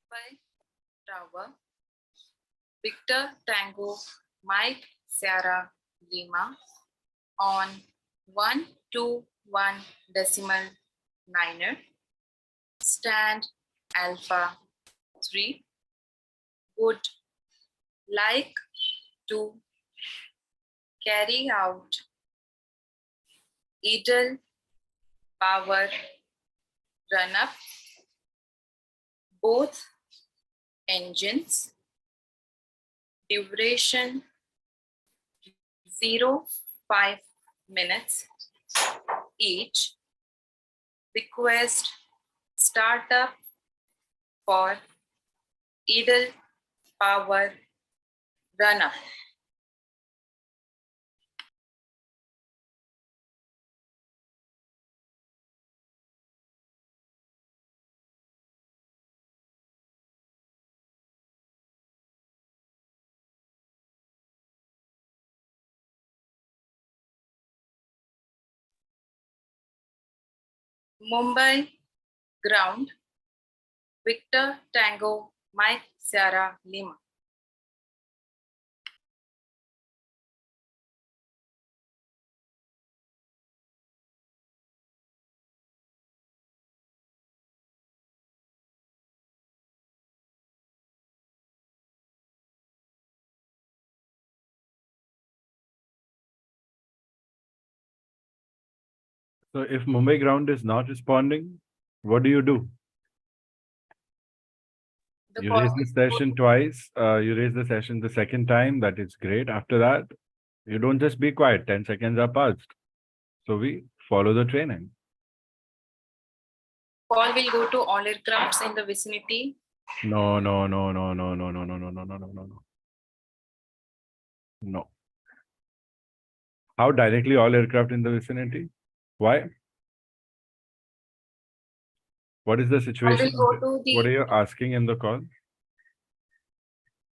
Mumbai Tower, Victor Tango, Mike Sierra Lima on 121 decimal niner, stand Alpha 3, would like to carry out idle power run-up, both engines, duration 0.5 minutes each, request startup for idle power run-up. Mumbai ground, Victor Tango, Mike Sierra Lima. So if Mumbai ground is not responding, what do? You raise the session twice. You raise the session the second time. That is great. After that, you don't just be quiet. 10 seconds are passed. So we follow the training. Call will go to all aircrafts in the vicinity. No, no, no, no, no, no, no, no, no, no, no, no, no, no. No. How directly all aircraft in the vicinity? Why? What is the situation? What are you asking in the call?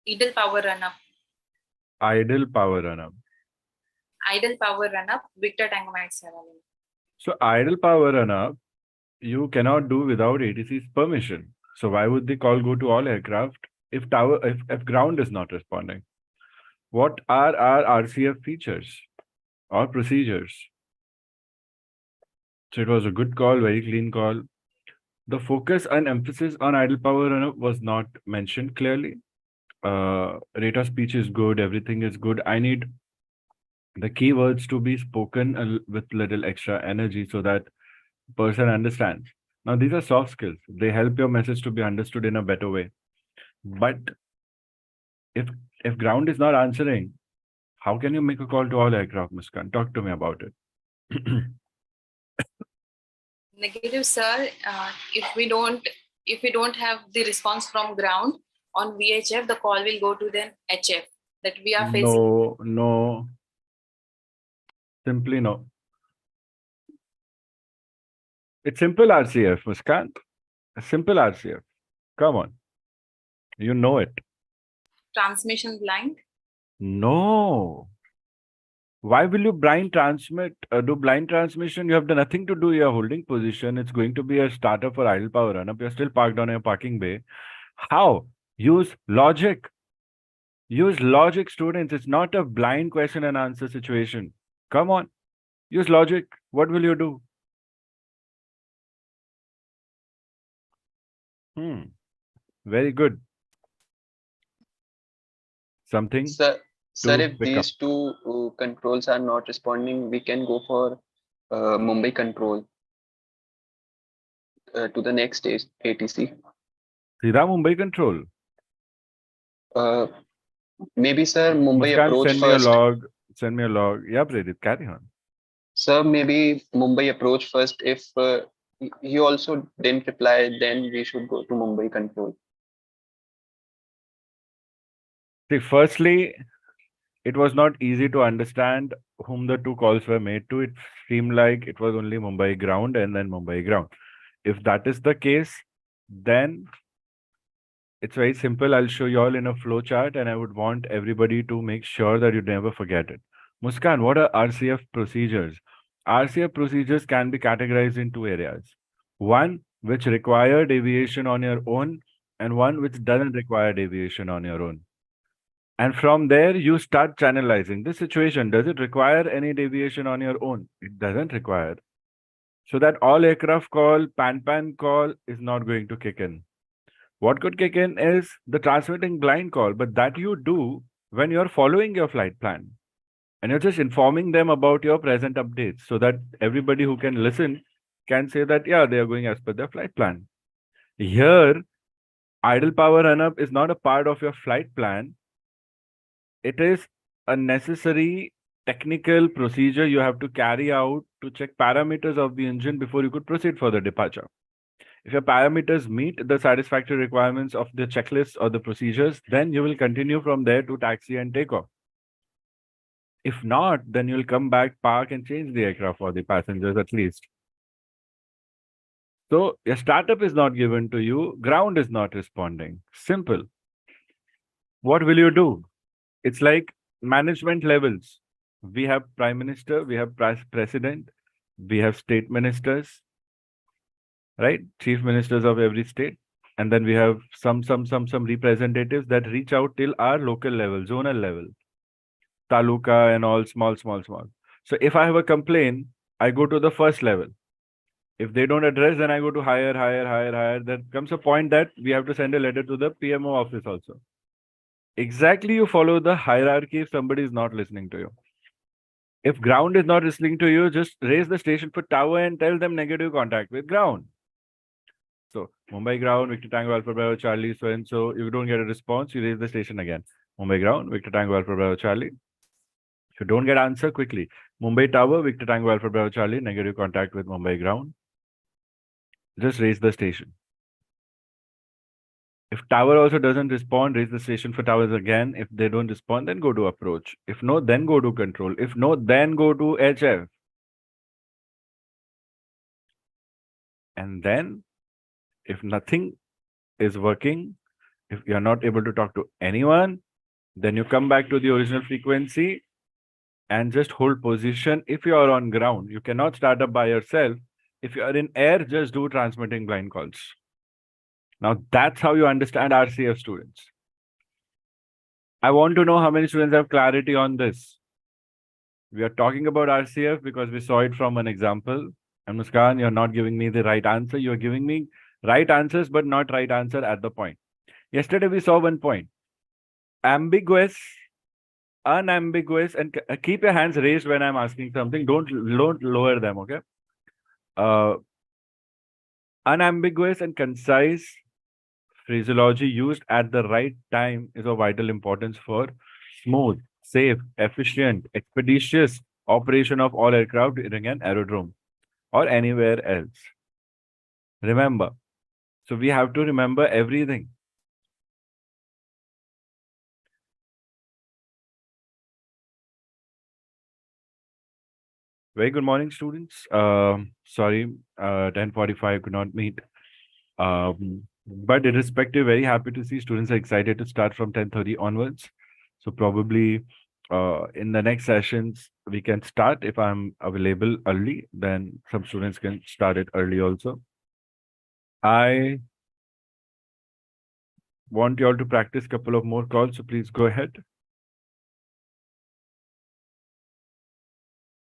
Idle power run-up. Idle power run-up. Idle power run-up, Victor Tango Mike Sierra Lima. So idle power run-up, you cannot do without ATC's permission. So why would the call go to all aircraft if ground is not responding? What are our RCF features or procedures? So it was a good call, very clean call. The focus and emphasis on idle power run-up was not mentioned clearly. Rate of speech is good, everything is good. I need the keywords to be spoken with little extra energy so that person understands. Now, these are soft skills. They help your message to be understood in a better way. But if ground is not answering, how can you make a call to all aircraft, Muskan? Talk to me about it. Negative, sir. If we don't have the response from ground on VHF, the call will go to the HF that we are facing. No. Simply no. It's simple RCF, Muskan. A simple RCF. Come on. You know it. Transmission blind? No. Why will you blind transmit? Do blind transmission? You have done nothing to do your holding position. It's going to be a starter for idle power run-up. You're still parked on your parking bay. How? Use logic. Use logic, students. It's not a blind question and answer situation. Come on. Use logic. What will you do? Very good. Something? Sir, if these two controls are not responding, we can go for Mumbai control to the next stage, ATC. Sida Mumbai control? Maybe, sir, Mumbai Muskan, approach send first. Send me a log. Yeah, Predit, carry on. Sir, maybe Mumbai approach first. If he also didn't reply, then we should go to Mumbai control. See, firstly, it was not easy to understand whom the two calls were made to. It seemed like it was only Mumbai ground and then Mumbai ground. If that is the case, then it's very simple. I'll show you all in a flow chart and I would want everybody to make sure that you never forget it. Muskan, what are RCF procedures? RCF procedures can be categorized in two areas. One, which require deviation on your own, and one which doesn't require deviation on your own. And from there, you start channelizing this situation. Does it require any deviation on your own? It doesn't require. So that all aircraft call, pan call is not going to kick in. What could kick in is the transmitting blind call, but that you do when you're following your flight plan. And you're just informing them about your present updates so that everybody who can listen can say that, yeah, they are going as per their flight plan. Here, idle power run-up is not a part of your flight plan. It is a necessary technical procedure you have to carry out to check parameters of the engine before you could proceed for the departure. If your parameters meet the satisfactory requirements of the checklist or the procedures, then you will continue from there to taxi and take off. If not, then you'll come back, park, and change the aircraft for the passengers at least. So your startup is not given to you, ground is not responding. Simple. What will you do? It's like management levels. We have prime minister, we have president, we have state ministers, right? Chief ministers of every state. And then we have some representatives that reach out till our local level, zonal level, taluka and all small. So if I have a complaint, I go to the first level. If they don't address, then I go to higher. There comes a point that we have to send a letter to the PMO office also. Exactly, you follow the hierarchy if somebody is not listening to you. If ground is not listening to you, just raise the station for tower and tell them negative contact with ground. So Mumbai ground, Victor Tango Alpha Bravo Charlie, so and so. If you don't get a response, you raise the station again. Mumbai ground, Victor Tango Alpha Bravo Charlie. If you don't get answer quickly, Mumbai tower, Victor Tango Alpha Bravo Charlie, negative contact with Mumbai ground. Just raise the station. If tower also doesn't respond, raise the station for towers again. If they don't respond, then go to approach. If no, then go to control. If no, then go to HF. And then, if nothing is working, if you're not able to talk to anyone, then you come back to the original frequency and just hold position. If you are on ground, you cannot start up by yourself. If you are in air, just do transmitting blind calls. Now that's how you understand RCF, students. I want to know how many students have clarity on this. We are talking about RCF because we saw it from an example. And Muskan, you're not giving me the right answer. You're giving me right answers, but not right answer at the point. Yesterday, we saw one point. Ambiguous, unambiguous, and keep your hands raised when I'm asking something. Don't lower them, okay? Unambiguous and concise phraseology used at the right time is of vital importance for smooth, safe, efficient, expeditious operation of all aircraft during an aerodrome or anywhere else. Remember. So we have to remember everything. Very good morning, students. Sorry, 10:45 could not meet. But irrespective, very happy to see students are excited to start from 10:30 onwards. So probably in the next sessions, we can start. If I'm available early, then some students can start it early also. I want you all to practice a couple of more calls, so please go ahead.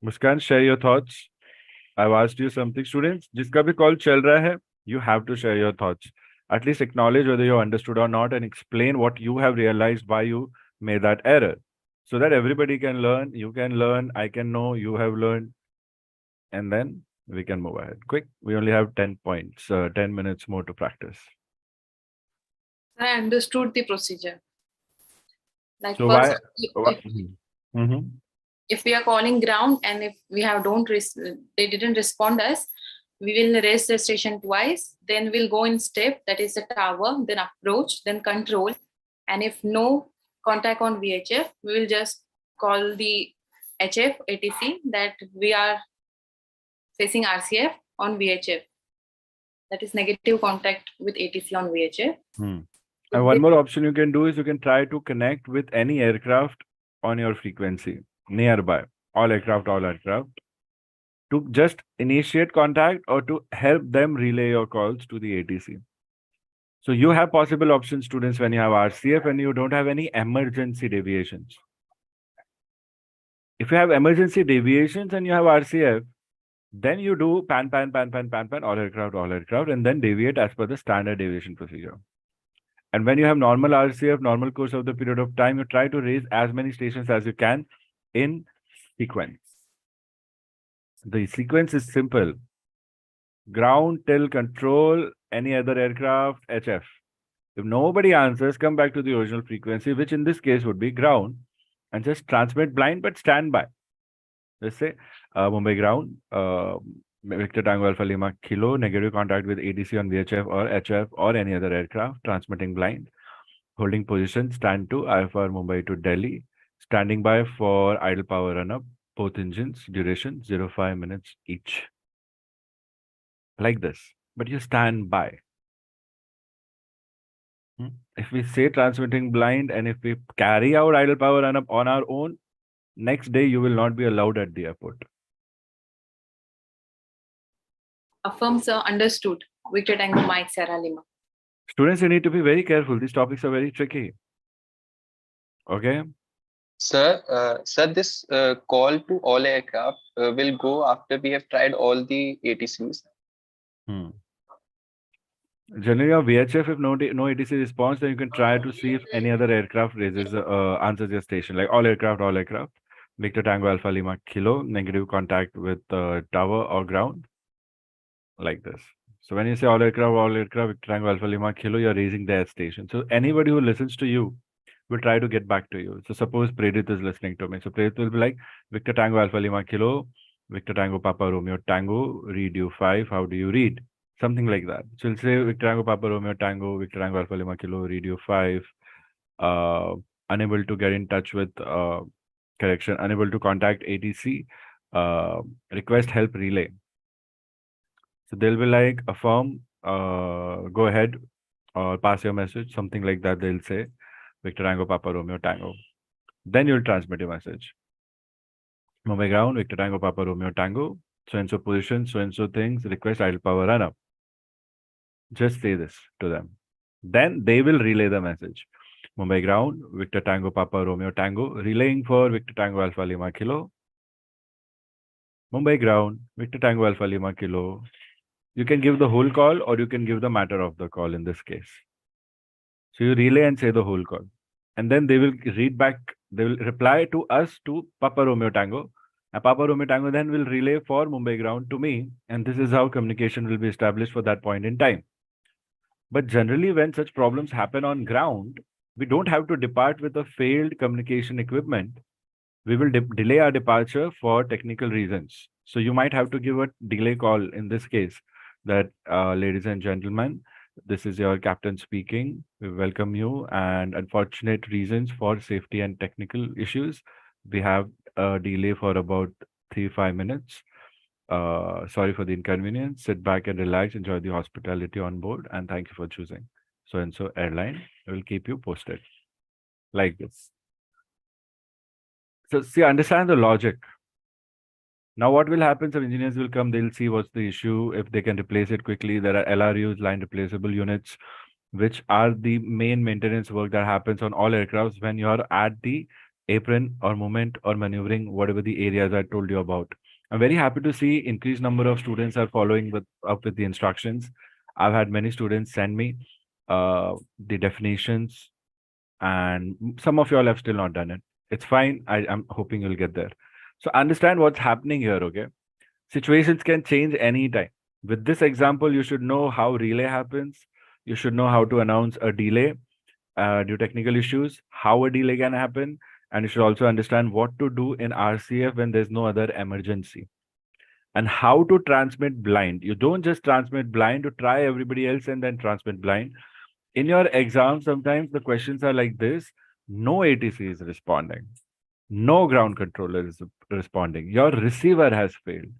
Muskan, share your thoughts. I've asked you something, students. जिसका भी call चल रहा है, you have to share your thoughts. At least acknowledge whether you understood or not and explain what you have realized, why you made that error. So that everybody can learn, you can learn, I can know, you have learned. And then we can move ahead. Quick, we only have 10 points, 10 minutes more to practice. I understood the procedure. Like So first, if we are calling ground and if we have they didn't respond us, we will raise the station twice. Then we'll go in step, that is the tower, then approach, then control. And if no contact on VHF, we will just call the HF ATC that we are facing RCF on VHF. That is negative contact with ATC on VHF. And one more option you can do is you can try to connect with any aircraft on your frequency nearby, all aircraft, to just initiate contact or to help them relay your calls to the ATC. So you have possible options, students, when you have RCF and you don't have any emergency deviations. If you have emergency deviations and you have RCF, then you do pan, all aircraft, and then deviate as per the standard deviation procedure. And when you have normal RCF, normal course of the period of time, you try to raise as many stations as you can in sequence. The sequence is simple. Ground till control, any other aircraft, HF. If nobody answers, come back to the original frequency, which in this case would be ground, and just transmit blind but stand by. Let's say Mumbai ground, Victor Tango Alpha Lima Kilo, negative contact with ADC on VHF or HF or any other aircraft, transmitting blind, holding position, stand to Alpha Mumbai to Delhi, standing by for idle power run up, both engines, duration 0.5 minutes each. Like this, but you stand by. If we say transmitting blind and if we carry out idle power run up on our own, next day you will not be allowed at the airport. Affirm, sir. Understood. Victor Tango Mike Sierra Lima. Students, you need to be very careful. These topics are very tricky. Okay. Sir, this call to all aircraft will go after we have tried all the ATCs. Generally, on VHF, if no ATC response, then you can try to see if any other aircraft raises answers your station, like all aircraft. Victor Tango Alpha Lima Kilo, negative contact with tower or ground, like this. So when you say all aircraft, Victor Tango Alpha Lima Kilo, you're raising their station. So anybody who listens to you will try to get back to you. So suppose Predit is listening to me. So Predit will be like, Victor Tango Alpha Lima Kilo, Victor Tango Papa Romeo Tango, read you 5, how do you read? Something like that. So he'll say Victor Tango Papa Romeo Tango, Victor Tango Alpha Lima Kilo, read you 5, unable to get in touch with, unable to contact ATC, request help relay. So they'll be like, affirm, go ahead, or pass your message, something like that they'll say. Victor Tango Papa Romeo Tango. Then you'll transmit your message. Mumbai ground, Victor Tango Papa Romeo Tango, so-and-so position, so-and-so things, request idle power run up. Just say this to them. Then they will relay the message. Mumbai ground, Victor Tango Papa Romeo Tango, relaying for Victor Tango Alpha Lima Kilo. Mumbai ground, Victor Tango Alpha Lima Kilo. You can give the whole call or you can give the matter of the call in this case. So you relay and say the whole call. And then they will read back, they will reply to us to Papa Romeo Tango. And Papa Romeo Tango then will relay for Mumbai ground to me. And this is how communication will be established for that point in time. But generally, when such problems happen on ground, we don't have to depart with a failed communication equipment. We will delay our departure for technical reasons. So you might have to give a delay call in this case that, ladies and gentlemen, this is your captain speaking. We welcome you, and unfortunate reasons for safety and technical issues, we have a delay for about 3-5 minutes. Sorry for the inconvenience. Sit back and relax. Enjoy the hospitality on board, and thank you for choosing so-and-so airline. I will keep you posted. Like this. So see, understand the logic. Now, what will happen? Some engineers will come, they'll see what's the issue. If they can replace it quickly, there are LRUs, line replaceable units, which are the main maintenance work that happens on all aircrafts when you're at the apron or movement or maneuvering, whatever the areas I told you about. I'm very happy to see increased number of students are following up with the instructions. I've had many students send me the definitions, and some of you all have still not done it. It's fine. I'm hoping you'll get there. So understand what's happening here, okay? Situations can change anytime. With this example, you should know how relay happens. You should know how to announce a delay due to technical issues, how a delay can happen, and you should also understand what to do in RCF when there's no other emergency. And how to transmit blind. You don't just transmit blind to try everybody else and then transmit blind. In your exam, sometimes the questions are like this. No ATC is responding. No ground controller is responding. Your receiver has failed.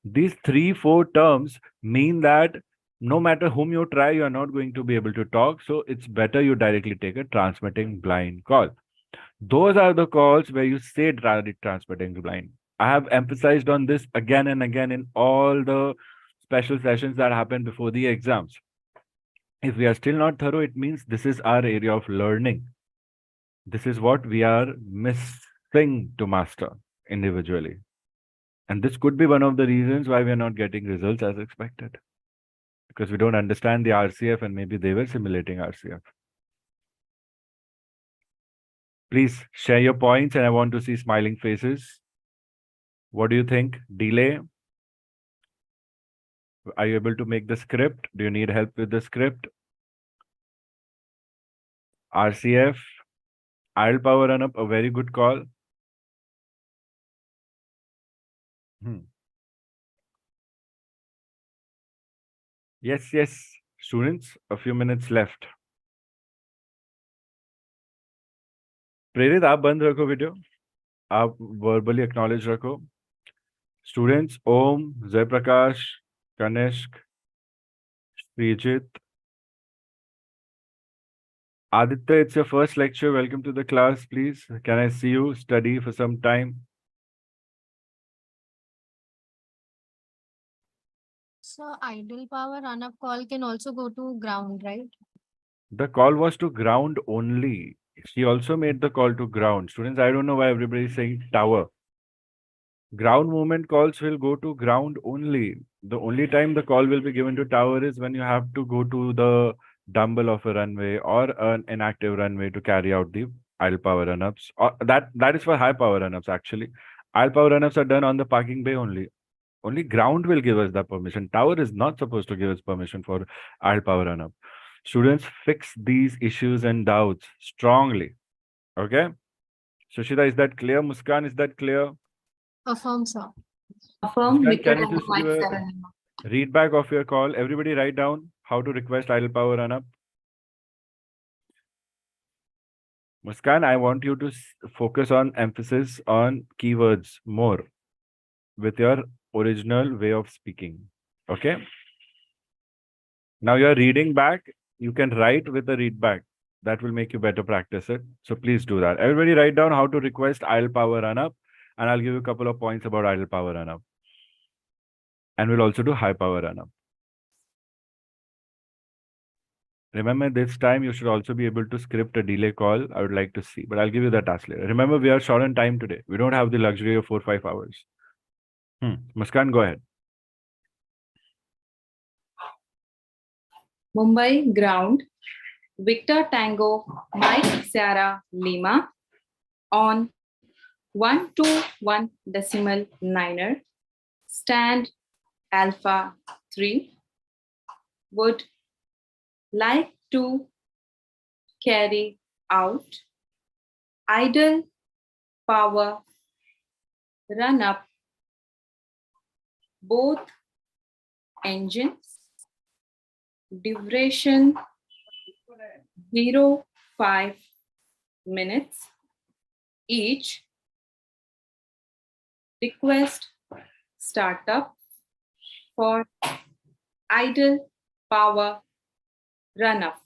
These 3-4 terms mean that no matter whom you try, you are not going to be able to talk. So it's better you directly take a transmitting blind call. Those are the calls where you say transmitting blind. I have emphasized on this again and again in all the special sessions that happen before the exams. If we are still not thorough, it means this is our area of learning. This is what we are missing to master individually. And this could be one of the reasons why we are not getting results as expected. Because we don't understand the RCF and maybe they were simulating RCF. Please share your points and I want to see smiling faces. What do you think? Delay? Are you able to make the script? Do you need help with the script? RCF, idle power run up, a very good call. Yes, yes. Students, a few minutes left. प्रेरित आप बंद रखो video, आप verbally acknowledge रखो. Students, Om, Jai Prakash, Kanishk, Srijit, Aditya, it's your first lecture. Welcome to the class, please. Can I see you study for some time? So idle power run-up call can also go to ground, right? The call was to ground only. She also made the call to ground. Students, I don't know why everybody is saying tower. Ground movement calls will go to ground only. The only time the call will be given to tower is when you have to go to the dumbbell of a runway or an inactive runway to carry out the idle power run-ups. Or that is for high power run-ups actually. Idle power run-ups are done on the parking bay only. Only ground will give us that permission. Tower is not supposed to give us permission for idle power run-up. Students, fix these issues and doubts strongly. Okay? Sushita, is that clear? Muskan, is that clear? Affirm, sir. Affirm. Muskan, Victor can you Tango just Mike give a Sarah Lima. read back of your call? Everybody write down how to request idle power run-up. Muskan, I want you to focus on emphasis on keywords more with your original way of speaking. Okay? Now you're reading back. You can write with a read back. That will make you better practice it. So please do that. Everybody write down how to request idle power run-up. And I'll give you a couple of points about idle power run-up. And we'll also do high power run-up. Remember, this time you should also be able to script a delay call. I would like to see, but I'll give you that task later. Remember, we are short on time today. We don't have the luxury of 4-5 hours. Muskan, go ahead. Mumbai ground. Victor Tango Mike Sarah Lima on 121.9er. Stand Alpha 3. Would like to carry out idle power run up both engines. Duration 0.5 minutes each. Request startup for idle power run up.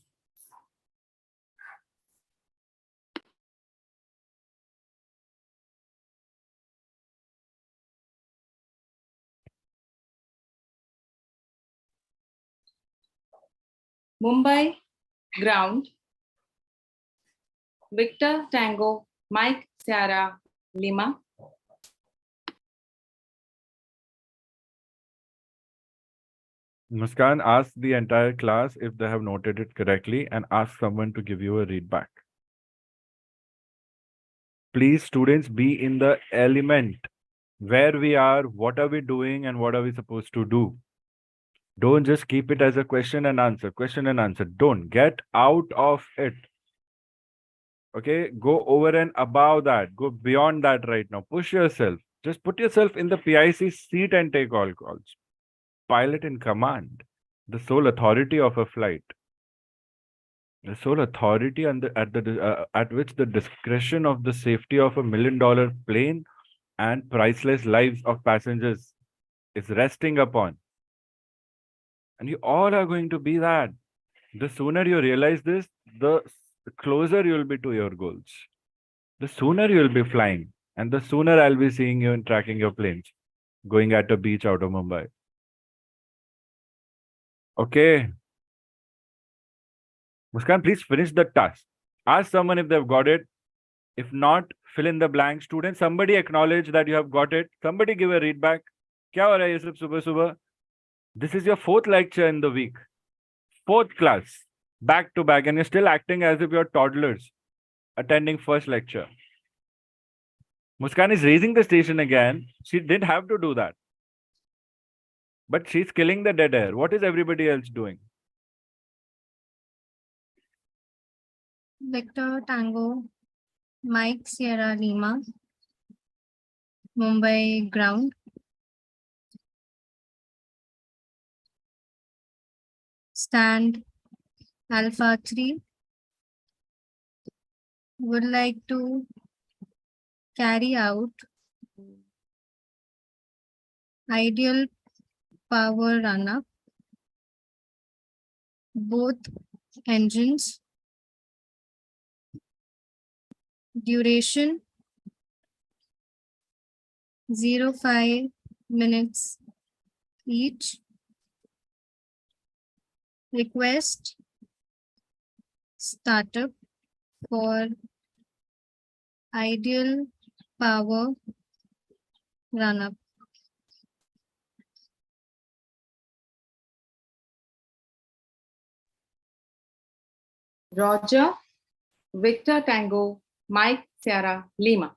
Mumbai ground. Victor Tango Mike Sierra Lima. Muskan, ask the entire class if they have noted it correctly and ask someone to give you a read back. Please, students, be in the element. Where we are, what are we doing, and what are we supposed to do? Don't just keep it as a question and answer. Question and answer. Don't get out of it. Okay, go over and above that. Go beyond that right now. Push yourself. Just put yourself in the PIC seat and take all calls. Pilot in command, the sole authority of a flight. The sole authority at which the discretion of the safety of $1 million plane and priceless lives of passengers is resting upon. And you all are going to be that. The sooner you realize this, the closer you will be to your goals. The sooner you will be flying, and the sooner I'll be seeing you and tracking your planes going at a beach out of Mumbai. Okay. Muskan, please finish the task. Ask someone if they've got it. If not, fill in the blank. Students, somebody acknowledge that you have got it. Somebody give a readback. क्या हो रहा है ये सब सुबह सुबह? This is your 4th lecture in the week. 4th class. Back to back. And you're still acting as if you're toddlers attending first lecture. Muskan is raising the station again. She didn't have to do that. But she's killing the dead air. What is everybody else doing? Victor Tango, Mike Sierra Lima, Mumbai ground. Stand Alpha 3. Would like to carry out ideal power run-up. Both engines. Duration 0.5 minutes each. Request startup for ideal power run-up. Roger, Victor Tango, Mike Sierra Lima.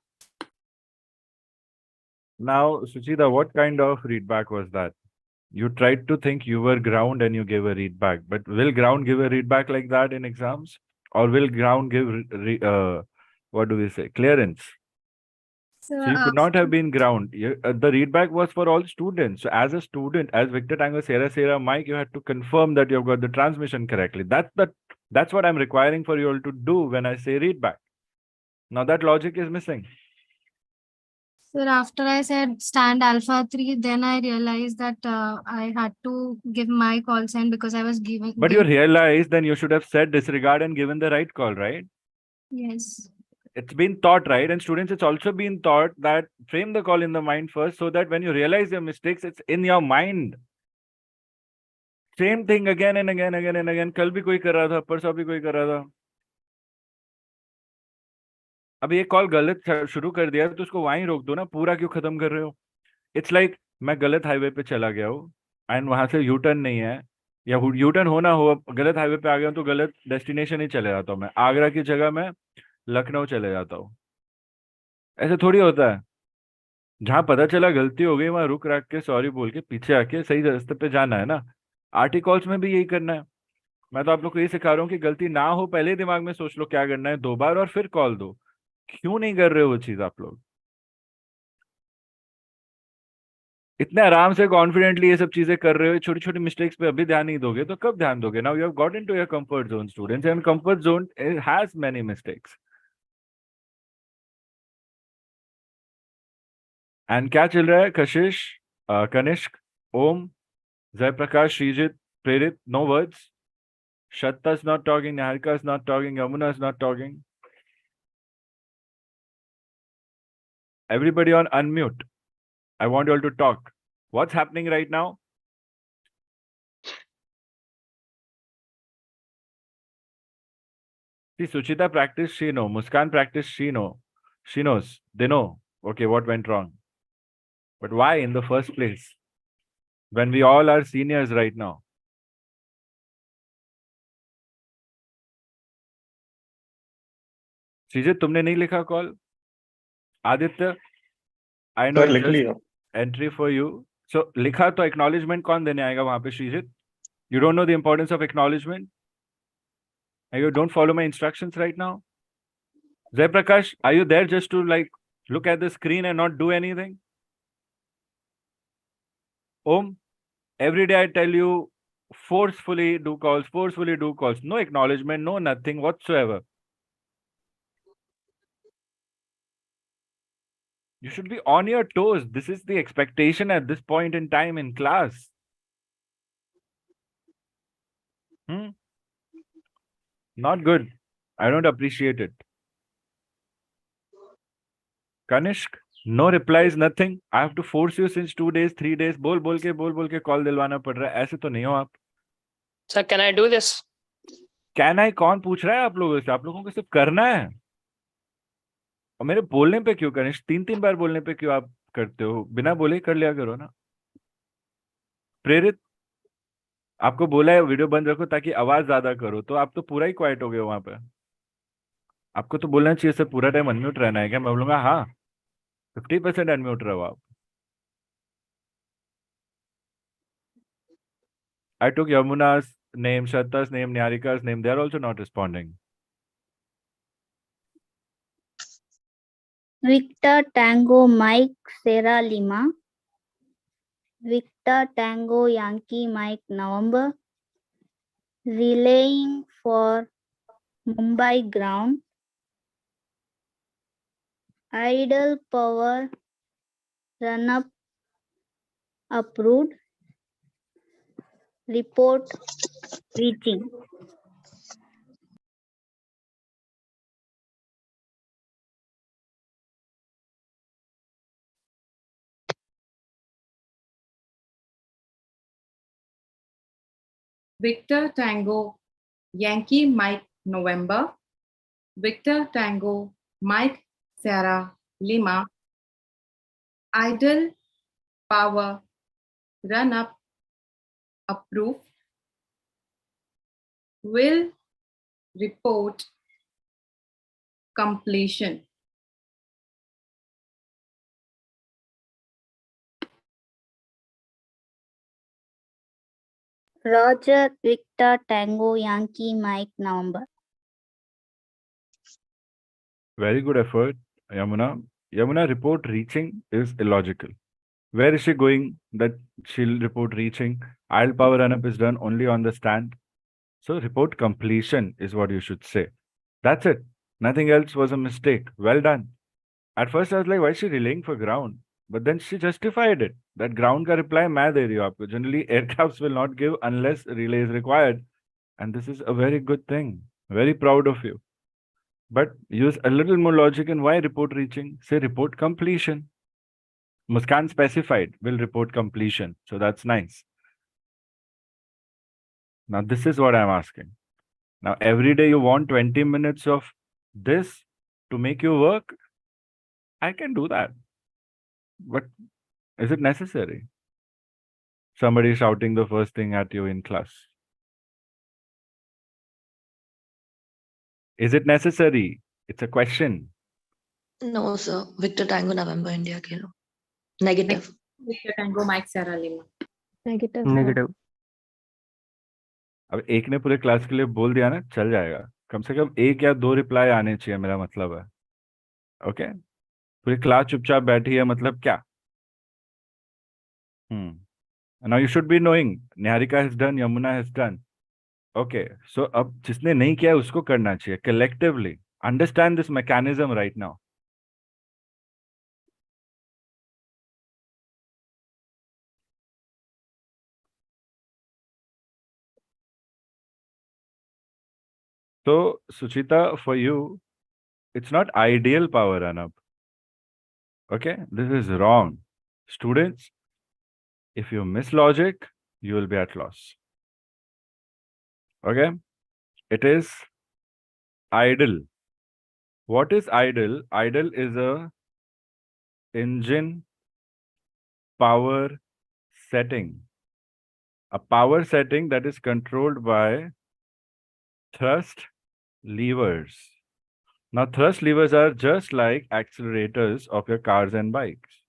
Now, Suchita, what kind of readback was that? You tried to think you were ground and you gave a readback, but will ground give a readback like that in exams? Or will ground give, what do we say, clearance? So you could not have been ground. The readback was for all students. So as a student, as Victor Tango, Sierra, Mike, you had to confirm that you've got the transmission correctly. That's what I'm requiring for you all to do when I say readback. Now that logic is missing. Sir, after I said stand Alpha 3, then I realized that I had to give my call sign because I was giving. But you realized, then you should have said disregard and given the right call, right? Yes. It's been taught, right? And students, it's also been taught that frame the call in the mind first so that when you realize your mistakes, it's in your mind. Same thing again and again. कल भी कोई कर रहा था, परसों भी कोई कर रहा था. अब ये कॉल गलत शुरू कर दिया तो उसको वहीं रोक दो ना, पूरा क्यों खत्म कर रहे हो? इट्स लाइक मैं गलत हाईवे पे चला गया हूँ एंड वहां से यू टर्न नहीं है, या यू टर्न होना हो, गलत हाईवे पे आ गया हूँ तो गलत डेस्टिनेशन ही चले जाता हूँ. मैं आगरा की जगह में लखनऊ चले जाता हूँ. ऐसे थोड़ी होता है. जहां पता चला गलती हो गई वहां रुक रख के सॉरी बोल के पीछे आके सही रास्ते पे जाना है ना. आरटी कॉल्स में भी यही करना है. मैं तो आप लोग को ये सिखा रहा हूँ कि गलती ना हो पहले दिमाग में सोच लो क्या करना है 2 बार और फिर कॉल दो. क्यों नहीं कर रहे हो वो चीज आप लोग? इतने आराम से कॉन्फिडेंटली ये सब चीजें कर रहे हो, छोटी छोटी मिस्टेक्स पे अभी ध्यान नहीं दोगे तो कब ध्यान दोगे? Now you have got into your comfort zone students, and comfort zone has many mistakes. And क्या चल रहा है? कशिश, कनिष्क, ओम, Jayaprakash, Sreejith, Prerit, no words. Shatta is not talking, Niharika is not talking, Yamuna is not talking. Everybody on unmute. I want you all to talk. What's happening right now? See, Suchita practiced, she know. Muskan practiced, she know. She knows. They know. Okay, what went wrong? But why in the first place? When we all are seniors right now. Sreejith, तुमने नहीं लिखा call? Aditya, I no entry for you. So लिखा तो acknowledgement कौन देने आएगा वहां पे? Sreejith, you don't know the importance of acknowledgement? You don't follow my instructions right now? Jayprakash, are you there just to like look at the screen and not do anything? Om, every day I tell you forcefully do calls, no acknowledgement, no nothing whatsoever. You should be on your toes. This is the expectation at this point in time in class. Not good. I don't appreciate it. Kanishk, no replies, nothing. I have to force you since 2 days, 3 days. बोल के call दिलवाना पड़ रहा है. ऐसे तो नहीं हो आप. Sir, can I do this? Can I कौन पूछ रहा है आप लोगों से? आप लोगों को सिर्फ करना है, और मेरे बोलने पे क्यों करें? 3-3 बार बोलने पे क्यों आप करते हो? बिना बोले ही कर लिया करो ना। प्रेरित, आपको बोला है वीडियो बंद रखो ताकि आवाज ज्यादा करो, तो आप तो पूरा ही क्वाइट हो गए वहां पे। आपको तो बोलना चाहिए सर पूरा टाइम अनम्यूट रहना है क्या? मैं बोलूंगा हाँ, 50% अनम्यूट रहो आप। I took Yamuna's name, Shraddha's name, Niharika's name. They are also not responding. Victor Tango Mike Sierra Lima. Victor Tango Yankee Mike November. Relaying for Mumbai ground. Idle power run up approved. Report reaching. Victor Tango Yankee Mike November. Victor Tango Mike Sierra Lima. Idle power run up approved. Will report completion. Roger Victor Tango Yankee Mike November. Very good effort, Yamuna. Yamuna, report reaching is illogical. Where is she going that she'll report reaching? Idle power run up is done only on the stand. So report completion is what you should say. That's it. Nothing else was a mistake. Well done. At first I was like, why is she relaying for ground? But then she justified it. That ground ka reply मैं दे रही हूँ आपको. Generally aircrafts will not give unless relay is required. And this is a very good thing. Very proud of you. But use a little more logic in why report reaching. Say report completion. Muskan specified will report completion. So that's nice. Now this is what I'm asking. Now every day you want 20 minutes of this to make you work. I can do that. But is it necessary? Somebody shouting the first thing at you in class. Is it necessary? It's a question. No, sir. Victor Tango November India Kilo. Negative. Victor Tango Mike Sierra Lima. Negative. Negative. अब एक ने पूरे class के लिए बोल दिया ना, चल जाएगा। कम से कम 1 या 2 रिप्लाई आने चाहिए, मेरा मतलब है। ओके, पूरी क्लास चुपचाप बैठी है मतलब क्या? Now you should be knowing Niharika has done, Yamuna has done. Okay, so अब जिसने नहीं किया है उसको करना चाहिए collectively. Understand this mechanism right now. So, Suchita, for you, it's not ideal power run-up. Okay, this is wrong. Students, if you miss logic, you will be at loss. Okay, it is idle. What is idle? Idle is a engine power setting. A power setting that is controlled by thrust levers. Now, thrust levers are just like accelerators of your cars and bikes.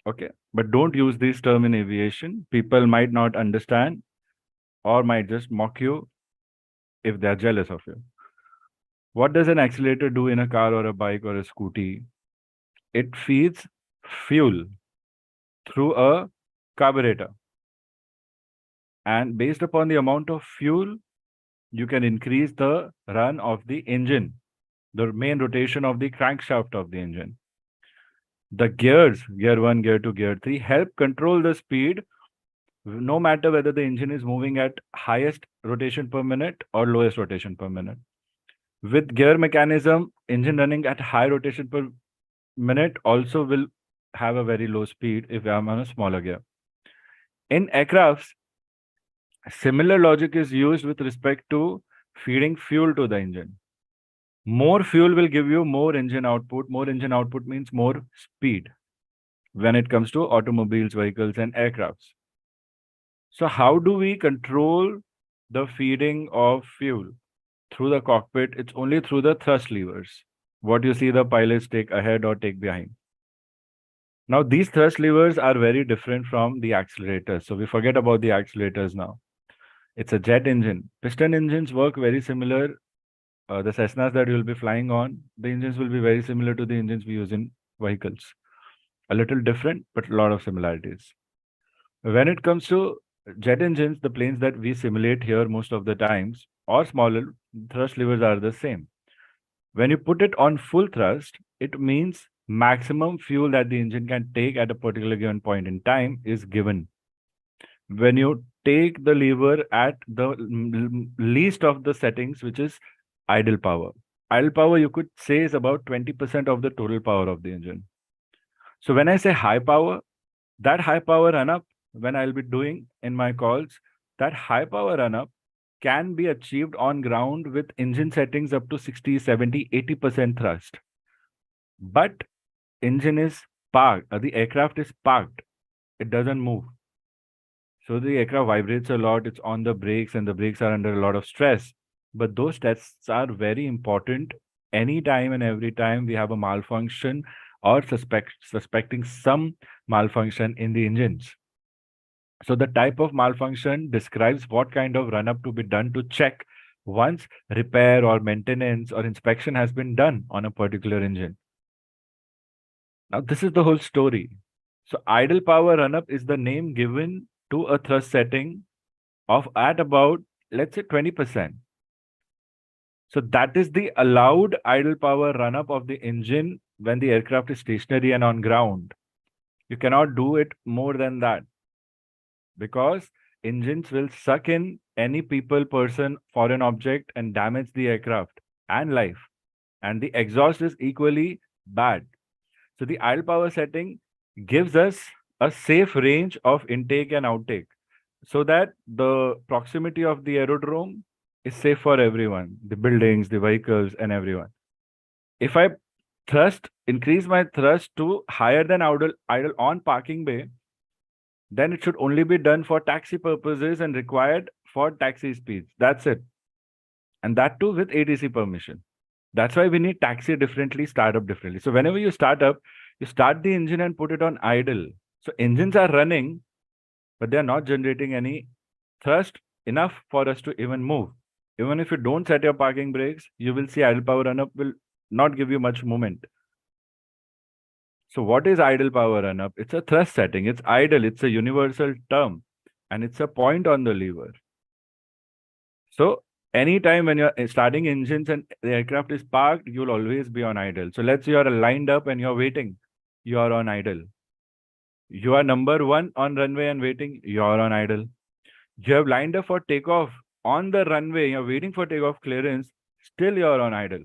Okay, but don't use this term in aviation. People might not understand or might just mock you if they're jealous of you. What does an accelerator do in a car or a bike or a scooty? It feeds fuel through a carburetor. And based upon the amount of fuel, you can increase the run of the engine, the main rotation of the crankshaft of the engine. The gears, gear 1, gear 2, gear 3, help control the speed no matter whether the engine is moving at highest rotation per minute or lowest rotation per minute. With gear mechanism, engine running at high rotation per minute also will have a very low speed if I'm on a smaller gear. In aircrafts, Similar logic is used with respect to feeding fuel to the engine. More fuel will give you more engine output. More engine output means more speed when it comes to automobiles, vehicles, and aircrafts. So how do we control the feeding of fuel through the cockpit? It's only through the thrust levers. What you see the pilots take ahead or take behind. Now, these thrust levers are very different from the accelerators. So we forget about the accelerators now. It's a jet engine. Piston engines work very similar. The Cessnas that you'll be flying on, the engines will be very similar to the engines we use in vehicles. A little different, but a lot of similarities. When it comes to jet engines, the planes that we simulate here most of the times, or smaller, thrust levers are the same. When you put it on full thrust, it means maximum fuel that the engine can take at a particular given point in time is given. When you take the lever at the least of the settings, which is idle power. Idle power, you could say, is about 20% of the total power of the engine. So when I say high power, that high power run up, when I'll be doing in my calls, that high power run up can be achieved on ground with engine settings up to 60, 70, 80% thrust. But engine is parked, the aircraft is parked. It doesn't move. So the aircraft vibrates a lot. It's on the brakes and the brakes are under a lot of stress. But those tests are very important anytime and every time we have a malfunction or suspecting some malfunction in the engines. So the type of malfunction describes what kind of run-up to be done to check once repair or maintenance or inspection has been done on a particular engine. Now, this is the whole story. So idle power run-up is the name given to a thrust setting of at about, let's say, 20%. So that is the allowed idle power run-up of the engine when the aircraft is stationary and on ground. You cannot do it more than that because engines will suck in any people, person, foreign object and damage the aircraft and life. And the exhaust is equally bad. So the idle power setting gives us a safe range of intake and outtake so that the proximity of the aerodrome is safe for everyone, the buildings, the vehicles, and everyone. If I increase my thrust to higher than idle on parking bay, then it should only be done for taxi purposes and required for taxi speeds. That's it. And that too with ATC permission. That's why we need taxi differently, startup differently. So whenever you start up, you start the engine and put it on idle. So engines are running, but they are not generating any thrust enough for us to even move. Even if you don't set your parking brakes, you will see idle power run up will not give you much movement. So what is idle power run up? It's a thrust setting. It's idle. It's a universal term and it's a point on the lever. So anytime when you're starting engines and the aircraft is parked, you'll always be on idle. So let's say you're lined up and you're waiting. You are on idle. You are number one on runway and waiting. You're on idle. You have lined up for takeoff on the runway. You're waiting for takeoff clearance. Still you're on idle.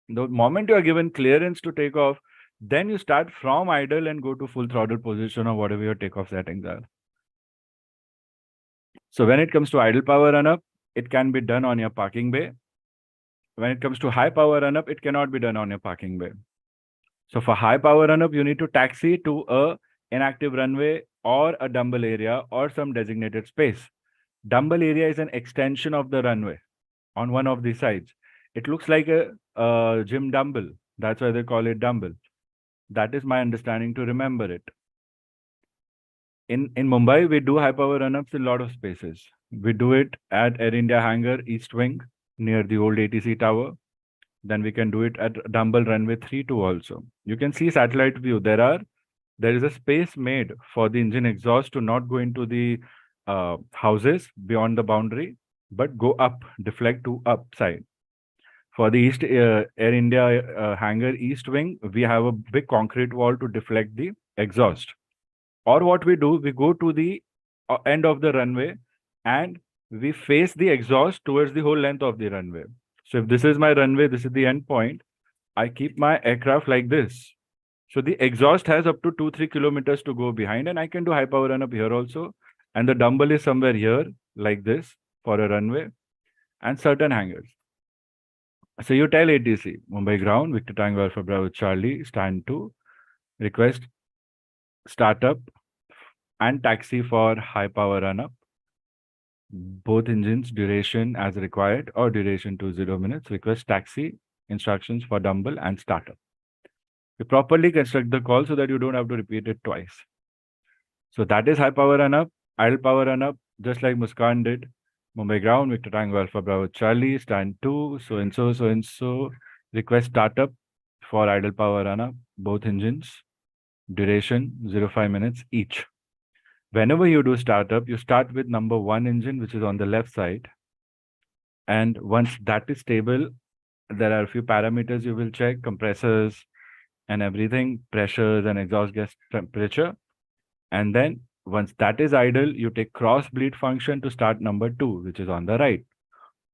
The moment you are given clearance to take off, then you start from idle and go to full throttle position or whatever your takeoff settings are. So when it comes to idle power run up, it can be done on your parking bay. When it comes to high power run up, it cannot be done on your parking bay. So for high power run up, you need to taxi to a inactive runway or a dumbbell area or some designated space. Dumbbell area is an extension of the runway on one of the sides. It looks like a gym dumbbell. That's why they call it dumbbell. That is my understanding to remember it. In Mumbai, we do high power run-ups in a lot of spaces. We do it at Air India hangar, East Wing, near the old ATC tower. Then we can do it at dumbbell runway 32 also. You can see satellite view. There is a space made for the engine exhaust to not go into the houses beyond the boundary, but go up, deflect to upside. For the East Air India hangar East Wing, we have a big concrete wall to deflect the exhaust. Or what we do, we go to the end of the runway and we face the exhaust towards the whole length of the runway. So if this is my runway, this is the end point, I keep my aircraft like this. So the exhaust has up to 2-3 kilometers to go behind and I can do high power run up here also. And the dumbbell is somewhere here like this for a runway and certain hangars. So you tell ATC, Mumbai ground, Victor Tango Alpha Bravo Charlie, stand 2, request startup and taxi for high power run up. Both engines duration as required or duration to 0 minutes. Request taxi instructions for dumbbell and startup. You properly construct the call so that you don't have to repeat it twice. So that is high power run up, idle power run up, just like Muskan did. Mumbai ground, Victor Tango Alpha Bravo Charlie, stand 2, so and so, so and so. Request startup for idle power run up, both engines. Duration 0.5 minutes each. Whenever you do startup, you start with number 1 engine, which is on the left side. And once that is stable, there are a few parameters you will check, compressors and everything, pressures and exhaust gas temperature. And then once that is idle, you take cross bleed function to start number 2, which is on the right.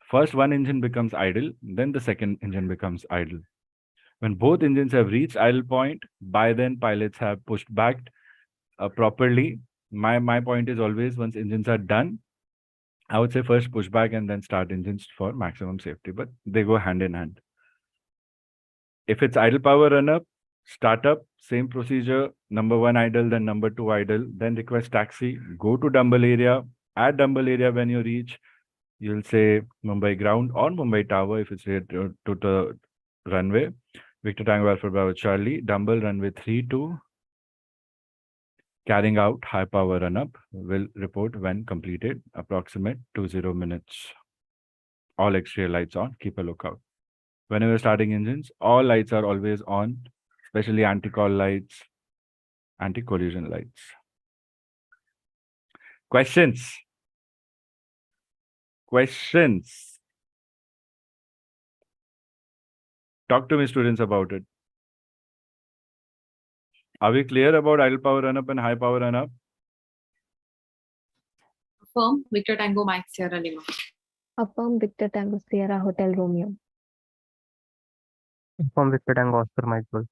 First one engine becomes idle, then the second engine becomes idle. When both engines have reached idle point, by then pilots have pushed back properly. My point is always once engines are done, I would say first push back and then start engines for maximum safety, but they go hand in hand. If it's idle power run up, start up, same procedure, number 1 idle, then number 2 idle, then request taxi, go to dumbbell area. At dumbbell area, when you reach, you'll say Mumbai ground or Mumbai tower if it's near to the runway. Victor Tango Alpha Bravo Charlie, dumbbell runway 3-2. Carrying out high power run up will report when completed, approximate 20 minutes. All exterior lights on, keep a lookout. Whenever starting engines, all lights are always on, especially anti-call lights, anti-collision lights. Questions? Questions? Talk to me, students, about it. Are we clear about idle power run up and high power run up? Affirm, Victor Tango Mike Sierra Lima. Affirm, Victor Tango Sierra Hotel Romeo. Affirm, Victor Tango Oscar Mike Golf.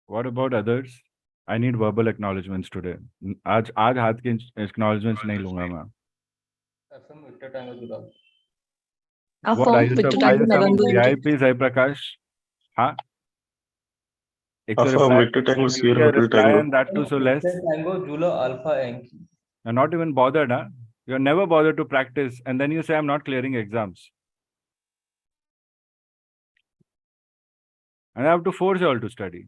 What about others? I need verbal acknowledgements today. आज हाथ के acknowledgements नहीं लूंगा मैं. Affirm, Victor Tango July. What Affirm, are you Victor some Tango November India. VIP Sai Prakash? हाँ. एक तो Affirm, reply, Victor Tango give me Sierra a Hotel reply Tango. and that too so less. Victor Tango Julo Alpha Yankee. You're not even bothered, huh? You're never bothered to practice and then you say I'm not clearing exams. And I have to force you all to study.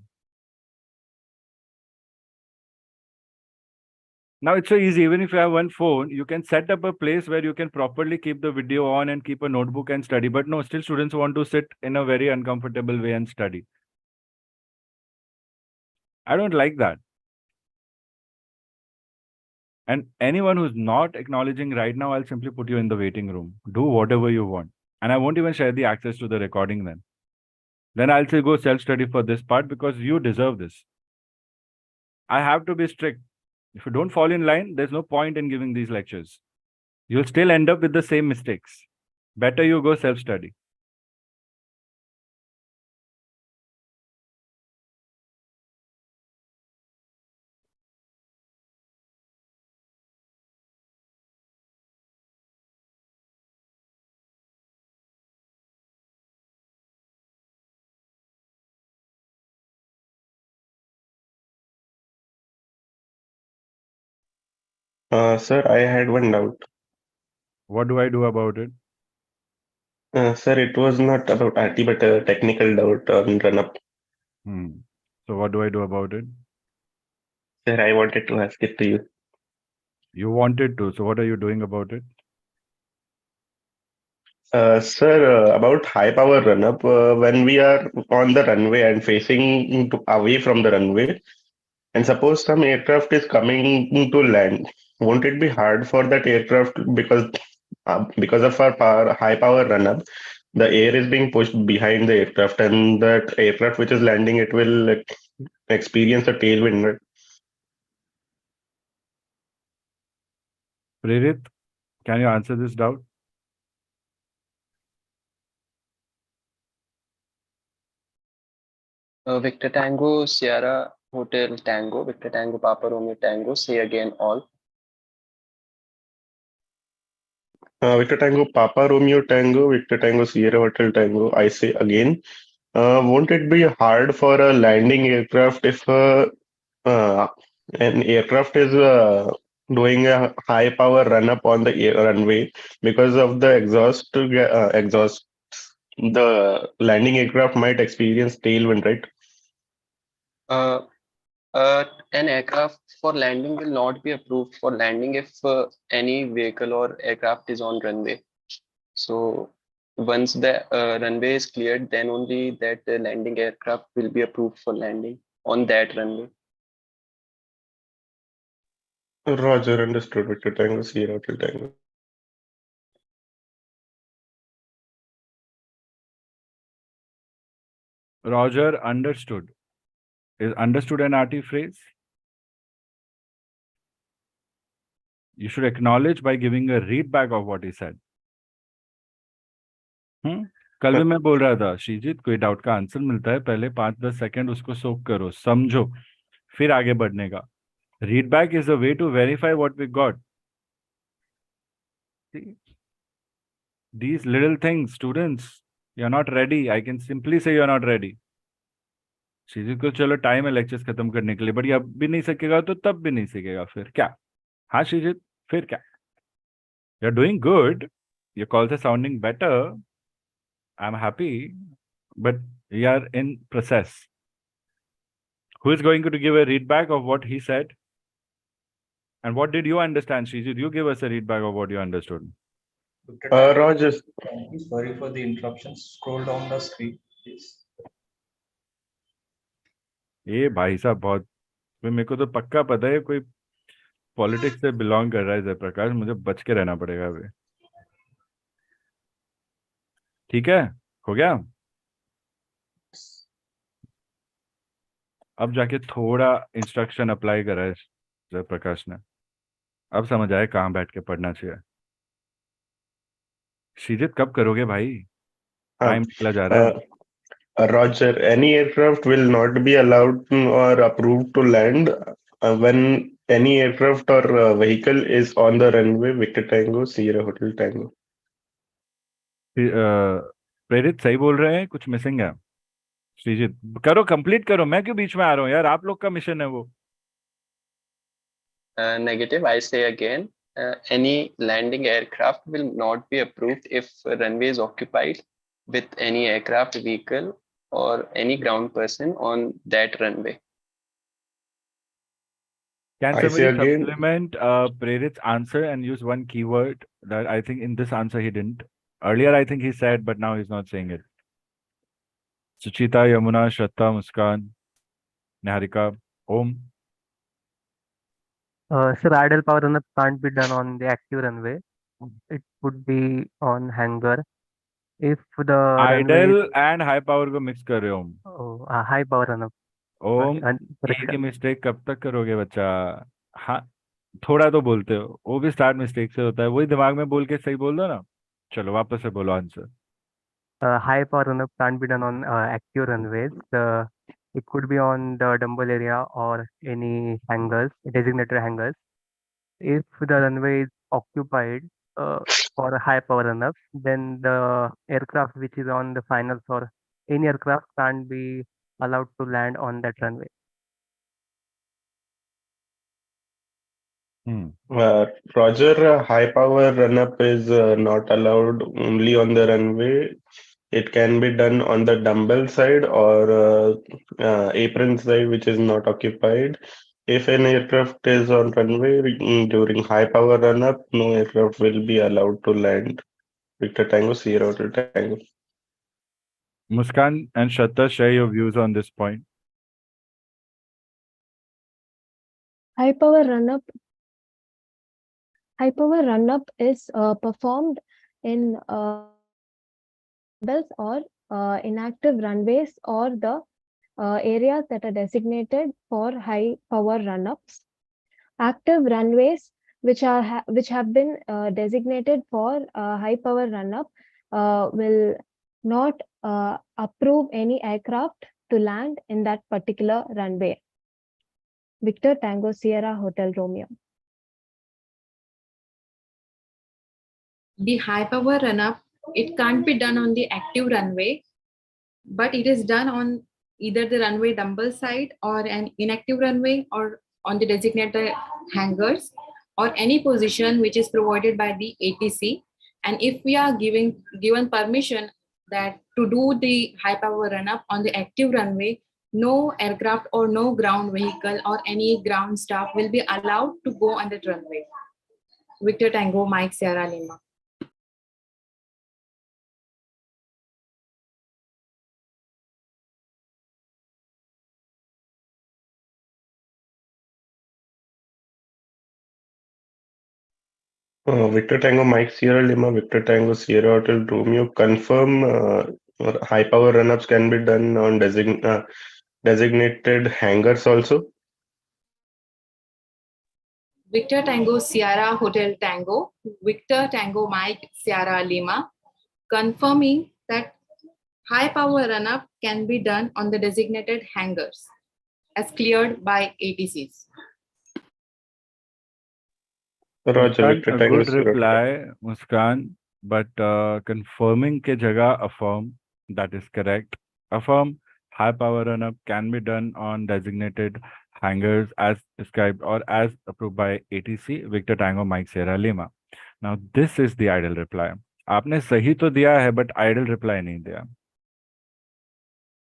Now it's so easy. Even if you have one phone, you can set up a place where you can properly keep the video on and keep a notebook and study. But no, still students want to sit in a very uncomfortable way and study. I don't like that. And anyone who's not acknowledging right now, I'll simply put you in the waiting room. Do whatever you want. And I won't even share the access to the recording then. Then I'll say go self-study for this part because you deserve this. I have to be strict. If you don't fall in line, there's no point in giving these lectures. You'll still end up with the same mistakes. Better you go self-study. Sir, I had one doubt. What do I do about it? Sir, it was not about RT, but a technical doubt on run up. So what do I do about it? Sir, I wanted to ask it to you. You wanted to. So what are you doing about it? Sir, about high power run up, when we are on the runway and facing away from the runway, and suppose some aircraft is coming to land, won't it be hard for that aircraft because of our high power run up, the air is being pushed behind the aircraft, and that aircraft which is landing, it will experience a tailwind, right? Prerit, can you answer this doubt? Sir, I wanted to ask it to you. You wanted to. So what are you doing about it? Sir, I wanted to ask it to you. You wanted to. So what are you doing about it? Sir, I wanted to ask it to you. You wanted to. So what are you doing about it? Victor Tango, Sierra Hotel Tango, Victor Tango, Papa Romeo Tango. Say again all. Victor Tango, Papa Romeo Tango, Victor Tango, Sierra Hotel Tango. I say again, won't it be hard for a landing aircraft if uh, an aircraft is doing a high power run up on the runway because of the exhaust? The landing aircraft might experience tailwind, right? Uh, an aircraft for landing will not be approved for landing if any vehicle or aircraft is on runway. So once the runway is cleared, then only that landing aircraft will be approved for landing on that runway. Roger, understood. Victor Tango, Sierra Hotel Tango. Roger, understood. Is understood an RT phrase? You should acknowledge by giving a read back of what he said. कल भी मैं बोल रहा था श्रीजीत, कोई doubt का answer मिलता है पहले 5-10 सेकंड उसको सोक करो, समझो, फिर आगे बढ़ने का. Read back is a way to verify what we got. See? These little things, students, you're not ready. I can simply say you're not ready. Sreejith को चलो टाइम है लेक्चर्स खत्म करने के लिए, बट ये अब भी नहीं सीखेगा तो तब भी नहीं सीखेगा, फिर क्या? हाँ श्रीजीत, फिर क्या? You're doing good. Your calls are sounding better. I'm happy, but we are in process. Who is going to give a read back of what he said? And what did you understand, Shrijit? You give us a read back of what you understood. Roger. Sorry for the interruption. Scroll down the screen, please. ये भाई साहब बहुत, मेरे को तो पक्का पता है कोई पॉलिटिक्स से बिलोंग कर रहा है जयप्रकाश, मुझे बच के रहना पड़ेगा अभी. ठीक है, हो गया. अब जाके थोड़ा इंस्ट्रक्शन अप्लाई करा है जयप्रकाश ने, अब समझ आए कहाँ बैठ के पढ़ना चाहिए. श्रीजित कब करोगे भाई? टाइम निकला जा रहा है. Roger, any aircraft will not be allowed or approved to land when any aircraft or vehicle is on the runway. Victor Tango, Sierra Hotel Tango. प्रेरित सही बोल रहे हैं, कुछ मिसिंग है? श्रीजित करो, कंप्लीट करो, मैं क्यों बीच में आ रहा हूँ यार, आप लोग का मिशन है वो. Negative, I say again, any landing aircraft will not be approved if runway is occupied with any aircraft, vehicle, or any ground person on that runway. Can I say somebody again. supplement Prerit's answer and use one keyword that I think in this answer he didn't? Earlier I think he said, but now he's not saying it. Suchita, Yamuna, Shraddha, Muskan, Niharika, Om. Sir, idle power run-up can't be done on the active runway. It would be on hangar. If the runway is Idle and high power को mix कर रहे हो Om. a high power run-up. ओम, एक ही mistake कब तक करोगे बच्चा? हाँ, थोड़ा तो बोलते हो, वो भी स्टार्ट मिस्टेक से होता है, वही दिमाग में बोल के सही बोल दो ना. चलो वापस से बोलो answer. High power run-up can't be done on active runways. It could be on the dumbbell area or any hangars, designated hangars. If the runway is occupied for a high power run-up, then the aircraft which is on the finals or any aircraft can't be allowed to land on that runway. Roger, high power run up is not allowed only on the runway. It can be done on the dumbbell side or apron side, which is not occupied. If an aircraft is on runway during high power run up, no aircraft will be allowed to land. Victor Tango, Sierra Hotel Tango. Muskan and Shraddha, share your views on this point. High power run-up is performed in bells or inactive runways or the areas that are designated for high power run-ups. Active runways which have been designated for high power run-up will not approve any aircraft to land in that particular runway? Victor Tango Sierra Hotel Romeo. The high power run up, it can't be done on the active runway, but it is done on either the runway dumbbell side or an inactive runway or on the designated hangars or any position which is provided by the ATC. And if we are given permission that to do the high power run up on the active runway, no aircraft or no ground vehicle or any ground staff will be allowed to go on that runway. Victor Tango Mike Sierra Lima. Victor Tango Mike Sierra Lima, Victor Tango Sierra Hotel Romeo, confirm high power run-ups can be done on designated hangars also. Victor Tango Sierra Hotel Tango, Victor Tango Mike Sierra Lima, confirming that high power run up can be done on the designated hangars as cleared by ATCs. Roger, Muskan, Victor a Tango good Sierra. reply, Muskan, but confirming ke jagah affirm, that is correct. Affirm high power run up can be done on designated hangars as described or as approved by ATC, Victor Tango Mike Sierra Lima. Now this is the ideal reply. आपने सही तो दिया है but ideal reply नहीं दिया.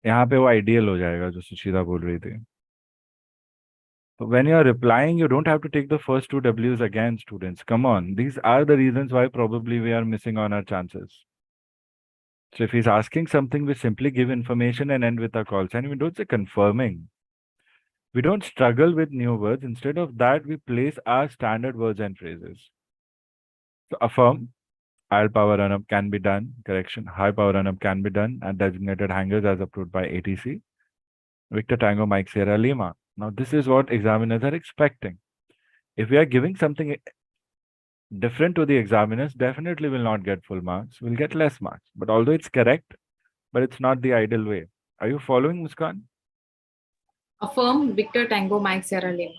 यहाँ पे वो ideal हो जाएगा जो सुशीला बोल रही थी. So when you are replying, you don't have to take the first two W's again, students. Come on. These are the reasons why probably we are missing on our chances. So if he's asking something, we simply give information and end with a call sign. We don't say confirming. We don't struggle with new words. Instead of that, we place our standard words and phrases. So affirm, high power run-up can be done. Correction, high power run-up can be done at designated hangars as approved by ATC. Victor Tango Mike Sierra Lima. Now this is what examiners are expecting. If we are giving something different to the examiners, definitely will not get full marks, will get less marks. But although it's correct, but it's not the ideal way. Are you following, Muskan? Affirm Victor Tango Mike Sierra Lima.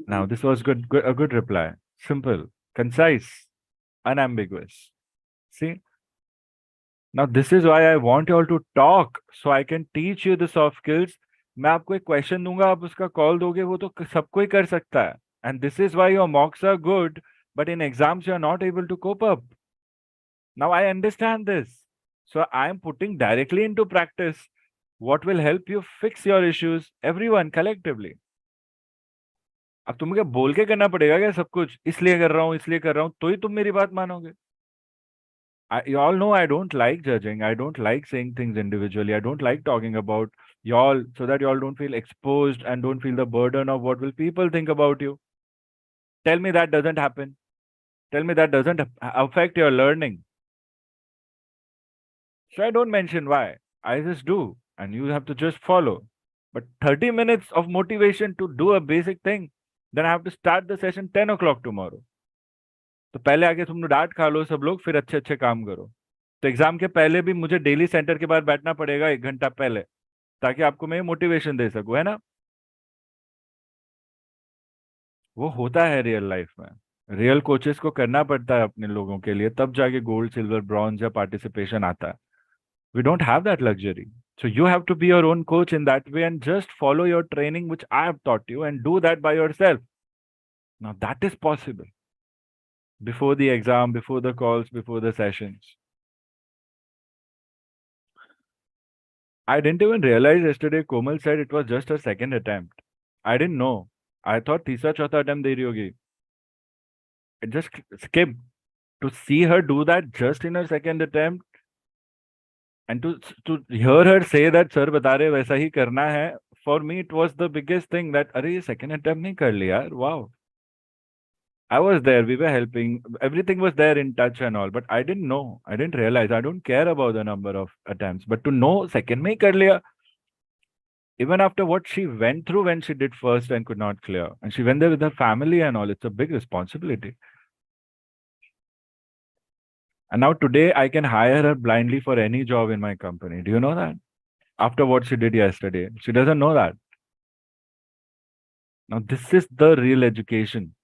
Now this was a good reply. Simple, concise, unambiguous. See? Now this is why I want you all to talk so I can teach you the soft skills. मैं आपको एक question दूंगा, आप उसका call दोगे, वो तो सब कोई कर सकता है. And this is why your mocks are good, but in exams you are not able to cope up. Now I understand this. So I am putting directly into practice what will help you fix your issues, everyone collectively. अब तुम्हें क्या बोल के करना पड़ेगा क्या सब कुछ, इसलिए कर रहा हूँ तो ही तुम मेरी बात मानोगे. You all know I don't like judging. I don't like saying things individually. I don't like talking about y'all so that y'all don't feel exposed and don't feel the burden of what will people think about you. Tell me that doesn't happen. Tell me that doesn't affect your learning. So I don't mention why. I just do. And you have to just follow. But 30 minutes of motivation to do a basic thing. Then I have to start the session 10 o'clock tomorrow. तो पहले आके तुम डांट खा लो सब लोग, फिर अच्छे अच्छे काम करो. तो एग्जाम के पहले भी मुझे डेली सेंटर के बाहर बैठना पड़ेगा 1 घंटा पहले, ताकि आपको मैं मोटिवेशन दे सकूं, है ना? वो होता है रियल लाइफ में. रियल कोचेस को करना पड़ता है अपने लोगों के लिए, तब जाके गोल्ड, सिल्वर, ब्रॉन्ज या पार्टिसिपेशन आता है. We don't have that luxury. So you have to be your own coach in that way and just follow your training, which I have taught you, and do that by yourself. Now that is possible. Before the exam, before the calls, before the sessions. I didn't even realize yesterday Komal said it was just her second attempt. I didn't know. I thought तीसरा चौथा attempt दे रही होगी. It just skipped. To see her do that just in her second attempt, and to hear her say that sir बता रहे वैसा ही करना है, for me it was the biggest thing that अरे ये second attempt नहीं कर लिया यार, wow. I was there, we were helping, everything was there in touch and all, but I didn't know, I didn't realize, I don't care about the number of attempts, but to know second में ही कर लिया, even after what she went through when she did first and could not clear, and she went there with her family and all, it's a big responsibility. And now today I can hire her blindly for any job in my company. Do you know that? after what she did yesterday. She doesn't know that. Now, this is the real education.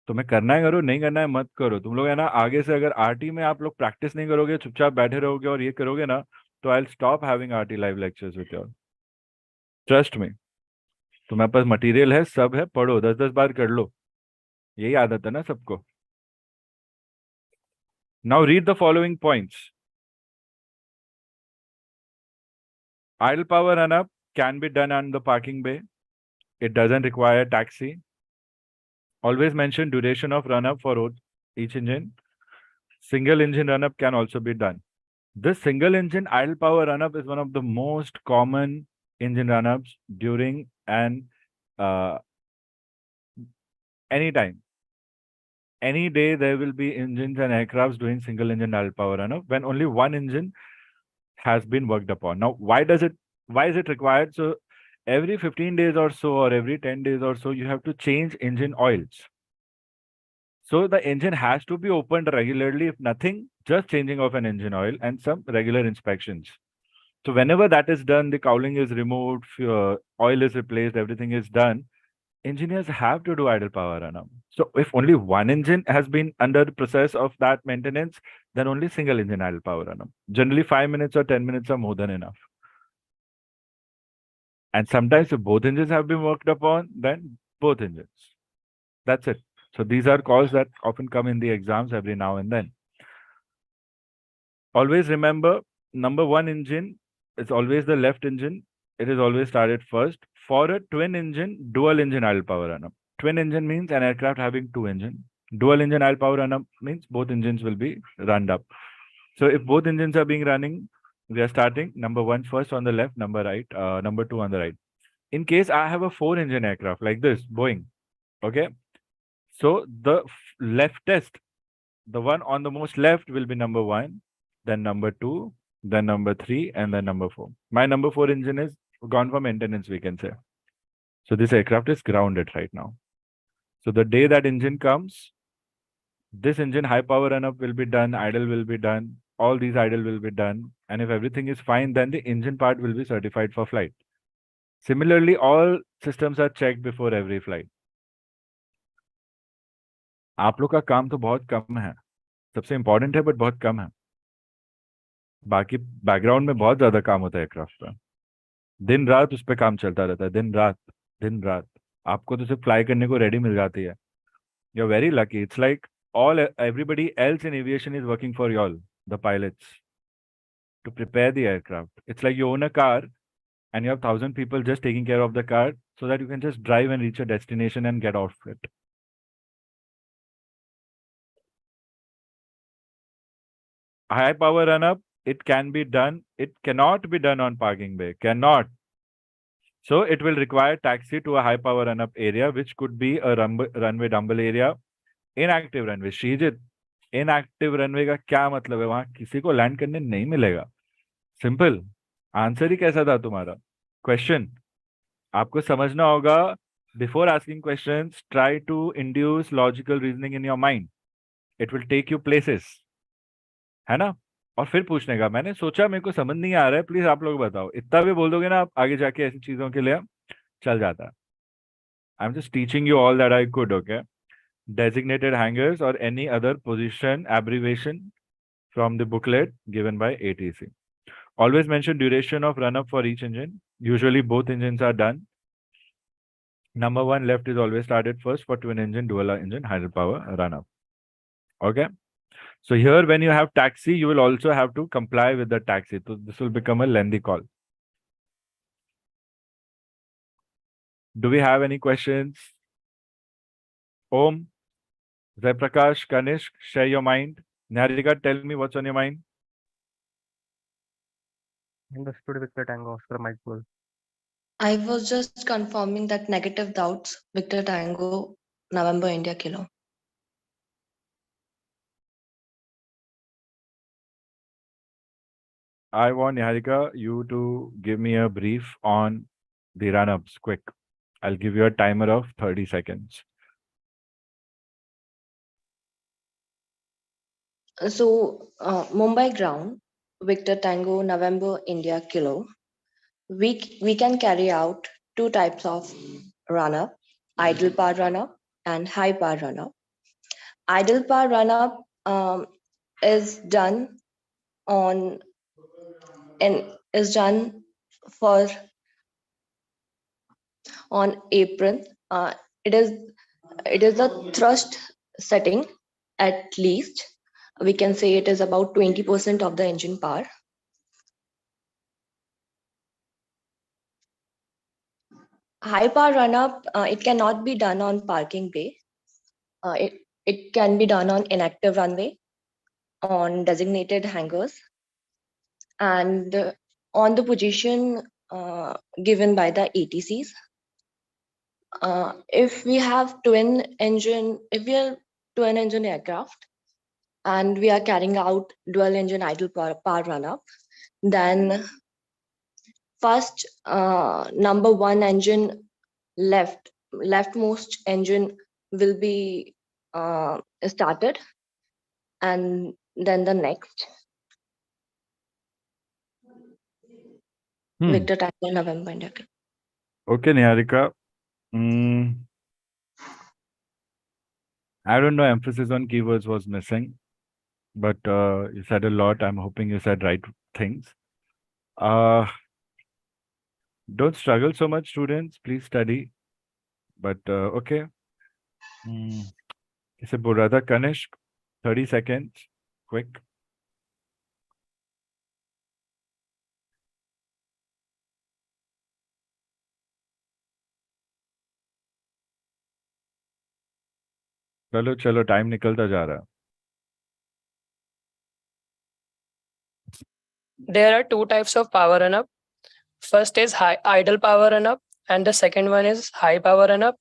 तुम्हें करना है करो, नहीं करना है मत करो. तुम लोग है ना, आगे से अगर आरटी में आप लोग प्रैक्टिस नहीं करोगे, चुपचाप बैठे रहोगे और ये करोगे ना, तो I will stop having RT live lectures with you. Trust me. तुम्हारे पास मटेरियल है, सब है, पढ़ो, 10-10 बार कर लो. यही आदत है ना सबको. Now read the following points. Idle power run up can be done on the parking bay. It doesn't require taxi. Always mention duration of run up for each engine. Single engine run up can also be done. This single engine idle power run up is one of the most common engine run ups during an anytime. Any day there will be engines and aircrafts doing single engine idle power run up when only one engine has been worked upon. Now, why is it required? So every 15 days or so, or every 10 days or so, you have to change engine oils. So the engine has to be opened regularly. If nothing, just changing of an engine oil and some regular inspections. So whenever that is done, the cowling is removed, oil is replaced, everything is done, engineers have to do idle power run up. So if only one engine has been under the process of that maintenance, then only single engine idle power run up. Generally 5 minutes or 10 minutes are more than enough. And sometimes if both engines have been worked upon, then both engines. That's it. So these are calls that often come in the exams every now and then. Always remember, number one engine is always the left engine. It is always started first. For a twin engine, dual engine idle power run up. Twin engine means an aircraft having two engines. Dual engine idle power run up means both engines will be run up. So if both engines are being running, we are starting number one first on the left, number two on the right. In case I have a 4-engine aircraft like this, Boeing, okay? So the leftest, the one on the most left will be number one, then number two, then number three, and then number four. My number 4 engine is gone for maintenance, we can say. So this aircraft is grounded right now. So the day that engine comes, this engine high power run up will be done, idle will be done, all these idle will be done. And if everything is fine, then the engine part will be certified for flight. Similarly, all systems are checked before every flight. आप लोग का काम तो बहुत कम है, सबसे important है but बहुत कम है. बाकी बैकग्राउंड में बहुत ज्यादा काम होता है एयरक्राफ्ट पर. दिन रात उस पर काम चलता रहता है, दिन रात. आपको तो सिर्फ फ्लाई करने को रेडी मिल जाती है. You are very lucky. It's like everybody else in aviation is working for you all, the pilots, to prepare the aircraft. It's like you own a car and you have 1,000 people just taking care of the car so that you can just drive and reach your destination and get off it. High power run up, it can be done. It cannot be done on parking bay. Cannot. So it will require taxi to a high power run up area, which could be a runway dumble area. Inactive runway. Sreejith, inactive runway का क्या मतलब है? वहां किसी को land करने नहीं मिलेगा. सिंपल. आंसर ही कैसा था तुम्हारा क्वेश्चन? आपको समझना होगा. Before asking questions, try to induce logical reasoning in your mind. It will take you places, है ना? और फिर पूछने का, मैंने सोचा मेरे को समझ नहीं आ रहा है, प्लीज आप लोग बताओ. इतना भी बोल दोगे ना आप, आगे जाके ऐसी चीजों के लिए चल जाता है. I am just teaching you all that I could. Okay. Designated hangars or any other position abbreviation from the booklet given by ATC. Always mention duration of run up for each engine. Usually both engines are done. Number one left is always started first for twin engine, dual engine, hydro power run up. Okay. So here when you have taxi, you will also have to comply with the taxi. So this will become a lengthy call. Do we have any questions? Om, Prakash, Kanishk, share your mind. Niharika, tell me what's on your mind. Understood, Victor Tango, Oscar Mike Bull. I was just confirming that negative doubts, Victor Tango, November India Kilo. I want Niharika, you to give me a brief on the run-ups, quick. I'll give you a timer of 30 seconds. So, Mumbai ground, Victor Tango, November India Kilo. we can carry out two types of run-up, idle power run-up and high power run-up. Idle power run-up is done on and is done for on apron. It is a thrust setting at least. We can say it is about 20% of the engine power. High power run-up, it cannot be done on parking bay. It can be done on inactive runway, on designated hangars, and on the position given by the ATCs. If we are twin engine aircraft and we are carrying out dual engine idle power run-up, then first number one engine leftmost engine will be started, and then the next. Victor Tango November India. Okay, Niharika. I don't know, emphasis on keywords was missing, but you said a lot. I'm hoping you said right things. Don't struggle so much, students. Please study. But okay. It's a Burada Kanishk. 30 seconds. Quick. चलो चलो time निकलता जा रहा है. There are two types of power run-up. First is high idle power run-up, and the second one is high power run-up.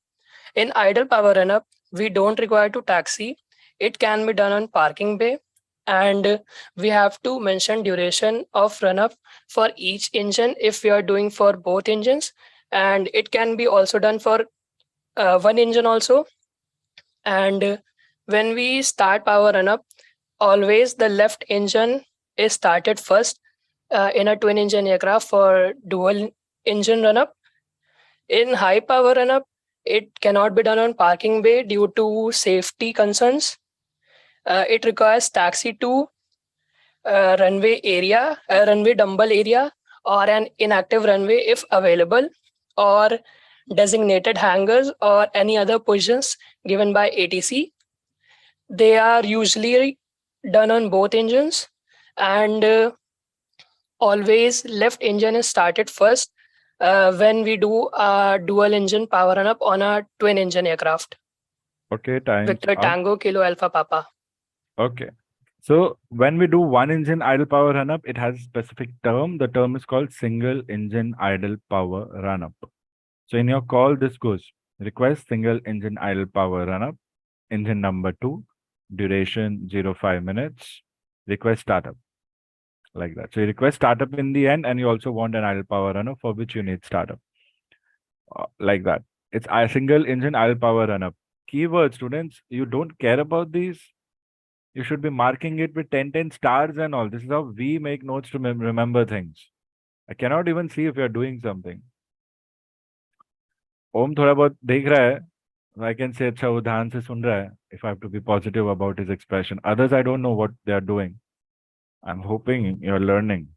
In idle power run-up, we don't require to taxi. It can be done on parking bay, and we have to mention duration of run-up for each engine if we are doing for both engines, and it can be also done for one engine also. And when we start power run-up, always the left engine is started first in a twin engine aircraft for dual engine run-up. In high power run-up, it cannot be done on parking bay due to safety concerns. It requires taxi to runway area, runway dumbbell area, or an inactive runway if available, or designated hangars or any other positions given by ATC. They are usually done on both engines, and always left engine is started first when we do a dual engine power run up on a twin engine aircraft. Okay, time. Victor Tango Kilo Alpha Papa. Okay. So when we do one engine idle power run up, it has a specific term. The term is called single engine idle power run up. So in your call, this goes request single engine idle power run up, engine number 2, duration 05 minutes, request startup. Like that. So you request startup in the end, and you also want an idle power run up for which you need startup. Like that. It's a single engine idle power run up. Keyword, students, you don't care about these. You should be marking it with 10 stars and all. This is how we make notes to remember things. I cannot even see if you are doing something. Om thoda bahut dekh raha hai. I can say अच्छा वो ध्यान से सुन रहा है. If I have to be positive about his expression. Others, I don't know what they are doing. I'm hoping you're learning.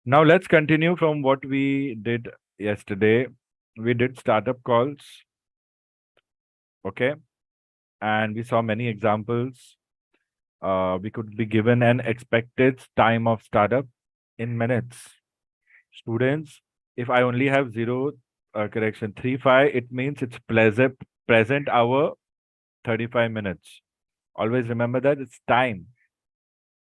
Now let's continue from what we did yesterday. We did startup calls. Okay. And we saw many examples. We could be given an expected time of startup in minutes. Students, if I only have 35, it means it's present hour 35 minutes. Always remember that it's time.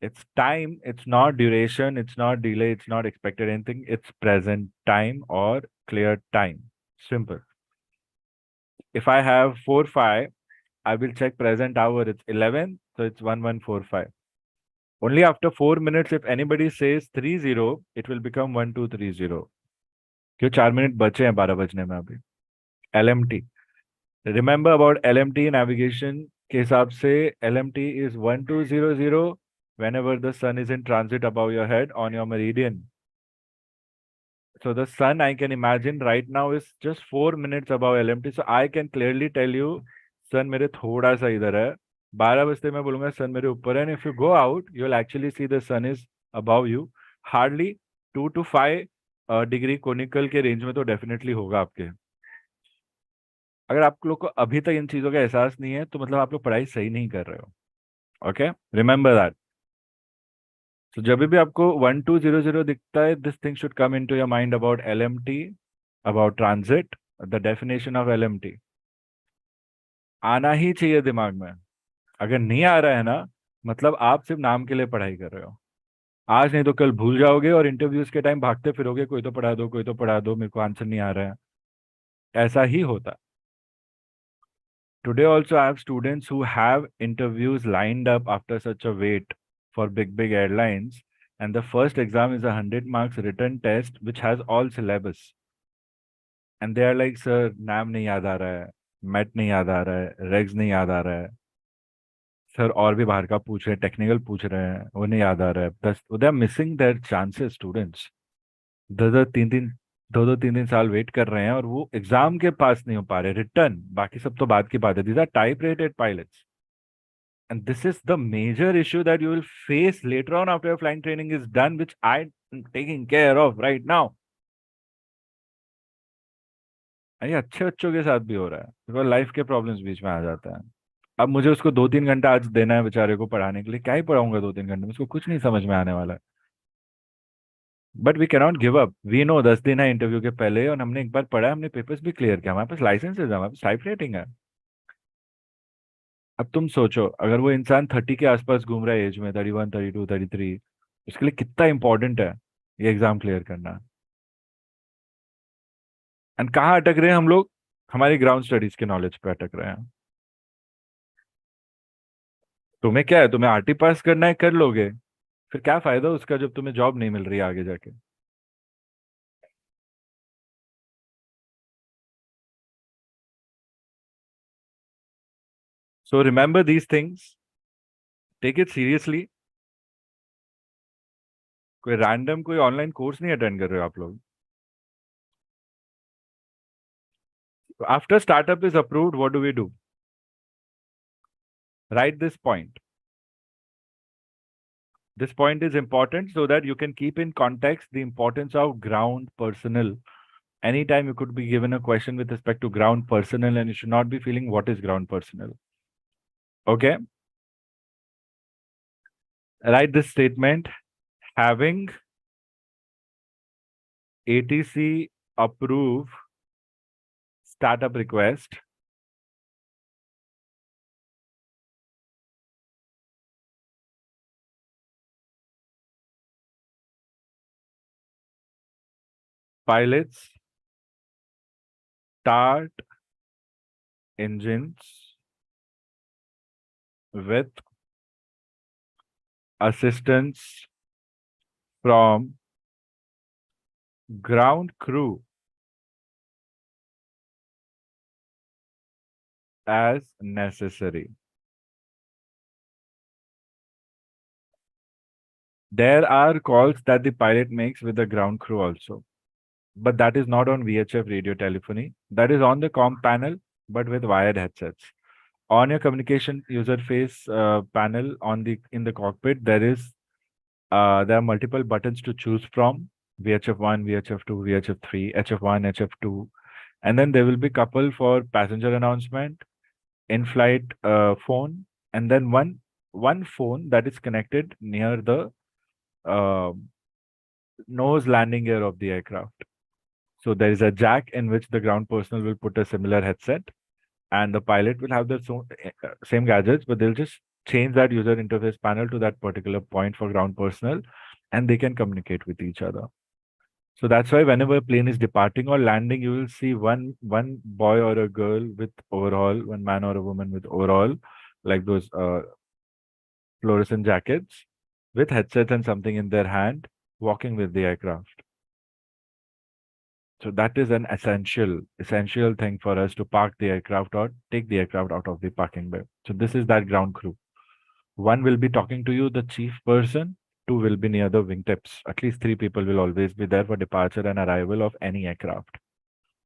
It's time, it's not duration, it's not delay, it's not expected anything. It's present time or clear time. Simple. If I have 45, I will check present hour. It's 11, so it's 1145. Only after 4 minutes, if anybody says 30, it will become 1230. क्यों 4 minute बचे हैं 12 बजने में अभी. LMT. Remember about LMT navigation के हिसाब से LMT is 1200 whenever the sun is in transit above your head on your meridian. So the sun, I can imagine right now is just 4 minutes above LMT. So I can clearly tell you, sun मेरे थोड़ा सा इधर है. 12 बजते मैं बोलूंगा sun मेरे ऊपर है. And if you go out, you'll actually see the sun is above you. Hardly 2 to 5 degree conical के रेंज में तो डेफिनेटली होगा आपके. अगर आप लोग को अभी तक इन चीजों का एहसास नहीं है तो मतलब आप लोग पढ़ाई सही नहीं कर रहे हो. Okay, remember that. तो जब भी आपको 1200 दिखता है, this thing should come into your mind about LMT, about transit, the definition of LMT आना ही चाहिए दिमाग में. अगर नहीं आ रहा है ना, मतलब आप सिर्फ नाम के लिए पढ़ाई कर रहे हो. आज नहीं तो कल भूल जाओगे और इंटरव्यूज के टाइम भागते फिरोगे, कोई तो पढ़ा दो, कोई तो पढ़ा दो, मेरे को आंसर नहीं आ रहा है. ऐसा ही होता. Today also I have students who have interviews lined up after such a wait for big airlines, and the first exam is a 100 marks written test which has all syllabus, and they are like, sir, नाम नहीं याद आ रहा है, MET नहीं याद आ रहा है, regs नहीं याद आ रहा है, सर और भी बाहर का पूछ रहे हैं, टेक्निकल पूछ रहे हैं, वो नहीं याद आ रहा है. Thus they are missing their chances. Students दो 3 दिन साल वेट कर रहे हैं और वो एग्जाम के पास नहीं हो पा रहे. रिटर्न बाकी सब तो बात की बात है. These are type rated pilots, and this is the major issue that you will face later on after your flying training is done, which I'm taking care of right now. ये अच्छे बच्चों के साथ भी हो रहा है, बिकॉज लाइफ के प्रॉब्लम्स बीच में आ जाते हैं. अब मुझे उसको 2-3 घंटा आज देना है बेचारे को पढ़ाने के लिए. क्या ही पढ़ाऊंगा 2-3 घंटे में, उसको कुछ नहीं समझ में आने वाला है. But we cannot give up. We know 10 दिन है इंटरव्यू के पहले और हमने एक बार पढ़ा, हमने पेपर्स भी क्लियर किया, हमारे पास लाइसेंस है, हमारे पास टाइप रेटिंग है. अब तुम सोचो, अगर वो इंसान 30 के आसपास घूम रहा है एज में, 31, 32, 33, उसके लिए कितना इंपॉर्टेंट है ये एग्जाम क्लियर करना. एंड कहाँ अटक रहे हैं हम लोग? हमारी ग्राउंड स्टडीज के नॉलेज पे अटक रहे हैं. तुम्हें क्या है, तुम्हें RT पास करना है, कर लोगे, फिर क्या फायदा उसका जब तुम्हें जॉब नहीं मिल रही है आगे जाके. So remember these things. Take it seriously. कोई रैंडम कोई ऑनलाइन कोर्स नहीं अटेंड कर रहे हो आप लोग. After startup is approved, what do we do? Write this point. This point is important so that you can keep in context the importance of ground personnel. Anytime you could be given a question with respect to ground personnel, and you should not be feeling what is ground personnel. Okay? Write this statement. Having ATC approve startup request, pilots start engines with assistance from ground crew as necessary. There are calls that the pilot makes with the ground crew also, but that is not on VHF radio telephony. That is on the comm panel, but with wired headsets. On your communication user face panel in the cockpit, there are multiple buttons to choose from: VHF1, VHF2, VHF3, HF1, HF2, and then there will be couple for passenger announcement, in-flight phone, and then one phone that is connected near the nose landing gear of the aircraft. So there is a jack in which the ground personnel will put a similar headset, and the pilot will have the same gadgets, but they'll just change that user interface panel to that particular point for ground personnel, and they can communicate with each other. So that's why whenever a plane is departing or landing, you will see one boy or a girl with overall, one man or a woman with overall, like those fluorescent jackets, with headsets and something in their hand, walking with the aircraft. So that is an essential thing for us to park the aircraft or take the aircraft out of the parking bay. So this is that ground crew. One will be talking to you, the chief person. Two will be near the wingtips. At least 3 people will always be there for departure and arrival of any aircraft.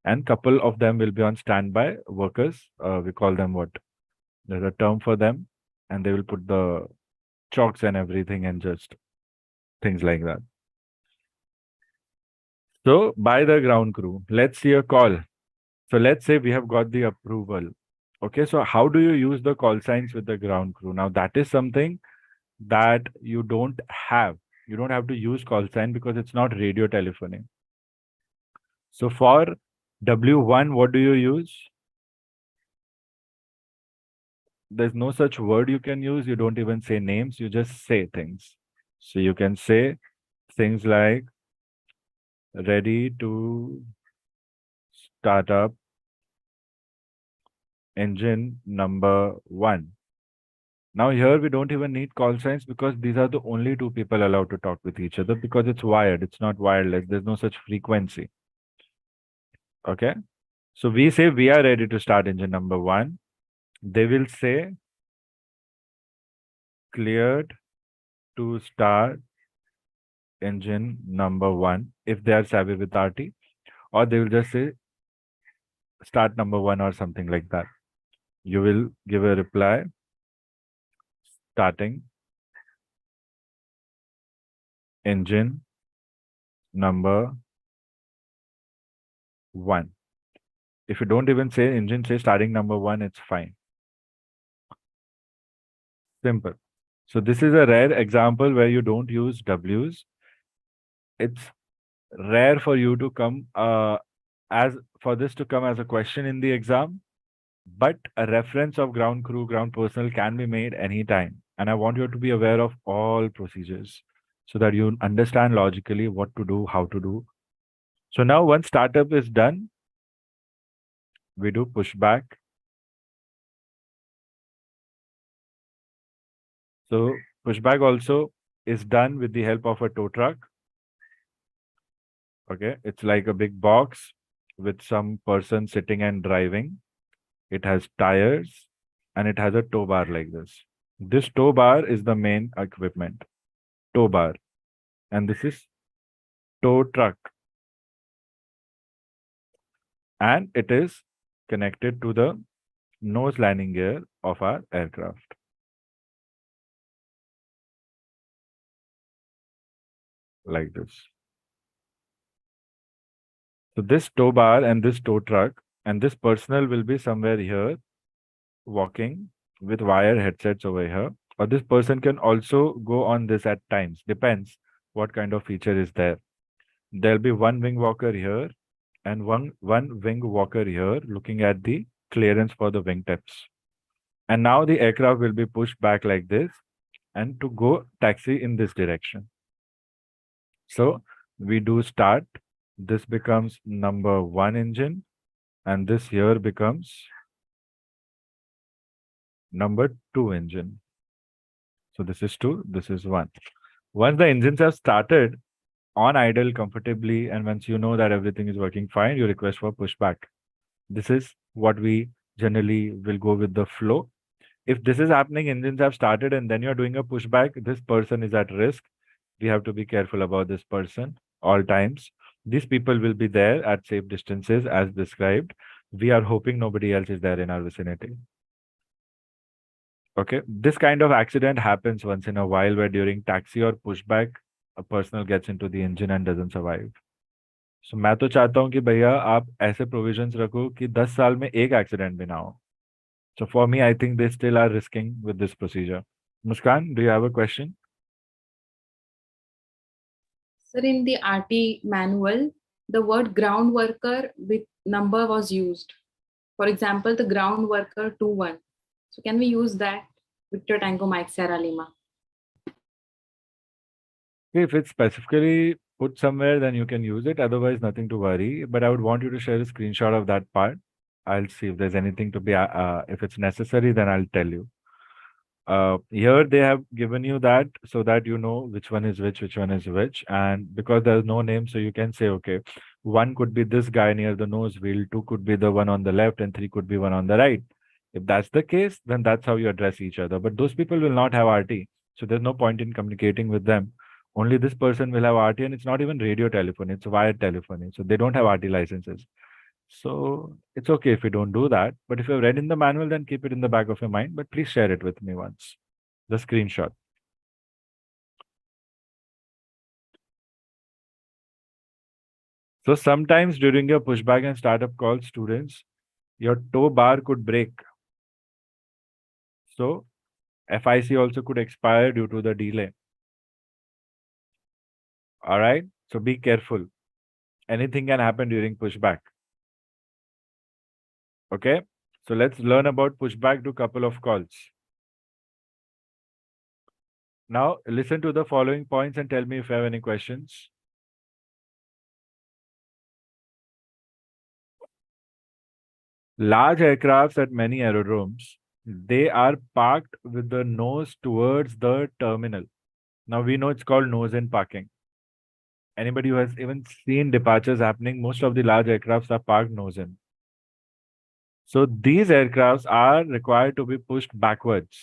And couple of them will be on standby workers. We call them what? There's a term for them, and they will put the chalks and everything and just things like that. So by the ground crew, let's see a call. So let's say we have got the approval. Okay, so how do you use the call signs with the ground crew? Now that is something that you don't have. You don't have to use call sign because it's not radio telephony. So for W1, what do you use? There's no such word you can use. You don't even say names. You just say things. So you can say things like ready to start up engine number 1. Now here we don't even need call signs because these are the only 2 people allowed to talk with each other because it's wired. It's not wireless. There's no such frequency. Okay. So we say we are ready to start engine number 1. They will say cleared to start engine number 1 if they are savvy with RT, or they will just say start number 1 or something like that. You will give a reply starting engine number 1. If you don't even say engine, say starting number 1, it's fine. Simple. So this is a rare example where you don't use W's. It's rare for you to come for this to come as a question in the exam, but a reference of ground crew, ground personnel can be made anytime. And I want you to be aware of all procedures so that you understand logically what to do, how to do. So now once startup is done, we do pushback. So pushback also is done with the help of a tow truck. Okay, it's like a big box with some person sitting and driving. It has tires and it has a tow bar like this. This tow bar is the main equipment, tow bar. And this is tow truck. And it is connected to the nose landing gear of our aircraft. Like this. So this tow bar and this tow truck and this personnel will be somewhere here walking with wire headsets over here. Or this person can also go on this at times. Depends what kind of feature is there. There'll be one wing walker here and one wing walker here looking at the clearance for the wingtips. And now the aircraft will be pushed back like this and to go taxi in this direction. So we do start. This becomes number 1 engine and this here becomes number 2 engine. So this is 2, this is 1. Once the engines have started on idle comfortably and once you know that everything is working fine, you request for pushback. This is what we generally will go with the flow. If this is happening, engines have started and then you're doing a pushback, this person is at risk. We have to be careful about this person all times. These people will be there at safe distances as described. We are hoping nobody else is there in our vicinity. Okay, this kind of accident happens once in a while where during taxi or pushback, a personnel gets into the engine and doesn't survive. So मैं तो चाहता हूँ कि भैया आप ऐसे provisions रखो कि 10 साल में एक accident भी ना हो. So for me, I think they still are risking with this procedure. Muskan, do you have a question? Sir, in the RT manual, the word ground worker with number was used. For example, the ground worker 21. So can we use that? Victor Tango Mike Sierra Lima. If it's specifically put somewhere, then you can use it. Otherwise, nothing to worry. But I would want you to share a screenshot of that part. I'll see if there's anything to be, if it's necessary, then I'll tell you. Here they have given you that so that you know which one is which one is which. And because there's no name, so you can say, okay, 1 could be this guy near the nose wheel, 2 could be the one on the left, and 3 could be one on the right. If that's the case, then that's how you address each other. But those people will not have RT. So there's no point in communicating with them. Only this person will have RT, and it's not even radio telephony, it's wired telephony. So they don't have RT licenses. So it's okay if you don't do that. But if you've read in the manual, then keep it in the back of your mind. But please share it with me once. The screenshot. So sometimes during your pushback and startup call, students, your tow bar could break. So FIC also could expire due to the delay. All right. So be careful. Anything can happen during pushback. Okay. So let's learn about pushback to couple of calls. Now listen to the following points and tell me if you have any questions. Large aircrafts at many aerodromes, they are parked with the nose towards the terminal. Now we know it's called nose in parking. Anybody who has even seen departures happening, most of the large aircrafts are parked nose in. So these aircrafts are required to be pushed backwards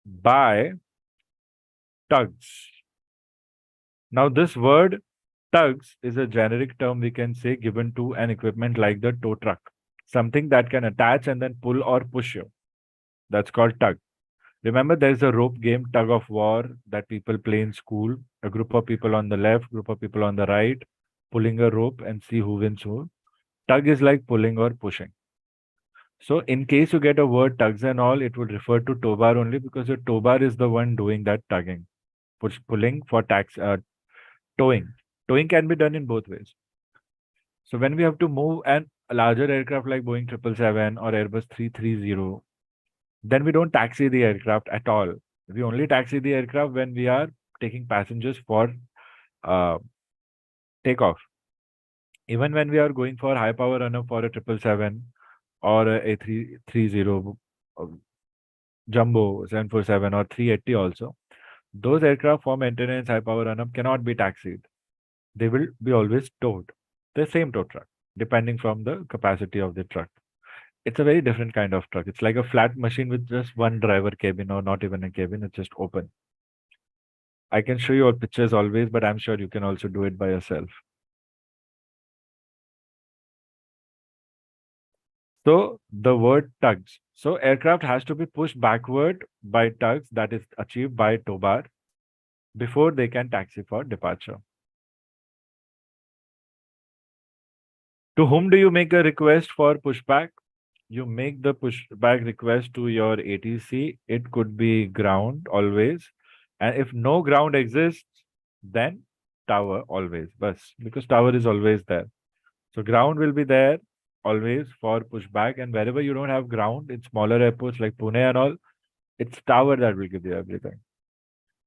by tugs. Now this word tugs is a generic term we can say given to an equipment like the tow truck, something that can attach and then pull or push you. That's called tug. Remember, there's a rope game, tug of war, that people play in school. A group of people on the left, group of people on the right, pulling a rope and see who wins who. Tug is like pulling or pushing. So in case you get a word tugs and all, it would refer to tow bar only because your tow bar is the one doing that tugging, pulling for towing. Towing can be done in both ways. So when we have to move a larger aircraft like Boeing 777 or Airbus 330, then we don't taxi the aircraft at all. We only taxi the aircraft when we are taking passengers for takeoff. Even when we are going for high power runner for a 777 or a 330 jumbo 747 or 380 also, those aircraft for maintenance high power run-up cannot be taxied. They will be always towed, the same tow truck, depending from the capacity of the truck. It's a very different kind of truck. It's like a flat machine with just one driver cabin or not even a cabin. It's just open. I can show you all pictures always, but I'm sure you can also do it by yourself. So the word tugs. So aircraft has to be pushed backward by tugs, that is achieved by tow bar, before they can taxi for departure. To whom do you make a request for pushback? You make the pushback request to your ATC. It could be ground always. And if no ground exists, then tower always. Bus, because tower is always there. So ground will be there always for pushback. And wherever you don't have ground, in smaller airports like Pune and all, it's tower that will give you everything.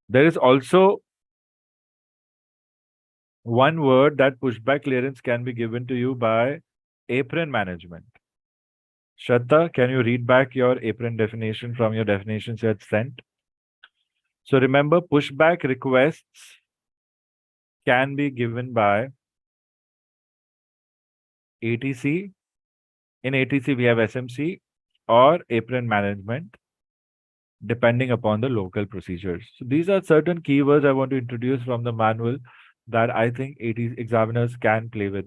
There is also one word that pushback clearance can be given to you by apron management. Shraddha, can you read back your apron definition from your definitions you had sent? So remember, pushback requests can be given by ATC. In ATC, we have SMC or apron management, depending upon the local procedures. So these are certain keywords I want to introduce from the manual that I think ATC examiners can play with.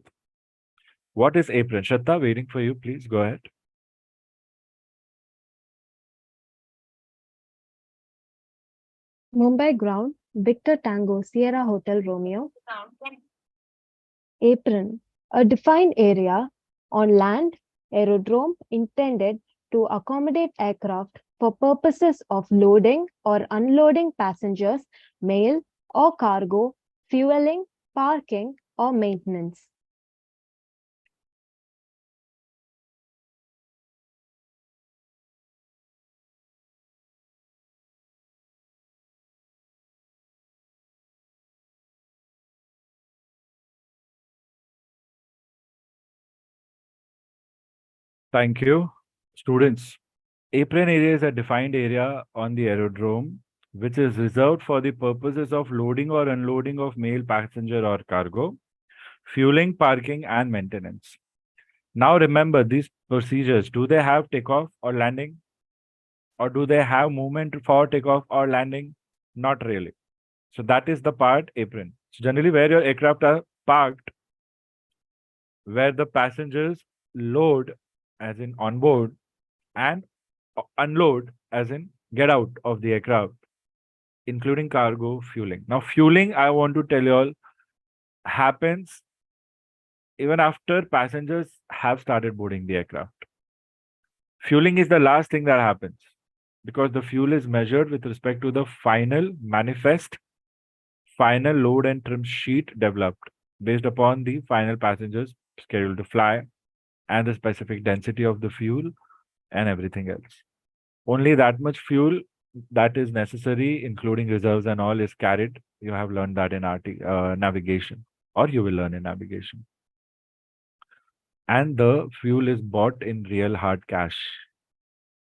What is apron? Shraddha, waiting for you. Please go ahead. Mumbai ground, Victor Tango, Sierra Hotel Romeo. Apron, a defined area on land, aerodrome intended to accommodate aircraft for purposes of loading or unloading passengers, mail or cargo, fueling, parking, or maintenance. Thank you. Students, apron area is a defined area on the aerodrome which is reserved for the purposes of loading or unloading of mail, passenger or cargo, fueling, parking and maintenance. Now remember these procedures, do they have takeoff or landing? Or do they have movement for takeoff or landing? Not really. So that is the part apron. So generally where your aircraft are parked, where the passengers load as in on board and unload as in get out of the aircraft, including cargo fueling. Now fueling, I want to tell you all, happens even after passengers have started boarding the aircraft. Fueling is the last thing that happens because the fuel is measured with respect to the final manifest, final load and trim sheet developed based upon the final passengers scheduled to fly and the specific density of the fuel and everything else. Only that much fuel that is necessary, including reserves and all, is carried. You have learned that in navigation, or you will learn in navigation. And the fuel is bought in real hard cash.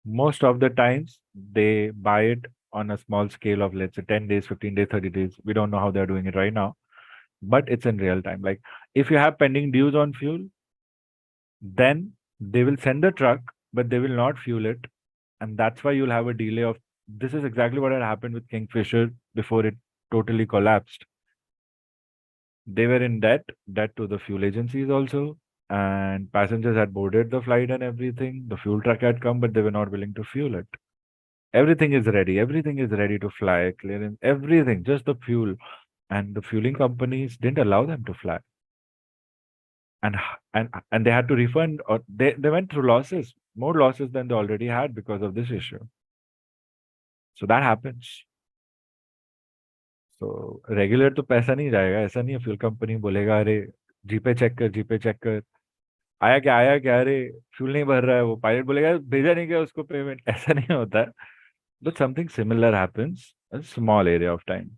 Most of the times, they buy it on a small scale of, let's say, 10 days, 15 days, 30 days. We don't know how they're doing it right now, but it's in real time. Like if you have pending dues on fuel, then they will send the truck, but they will not fuel it. And that's why you'll have a delay of, this is exactly what had happened with Kingfisher before it totally collapsed. They were in debt to the fuel agencies also, and passengers had boarded the flight and everything. The fuel truck had come, but they were not willing to fuel it. Everything is ready. Everything is ready to fly, clearance, everything, just the fuel. And the fueling companies didn't allow them to fly. And they had to refund, or they went through losses, more losses than they already had because of this issue. So that happens. So regular तो पैसा नहीं जाएगा, ऐसा नहीं है fuel company बोलेगा अरे जीपे check कर आया क्या अरे फ्यूल नहीं भर रहा है, वो पायलट बोलेगा भेजा नहीं गया उसको पेमेंट, ऐसा नहीं होता है. But something similar happens a small area of time.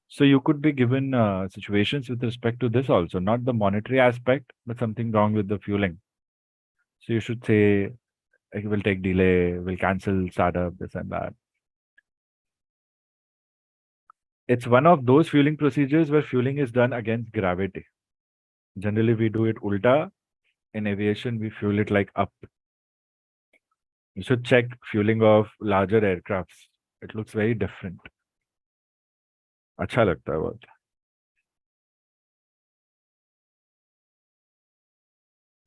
So you could be given situations with respect to this also, not the monetary aspect, but something wrong with the fueling. So you should say, it will take delay, will cancel startup, this and that. It's one of those fueling procedures where fueling is done against gravity. Generally, we do it ulta. In aviation, we fuel it like up. You should check fueling of larger aircrafts. It looks very different. अच्छा लगता है बहुत.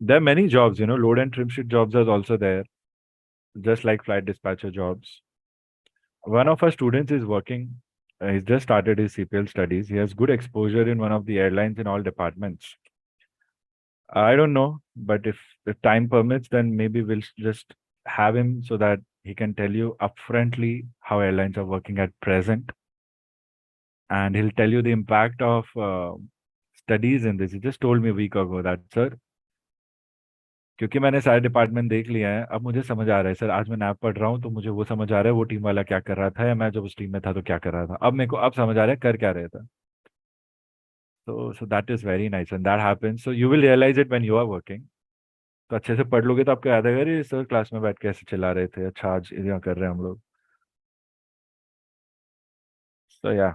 There are many jobs, load and trim sheet jobs are also there, just like flight dispatcher jobs. One of our students is working, he's just started his CPL studies. He has good exposure in one of the airlines in all departments. I don't know, but if time permits, then maybe we'll just have him so that he can tell you upfrontly how airlines are working at present. And he'll tell you the impact of studies in this. He just told me a week ago that, sir, क्योंकि मैंने सारे department देख लिया है, अब मुझे समझ आ रहा है सर, आज मैं नैप पढ़ रहा हूँ तो मुझे वो समझ आ रहा है वो टीम वाला क्या कर रहा था, या मैं जब उस टीम में था तो क्या कर रहा था, अब मेरे को अब समझ आ रहा है कर क्या रहे थे. So that is very nice and that happens. So you will realize it when you are working. तो अच्छे से पढ़ लोगे तो आपको याद आएगा अरे सर क्लास में बैठ के ऐसे चला रहे थे, अच्छा आज यहाँ कर रहे हैं हम लोग. So yeah,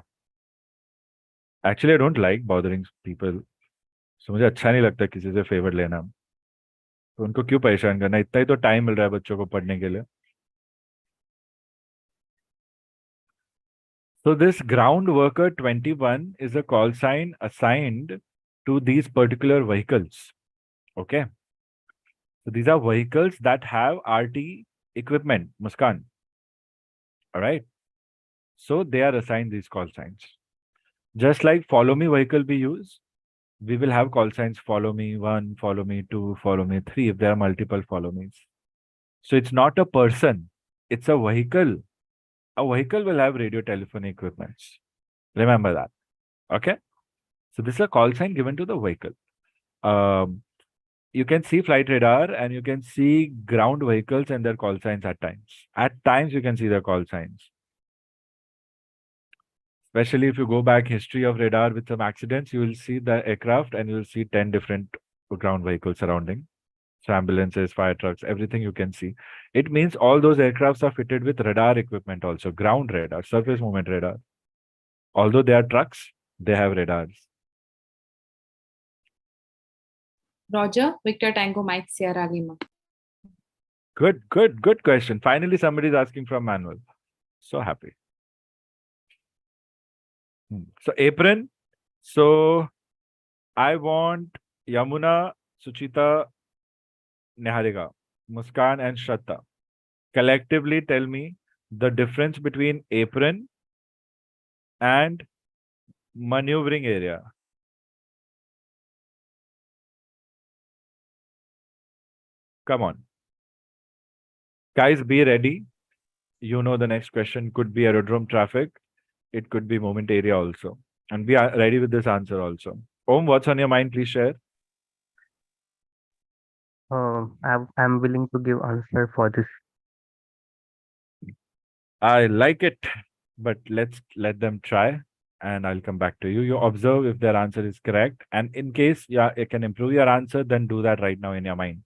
actually I don't like bothering people. So मुझे अच्छा नहीं लगता किसी से फेवर लेना. तो उनको क्यों परेशान करना, इतना ही तो टाइम मिल रहा है बच्चों को पढ़ने के लिए. So this ground worker 21 is a call sign assigned to these particular vehicles. Okay. So these are vehicles that have RT equipment, Muskan. All right. So they are assigned these call signs. Just like follow me vehicle we use, we will have call signs follow me 1, follow me 2, follow me 3 if there are multiple follow me's. So it's not a person, it's a vehicle. A vehicle will have radio telephony equipments. Remember that. Okay. So this is a call sign given to the vehicle. You can see flight radar and you can see ground vehicles and their call signs at times. At times you can see their call signs. Especially if you go back history of radar with some accidents, you will see the aircraft and you will see 10 different ground vehicles surrounding. So ambulances, fire trucks, everything you can see. It means all those aircrafts are fitted with radar equipment also, ground radar, surface movement radar. Although they are trucks, they have radars. Roger, Victor Tango, Mike Sierra Lima. Good question. Finally, somebody's asking from manual. So happy. So apron. So I want Yamuna, Suchita, Niharika, Muskan, and Shraddha. Collectively tell me the difference between apron and maneuvering area. Come on. Guys, be ready. You know the next question could be aerodrome traffic. It could be movement area also. And we are ready with this answer also. Om, what's on your mind? Please share. I'm willing to give answer for this. I like it, but let's let them try and I'll come back to you. You observe if their answer is correct. And in case you can improve your answer, then do that right now in your mind.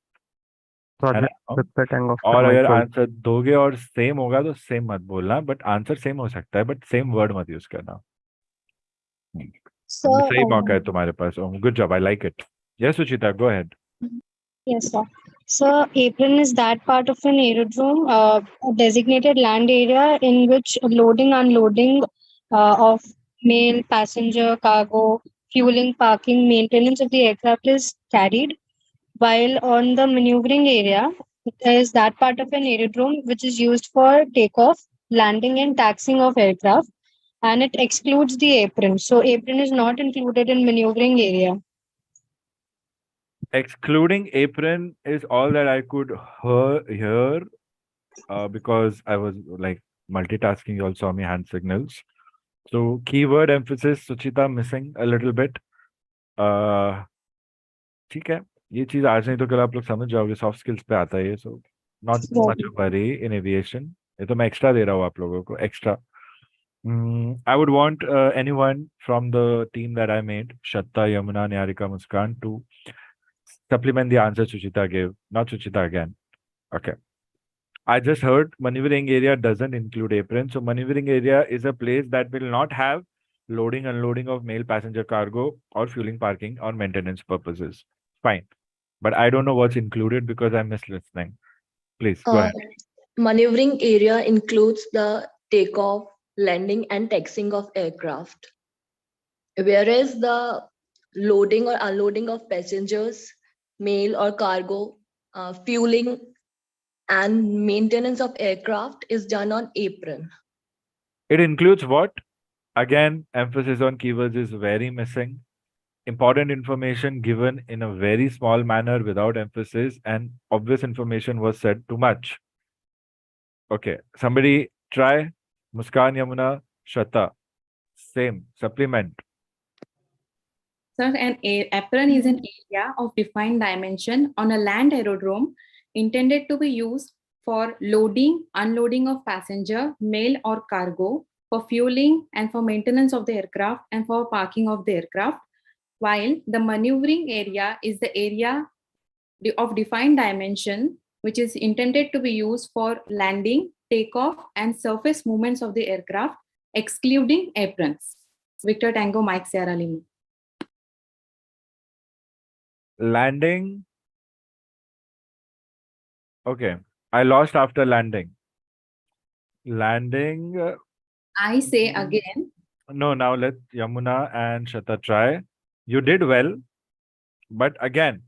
है ना? Victor Tango और from अगर iPhone. Answer दोगे और same होगा तो same मत बोलना, बट आंसर सेम हो सकता है, बट सेम वर्ड मत यूज करना. So, सही मौका है तुम्हारे पास. Good job, I like it. Yes Suchita, go ahead. yes, sir. So, apron is that part of an aerodrome, a designated land area in which loading, unloading of mail, passenger, cargo, fueling, parking, maintenance of the aircraft is carried. While on the maneuvering area, there is that part of an aerodrome which is used for takeoff, landing, and taxiing of aircraft, and it excludes the apron. So, apron is not included in maneuvering area. Excluding apron is all that I could hear because I was like multitasking. You all saw me hand signals. So keyword emphasis, Suchita missing a little bit. ठीक है, ये चीज आज नहीं तो कल आप लोग समझ जाओगे. सॉफ्ट स्किल्स पे आता है ये. So not much worry in aviation. ये तो मैं एक्स्ट्रा दे रहा हूँ आप लोगों को, extra. I would want anyone from the team that I made, Shatta, Yamuna, Niharika, Muskan, to supplement the answer Suchita gave. Not Suchita again. Okay. I just heard maneuvering area doesn't include apron. So maneuvering area is a place that will not have loading, unloading of mail, passenger, cargo, or fueling, parking, or maintenance purposes. Fine. But I don't know what's included because I missed listening. Please go ahead. Maneuvering area includes the takeoff, landing, and taxiing of aircraft. Whereas the loading or unloading of passengers, mail or cargo, fueling, and maintenance of aircraft is done on apron. It includes what? Again, emphasis on keywords is very missing. Important information given in a very small manner without emphasis, and obvious information was said too much. Okay, somebody try. Muskan, Yamuna, Shraddha. Same, supplement. Sir, an apron is an area of defined dimension on a land aerodrome intended to be used for loading, unloading of passenger, mail or cargo, for fueling and for maintenance of the aircraft and for parking of the aircraft, while the maneuvering area is the area of defined dimension which is intended to be used for landing, takeoff and surface movements of the aircraft, excluding aprons. Victor Tango, Mike Sierra Lima. Landing. Okay, I lost after landing. Landing. I say again. No, now let Yamuna and Shraddha try. You did well, but again,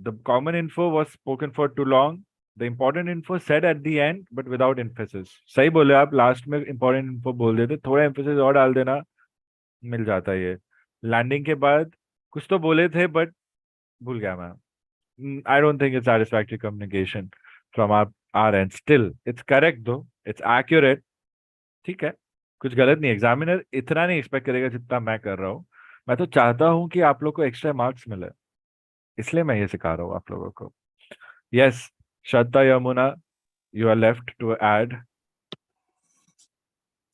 the common info was spoken for too long. The important info said at the end, but without emphasis. सही बोले आप, last में important info बोल देते, थोड़ा emphasis और डाल देना, मिल जाता है ये. Landing के बाद कुछ तो बोले थे, but भूल गया मैं. I don't think it's satisfactory communication from our end. Still, it's correct though. It's accurate. ठीक है, कुछ गलत नहीं. एग्जामिनर इतना नहीं एक्सपेक्ट करेगा जितना मैं कर रहा हूँ. मैं तो चाहता हूँ कि आप लोग को एक्स्ट्रा मार्क्स मिले, इसलिए मैं ये सिखा रहा हूँ आप लोगों को. Yes, Shraddha, Yamuna, you are left to add.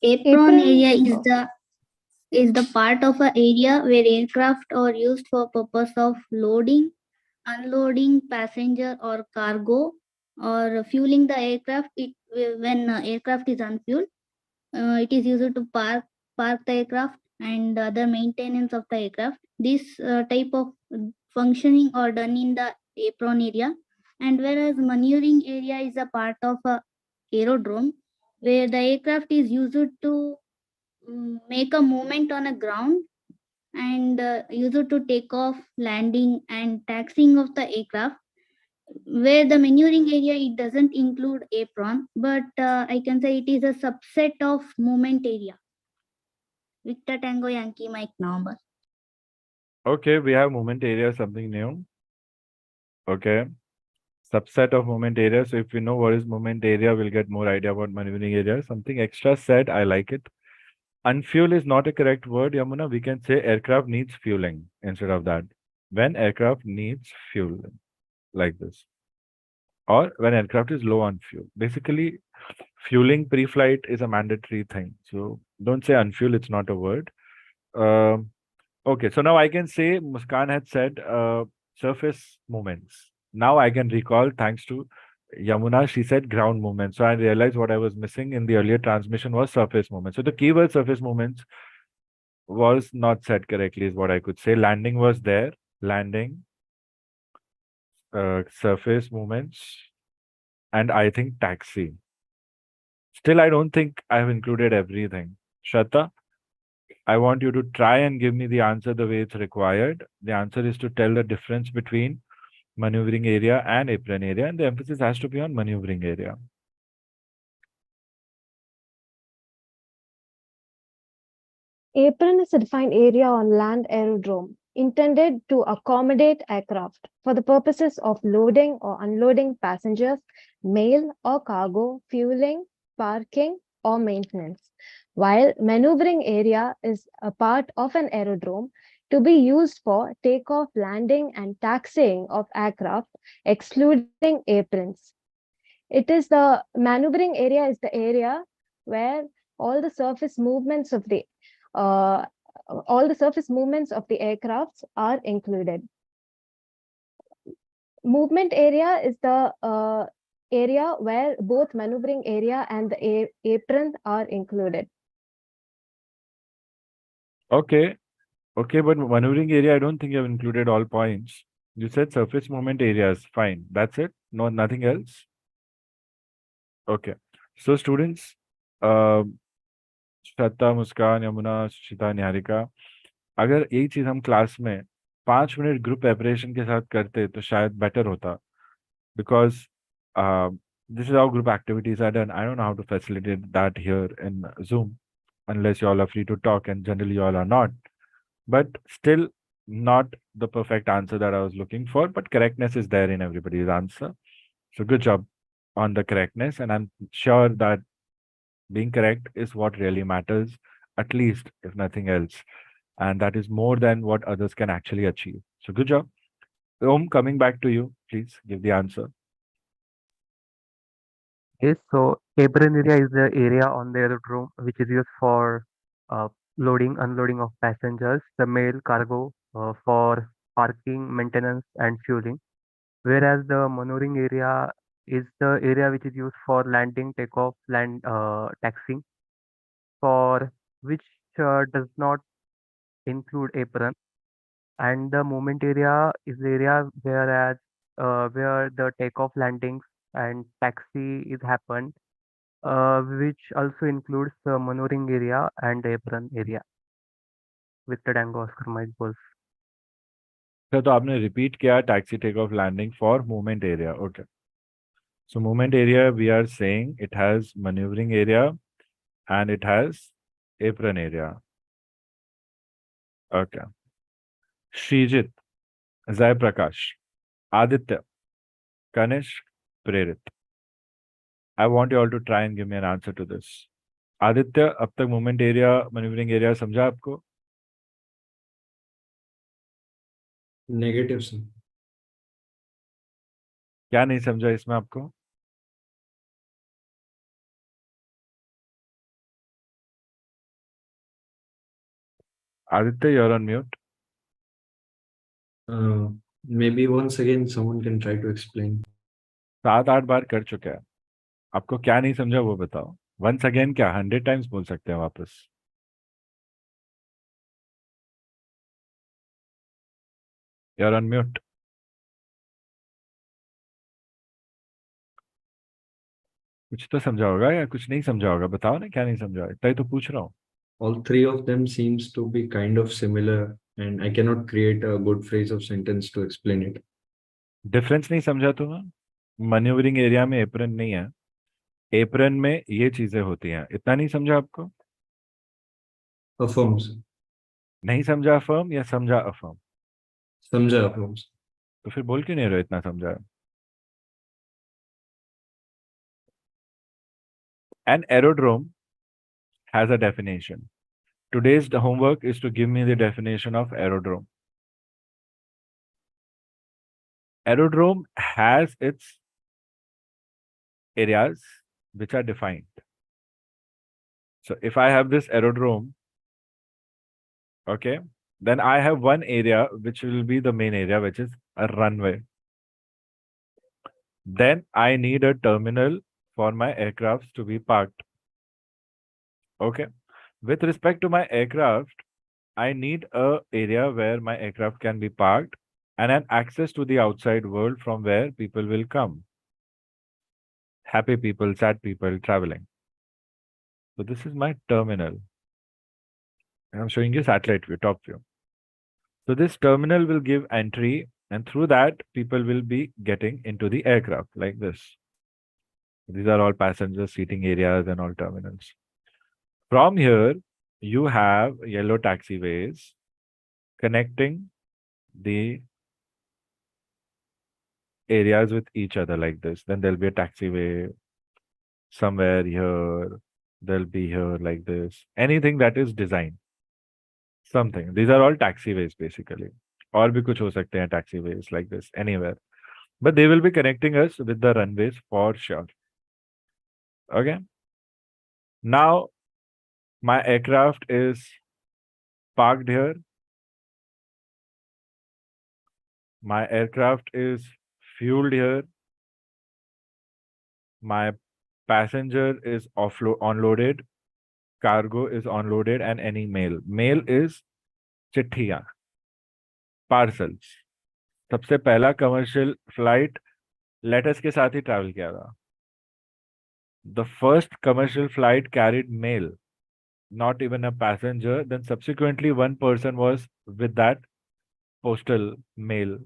Apron area is the part of an area where aircraft are used for purpose of loading, unloading passenger or cargo, or fueling the aircraft. When aircraft is unfueled, it is used to park the aircraft and other maintenance of the aircraft. This type of functioning or done in the apron area, and whereas maneuvering area is a part of a aerodrome where the aircraft is used to make a movement on a ground and used to take off, landing, and taxiing of the aircraft. Where the maneuvering area, it doesn't include apron, but I can say it is a subset of movement area. Victor Tango Yankee Mike November. Okay, we have movement area, something new. Okay. Subset of movement area. So if we know what is movement area, we'll get more idea about maneuvering area. Something extra said, I like it. Unfuel is not a correct word, Yamuna. We can say aircraft needs fueling instead of that. When aircraft needs fuel, like this. Or when aircraft is low on fuel. Basically, fueling pre-flight is a mandatory thing. So don't say unfuel, it's not a word. Okay, so now I can say Muskan had said surface movements. Now I can recall, thanks to Yamuna, she said ground movement. So I realized what I was missing in the earlier transmission was surface movement. So the keyword surface movements was not said correctly, is what I could say. Landing was there. Landing, surface movements, and I think taxi. Still, I don't think I have included everything. Shraddha, I want you to try and give me the answer the way it's required. The answer is to tell the difference between maneuvering area and apron area, and the emphasis has to be on maneuvering area. Apron is a defined area on land aerodrome intended to accommodate aircraft for the purposes of loading or unloading passengers, mail or cargo, fueling, parking, or maintenance. While maneuvering area is a part of an aerodrome to be used for takeoff, landing, and taxiing of aircraft, excluding aprons. It is the maneuvering area is the area where all the surface movements of the aircrafts are included. Movement area is the area where both maneuvering area and the apron are included. Okay, but maneuvering area, I don't think you have included all points. You said surface movement areas, fine. That's it? No, nothing else? Okay. So students, श्रद्धा, मुस्कान, यमुना, शिता, निहारिका, अगर यही चीज हम class में 5 minute group preparation के साथ करते तो शायद बेटर होता, because this is how group activities are done. I don't know how to facilitate that here in Zoom, unless you all are free to talk, and generally you all are not. But still, not the perfect answer that I was looking for, but correctness is there in everybody's answer. So good job on the correctness, and I'm sure that being correct is what really matters, at least if nothing else. And that is more than what others can actually achieve. So good job. Om, coming back to you, please give the answer. Yes, so apron area is the area on the aerodrome which is used for loading, unloading of passengers, the mail, cargo, for parking, maintenance, and fueling. Whereas the maneuvering area is the area which is used for landing, takeoff, taxiing, for which does not include apron. And the movement area is the area where the takeoff, landings, and taxi is happened, which also includes the maneuvering area and the apron area. Victor Tango Oscar Mike Golf. तो आपने repeat किया taxi, takeoff, landing for movement area. Okay. So movement area, we are saying it has maneuvering area and it has apron area. Okay. Shrijit, Zai Prakash, Aditya, Kanish, Prerit. I want you all to try and give me an answer to this. Aditya, अब तक movement area, maneuvering area समझा आपको? Negative sir. क्या नहीं समझा इसमें आपको? Aditya, you're on mute. Maybe once again someone can try to explain. 7-8 बार कर चुका है. आपको क्या नहीं समझा वो बताओ. Once again क्या 100 times बोल सकते हैं वापस? You're on mute. कुछ तो समझा होगा या कुछ नहीं समझा होगा, बताओ ना क्या नहीं समझा, इतना ही तो पूछ रहा हूँ. All three of them seems to be kind of similar, and I cannot create a good phrase of sentence to explain it. Difference नहीं समझा तुम्हें? मैन्यूवरिंग एरिया में एप्रन नहीं है, एप्रन में ये चीजें होती हैं, इतना नहीं समझा आपको? Affirms. नहीं समझा अफर्म या समझा अफर्म? Samjha affirms. तो फिर बोल क्यों नहीं रहे हो इतना समझा? An aerodrome has a definition. Today's homework is to give me the definition of aerodrome. Aerodrome has its areas which are defined. So if I have this aerodrome, okay, then I have one area which will be the main area, which is a runway. Then I need a terminal for my aircrafts to be parked. Okay. With respect to my aircraft, I need a area where my aircraft can be parked and an access to the outside world from where people will come. Happy people, sad people traveling. So this is my terminal. I'm showing you satellite view, top view. So this terminal will give entry, and through that, people will be getting into the aircraft like this. These are all passenger seating areas and all terminals. From here, you have yellow taxiways connecting the areas with each other like this. Then there'll be a taxiway somewhere here. There'll be here like this. Anything that is designed. Something. These are all taxiways basically. और भी कुछ हो सकते हैं taxiways like this anywhere. But they will be connecting us with the runways for sure. Okay. Now, my aircraft is parked here. My aircraft is fueled here. My passenger is onloaded. Cargo is onloaded, and any mail. Mail is चिट्ठियां, parcels. सबसे पहला commercial flight letters के साथ ही travel किया था. The first commercial flight carried mail, not even a passenger. Then subsequently one person was with that postal mail,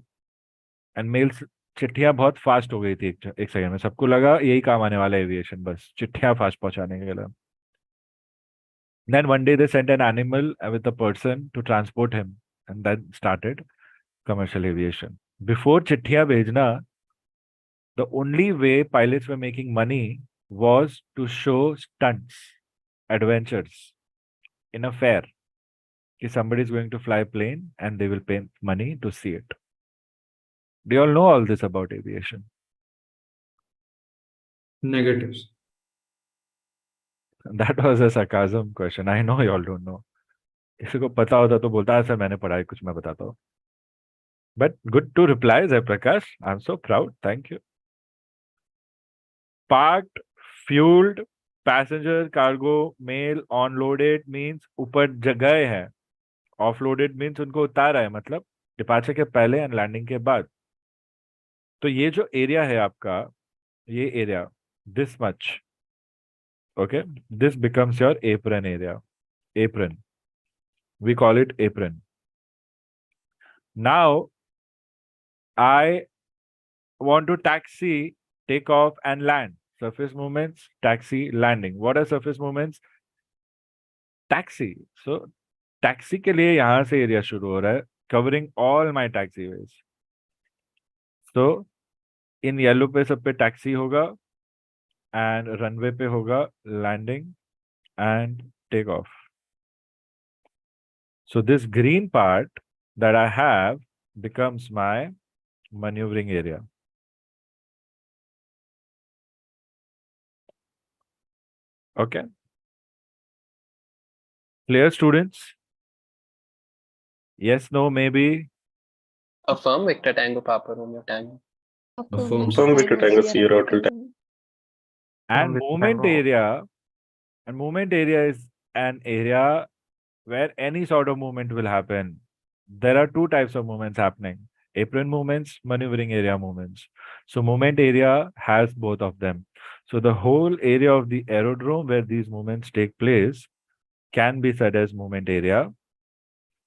and mails चिट्ठियां बहुत fast हो गई थी एक सेकंड में. सबको लगा यही काम आने वाला है एविएशन, बस चिट्ठियां फास्ट पहुंचाने के लिए. Then one day they sent an animal with a person to transport him, and then started commercial aviation. Before चिट्ठियां भेजना, the only way pilots were making money was to show stunts, adventures in a fair. If somebody is going to fly a plane and they will pay money to see it. Do you all know all this about aviation? Negatives. That was a sarcasm question. I know you all don't know. किसी को पता होता तो बोलता है sir मैंने पढ़ा है कुछ, मैं बताता हूँ. But good to reply, Jai Prakash. I'm so proud. Thank you. Parked, fueled, passenger, cargo, mail, onloaded means ऊपर जगह है. Offloaded means उनको उतारा है, मतलब डिपार्चर के पहले एंड लैंडिंग के बाद. तो ये जो एरिया है आपका, ये area, this much, okay, this becomes your apron area. Apron. We call it apron. Now, I want to taxi, take off and land. Surface movements, taxi, landing. What are surface movements? Taxi. So, taxi के लिए यहाँ से area शुरू हो रहा है, covering all my taxiways. So, in yellow पे सब पे taxi होगा, and runway पे होगा landing and take off. So this green part that I have becomes my maneuvering area. Okay. Clear, students? Yes, no, maybe. Affirm Victor Tango Papa Romeo Tango. Affirms. Affirm Victor Tango Sierra Hotel Tango. And with movement Tango. area is an area where any sort of movement will happen. There are two types of movements happening. Apron movements, maneuvering area movements. So movement area has both of them. So the whole area of the aerodrome where these movements take place can be said as movement area.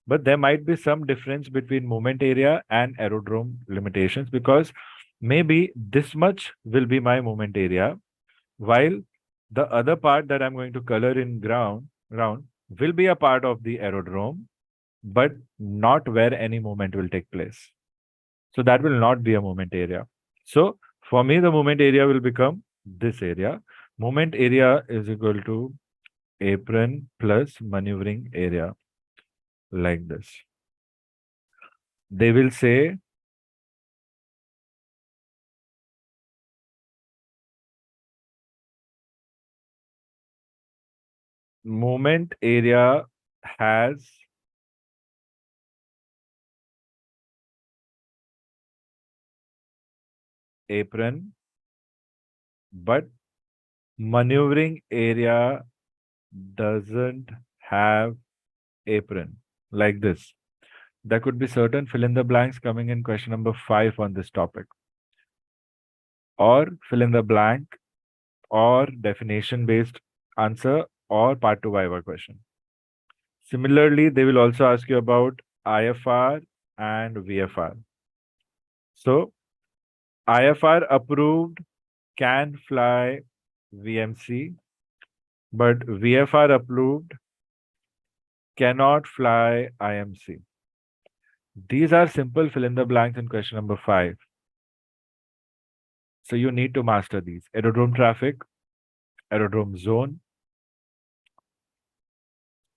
But there might be some difference between movement area and aerodrome limitations, because maybe this much will be my movement area, while the other part that I'm going to color in round will be a part of the aerodrome, but not where any movement will take place. So that will not be a movement area. So for me, the movement area will become this area. Movement area is equal to apron plus maneuvering area, like this. They will say movement area has apron, but maneuvering area doesn't have apron, like this. There could be certain fill in the blanks coming in question number 5 on this topic, or fill in the blank, or definition based answer, or part 2 Viva question. Similarly, they will also ask you about IFR and VFR. So IFR approved can fly VMC, but VFR approved cannot fly IMC. These are simple fill in the blanks in question number 5. So you need to master these: aerodrome traffic, aerodrome zone.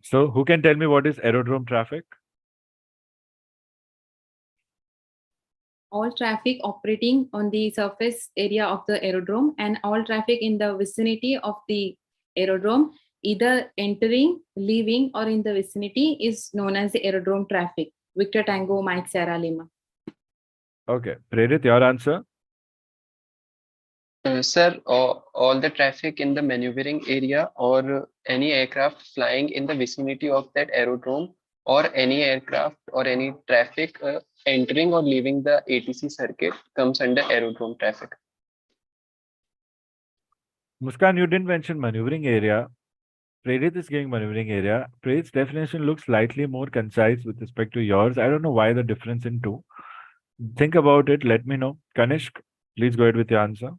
So who can tell me what is aerodrome traffic? All traffic operating on the surface area of the aerodrome and all traffic in the vicinity of the aerodrome, either entering, leaving, or in the vicinity, is known as the aerodrome traffic. Victor Tango, Mike Sierra Lima. Okay, Prerit, your answer? Sir, all the traffic in the maneuvering area or any aircraft flying in the vicinity of that aerodrome, or any aircraft or any traffic entering or leaving the ATC circuit comes under aerodrome traffic. Muskan, you didn't mention maneuvering area. Prerit is giving maneuvering area. Prerit's definition looks slightly more concise with respect to yours. I don't know why the difference in two. Think about it. Let me know. Kanishk, please go ahead with your answer.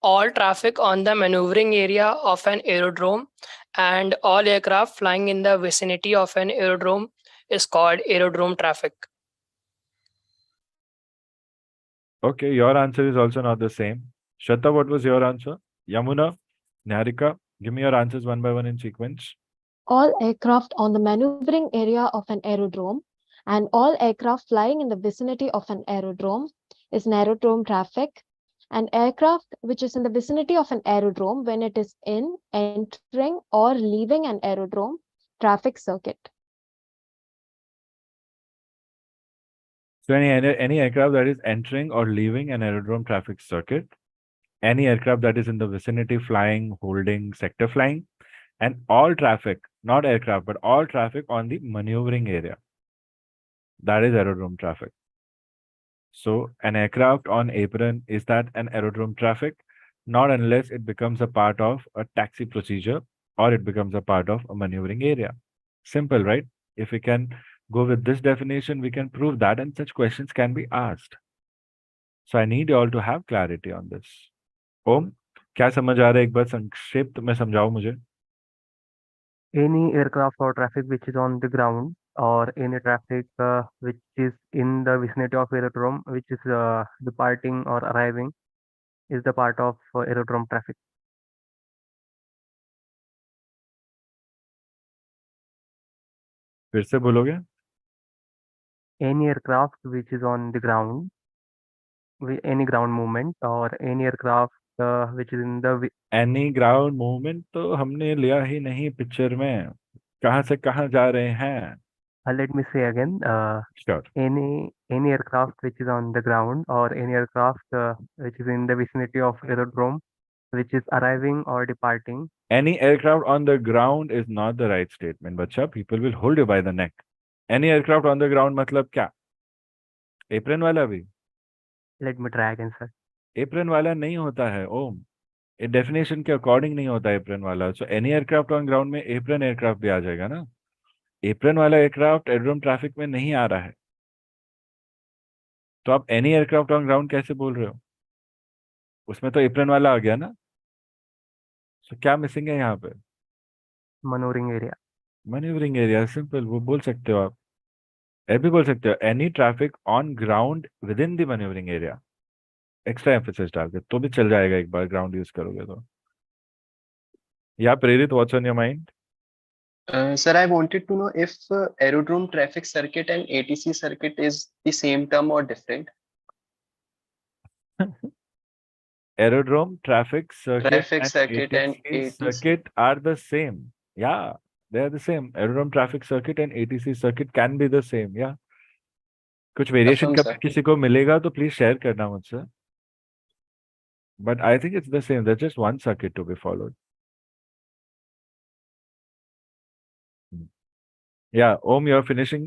All traffic on the maneuvering area of an aerodrome and all aircraft flying in the vicinity of an aerodrome is called aerodrome traffic. Okay, your answer is also not the same. Shata, what was your answer? Yamuna, Niharika, give me your answers one by one in sequence. All aircraft on the maneuvering area of an aerodrome and all aircraft flying in the vicinity of an aerodrome is an aerodrome traffic. An aircraft which is in the vicinity of an aerodrome when it is in, entering, or leaving an aerodrome traffic circuit. So any aircraft that is entering or leaving an aerodrome traffic circuit, any aircraft that is in the vicinity flying, holding, sector flying, and all traffic, not aircraft, but all traffic on the maneuvering area, that is aerodrome traffic. So an aircraft on apron, is that an aerodrome traffic? Not unless it becomes a part of a taxi procedure or it becomes a part of a maneuvering area. Simple, right? If we can go with this definition, we can prove that, and such questions can be asked. So I need you all to have clarity on this. ओम, क्या समझ आ रहा है? एक बार संक्षिप्त में समझाओ मुझे. Any aircraft or traffic which is on the ground, or any traffic which is in the vicinity of aerodrome, which is departing or arriving, is the part of aerodrome traffic. फिर से बोलोगे? Any aircraft which is on the ground, any ground movement, or any aircraft which is in the Any ground movement तो हमने लिया ही नहीं picture में. कहाँ से कहाँ जा रहे हैं? let me say again, Sure. any aircraft which is on the ground, or any aircraft which is in the vicinity of aerodrome, which is arriving or departing. Any aircraft on the ground is not the right statement, bacha. People will hold you by the neck. Any aircraft on the ground मतलब क्या? Apron वाला भी? Let me try again, sir. Apron वाला नहीं होता है ओम, ये definition के अकॉर्डिंग नहीं होता एप्रन वाला। So any aircraft on ground में एप्रन एयरक्राफ्ट भी आ जाएगा ना। एप्रन वाला एयरक्राफ्ट एयरड्रोम ट्रैफिक में नहीं आ रहा है, तो आप एनी एयरक्राफ्ट ऑन ग्राउंड कैसे बोल रहे हो? उसमें तो एप्रन वाला आ गया ना। सो क्या मिसिंग है यहाँ पे? Maneuvering area. Manoeuvring area, simple, वो बोल सकते हो आप। ये भी बोल सकते हो any traffic on ground with in the manoeuvring area, extra emphasis डाल के तो भी चल जाएगा एक बार ग्राउंड यूज करोगे तो। या प्रेरित, what's on your mind? Sir, I wanted to know if aerodrome traffic circuit and ATC circuit is the same term or different. Aerodrome traffic circuit Traffic and circuit and ATC ATC. circuit are the same. Yeah, they are the same. Aerodrome traffic circuit and ATC circuit can be the same. Yeah. कुछ variation Affirm, कभी sir. किसी को मिलेगा तो please share करना मुझसे, but I think it's the same, that's just one circuit to be followed. Yeah um, you are finishing.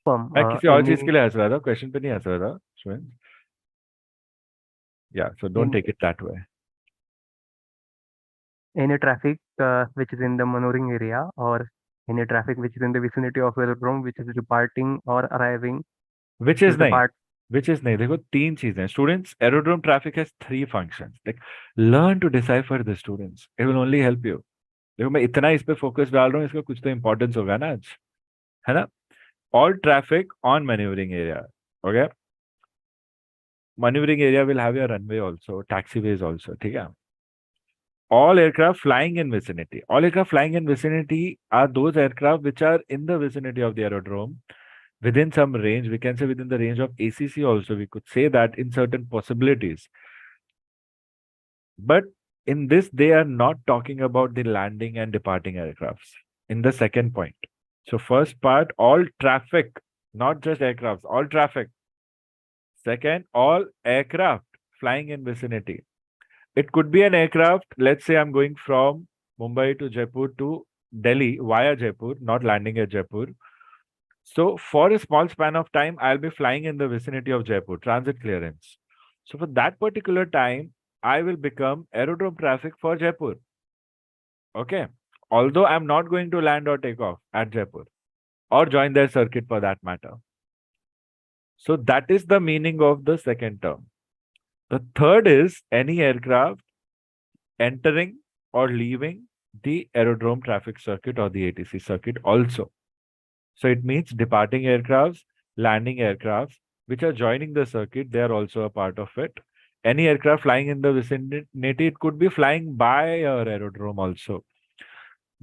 मैं किसी और चीज Any के लिए हंस रहा था, क्वेश्चन पे नहीं हंस रहा था श्वेन। Yeah so don't take it that way. any traffic which is in the maneuvering area, or any traffic which is in the vicinity of aerodrome which is departing or arriving which is is the नहीं, part. Which is नहीं, देखो तीन चीजें students, aerodrome traffic has three functions, like learn to decipher the students, it will only help you. देखो मैं इतना इस पे फोकस डाल रहा हूँ, इसका कुछ तो इंपॉर्टेंस होगा ना आज, है ना। All traffic on maneuvering area, okay, maneuvering area will have your runway also, taxiways also, ठीक है। All aircraft flying in vicinity. All aircraft flying in vicinity are those aircraft which are in the vicinity of the aerodrome within some range. We can say within the range of ACC also. We could say that in certain possibilities. But in this, they are not talking about the landing and departing aircrafts in the second point. So first part, all traffic, not just aircrafts, all traffic. Second, all aircraft flying in vicinity. It could be an aircraft. Let's say I'm going from Mumbai to Jaipur to Delhi via Jaipur, not landing at Jaipur. So for a small span of time, I'll be flying in the vicinity of Jaipur, transit clearance. So for that particular time, I will become aerodrome traffic for Jaipur. Okay. Although I'm not going to land or take off at Jaipur or join their circuit for that matter. So that is the meaning of the second term. The third is any aircraft entering or leaving the aerodrome traffic circuit or the ATC circuit also. So it means departing aircrafts, landing aircrafts, which are joining the circuit, they are also a part of it. Any aircraft flying in the vicinity, it could be flying by your aerodrome also.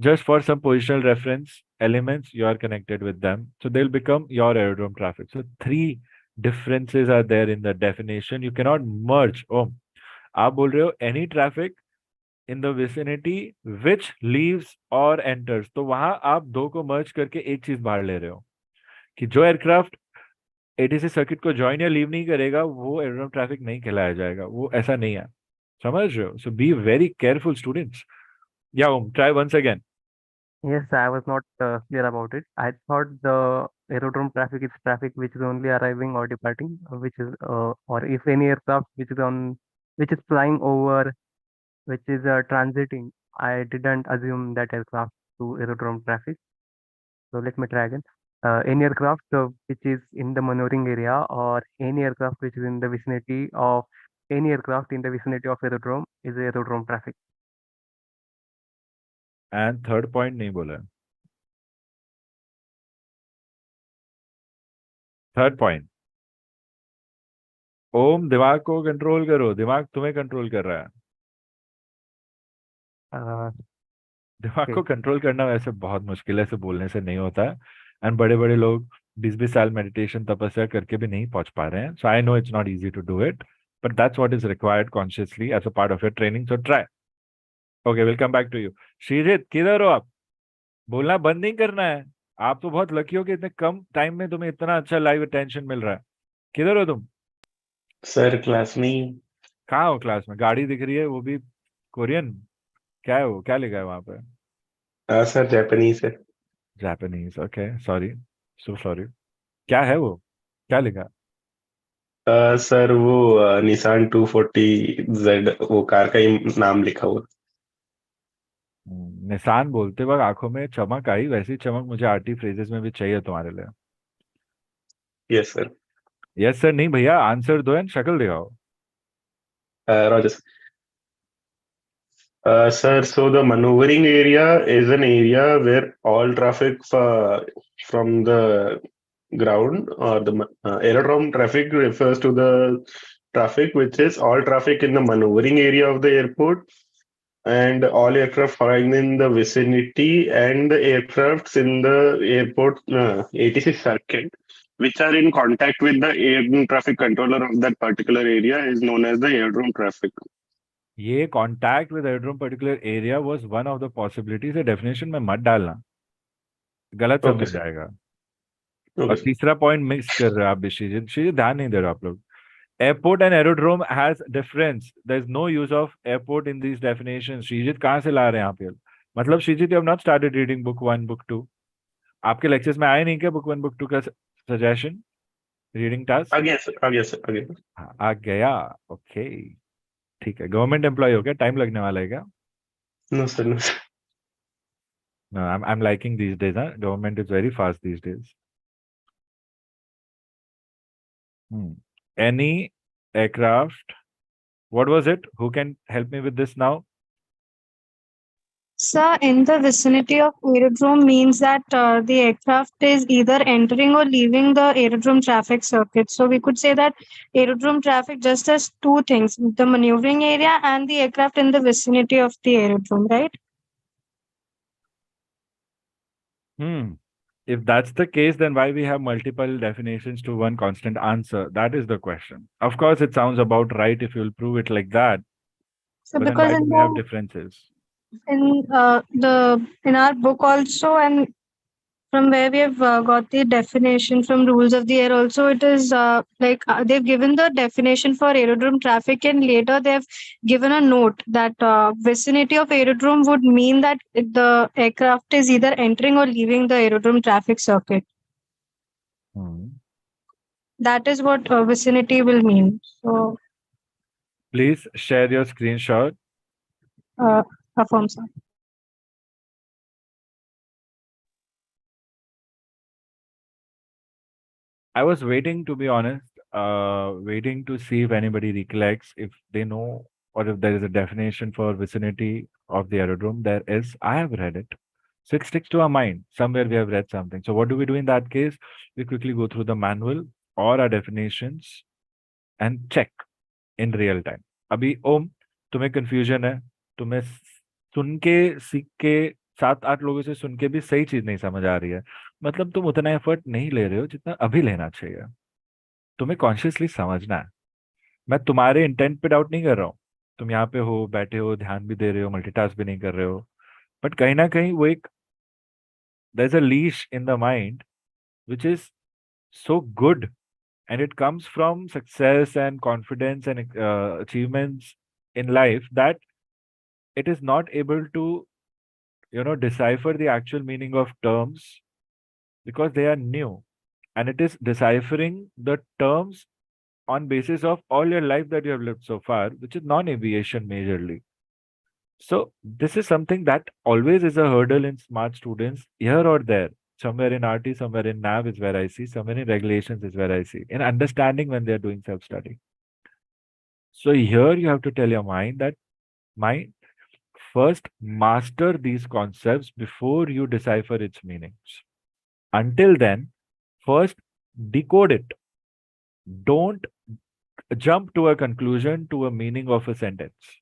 Just for some positional reference elements, you are connected with them. So they'll become your aerodrome traffic. So three differences are there in the definition. You cannot merge. Oh, आप बोल रहे हो any traffic in the vicinity which leaves or enters, तो वहां आप दो को मर्ज करके एक चीज बाहर ले रहे हो कि जो एयरक्राफ्ट एटीसी सर्किट को ज्वाइन या लीव नहीं करेगा वो एयरड्रोम ट्रैफिक नहीं कहलाया जाएगा, वो ऐसा नहीं है, समझ रहे हो। So be very careful students. Yeah try once again. Yes, I was not clear about it. I thought the aerodrome traffic is traffic which is only arriving or departing, which is or if any aircraft which is on which is flying over, which is transiting. I didn't assume that aircraft to aerodrome traffic. So let me try again. Any aircraft which is in the maneuvering area, or any aircraft which is in the vicinity of any aircraft in the vicinity of aerodrome is aerodrome traffic. And third point नहीं बोला। Third point, ओम दिमाग को control करो, दिमाग तुम्हें control कर रहा है। दिमाग को कंट्रोल करना वैसे बहुत मुश्किल है, ऐसे बोलने से नहीं होता है। एंड बड़े बड़े लोग 20-20 साल मेडिटेशन तपस्या करके भी नहीं पहुंच पा रहे हैं। So I know it's not easy to do it, but that's what is required consciously as a part of your training. So try. Okay, will come back to you. Sreejith, किधर हो आप? बोलना बंद नहीं करना है। आप तो बहुत लकी हो कि इतने कम टाइम में तुम्हें इतना अच्छा लाइव अटेंशन मिल रहा है। किधर हो तुम? सर क्लास में ही। कहाँ हो क्लास में? गाड़ी दिख रही है, वो भी कोरियन। क्या है वो, क्या लिखा है वहां पे? सर जापानीज है। Japanese, okay, sorry, so sorry. क्या है वो? क्या लिखा? सर वो निसान 240Z वो कार का ही नाम लिखा हुआ। निशान बोलते वक्त आंखों में चमक आई, वैसी चमक मुझे आरटी फ्रेजेस में भी चाहिए तुम्हारे लिए। Yes sir. यस सर नहीं भैया, आंसर दो एंड शक्ल दिखाओ। Roger. Sir, so the maneuvering area is an area where all traffic from the ground or the aerodrome traffic refers to the traffic, which is all traffic in the maneuvering area of the airport and all aircraft flying in the vicinity and the aircrafts in the airport ATC circuit, which are in contact with the air traffic controller of that particular area, is known as the aerodrome traffic. ये contact with aerodrome particular area was one of the possibilities है, definition में मत डालना, गलत Okay, समझ sir. जाएगा। Okay, और sir. तीसरा पॉइंट मिक्स कर रहे हो आप भी, श्रीजित श्रीजित ध्यान नहीं दे रहे हो आप लोग। Airport and aerodrome has difference, there is no use of airport in these definition. Sreejith कहाँ से ला रहे हैं आप ये? मतलब Sreejith, you have not started reading book 1 book 2? आपके लेक्चर्स में आए नहीं क्या बुक 1 बुक 2 का सजेशन, रीडिंग टास्क? आ गया सर, आ गया सर, आ गया। हाँ, आ गया। ओके ठीक है। गवर्नमेंट एम्प्लॉय हो क्या? टाइम लगने वाला है क्या? No sir, no sir. No, I'm liking these days. Huh? Government is very fast these days. Any aircraft? What was it? Who can help me with this now? Sir, in the vicinity of aerodrome means that the aircraft is either entering or leaving the aerodrome traffic circuit. So we could say that aerodrome traffic just has two things, the maneuvering area and the aircraft in the vicinity of the aerodrome, right? If that's the case, then why we have multiple definitions to one constant answer? That is the question. Of course, it sounds about right if you'll prove it like that. So But then because why do in we have differences? in our book also, and from where we have got the definition from rules of the air also, it is they've given the definition for aerodrome traffic, and later they've given a note that vicinity of aerodrome would mean that the aircraft is either entering or leaving the aerodrome traffic circuit. That is what vicinity will mean. So Please share your screenshot. affirm, sir. I was waiting, to be honest, waiting to see if anybody recollects, if they know, or if there is a definition for vicinity of the aerodrome. There is. I have read it. So it sticks to our mind. Somewhere we have read something. So what do we do in that case? We quickly go through the manual or our definitions and check in real time. अभी ओम, तुम्हें confusion है, तुम्हें सुन के सीख के 7-8 लोगों से सुन के भी सही चीज नहीं समझ आ रही है, मतलब तुम उतना एफर्ट नहीं ले रहे हो जितना अभी लेना चाहिए। तुम्हें कॉन्शियसली समझना है। मैं तुम्हारे इंटेंट पे डाउट नहीं कर रहा हूँ, तुम यहाँ पे हो, बैठे हो, ध्यान भी दे रहे हो, मल्टीटास्क भी नहीं कर रहे हो, बट कहीं ना कहीं वो एक there is a leash in the mind which is so good and it comes from success and confidence and achievements in life that it is not able to decipher the actual meaning of terms because they are new, and it is deciphering the terms on basis of all your life that you have lived so far, which is non-aviation majorly. So this is something that always is a hurdle in smart students here or there. Somewhere in RT, somewhere in NAV is where I see, somewhere in regulations is where I see, in understanding when they're doing self-study. So here you have to tell your mind that mind, first master these concepts before you decipher its meanings. Until then, first decode it. Don't jump to a conclusion, to a meaning of a sentence.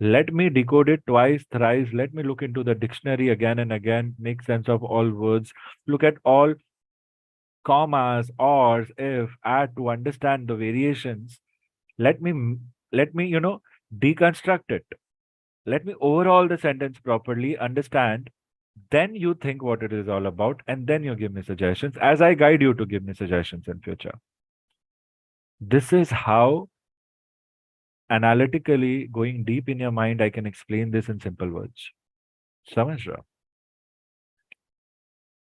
Let me decode it twice, thrice. Let me look into the dictionary again and again, make sense of all words, look at all commas, ors, if, at, to understand the variations. Let me, deconstruct it. Let me overhaul the sentence properly, understand. Then you think what it is all about, and then you give me suggestions as I guide you to give me suggestions in future. This is how analytically, going deep in your mind, I can explain this in simple words. समझ रहे हो?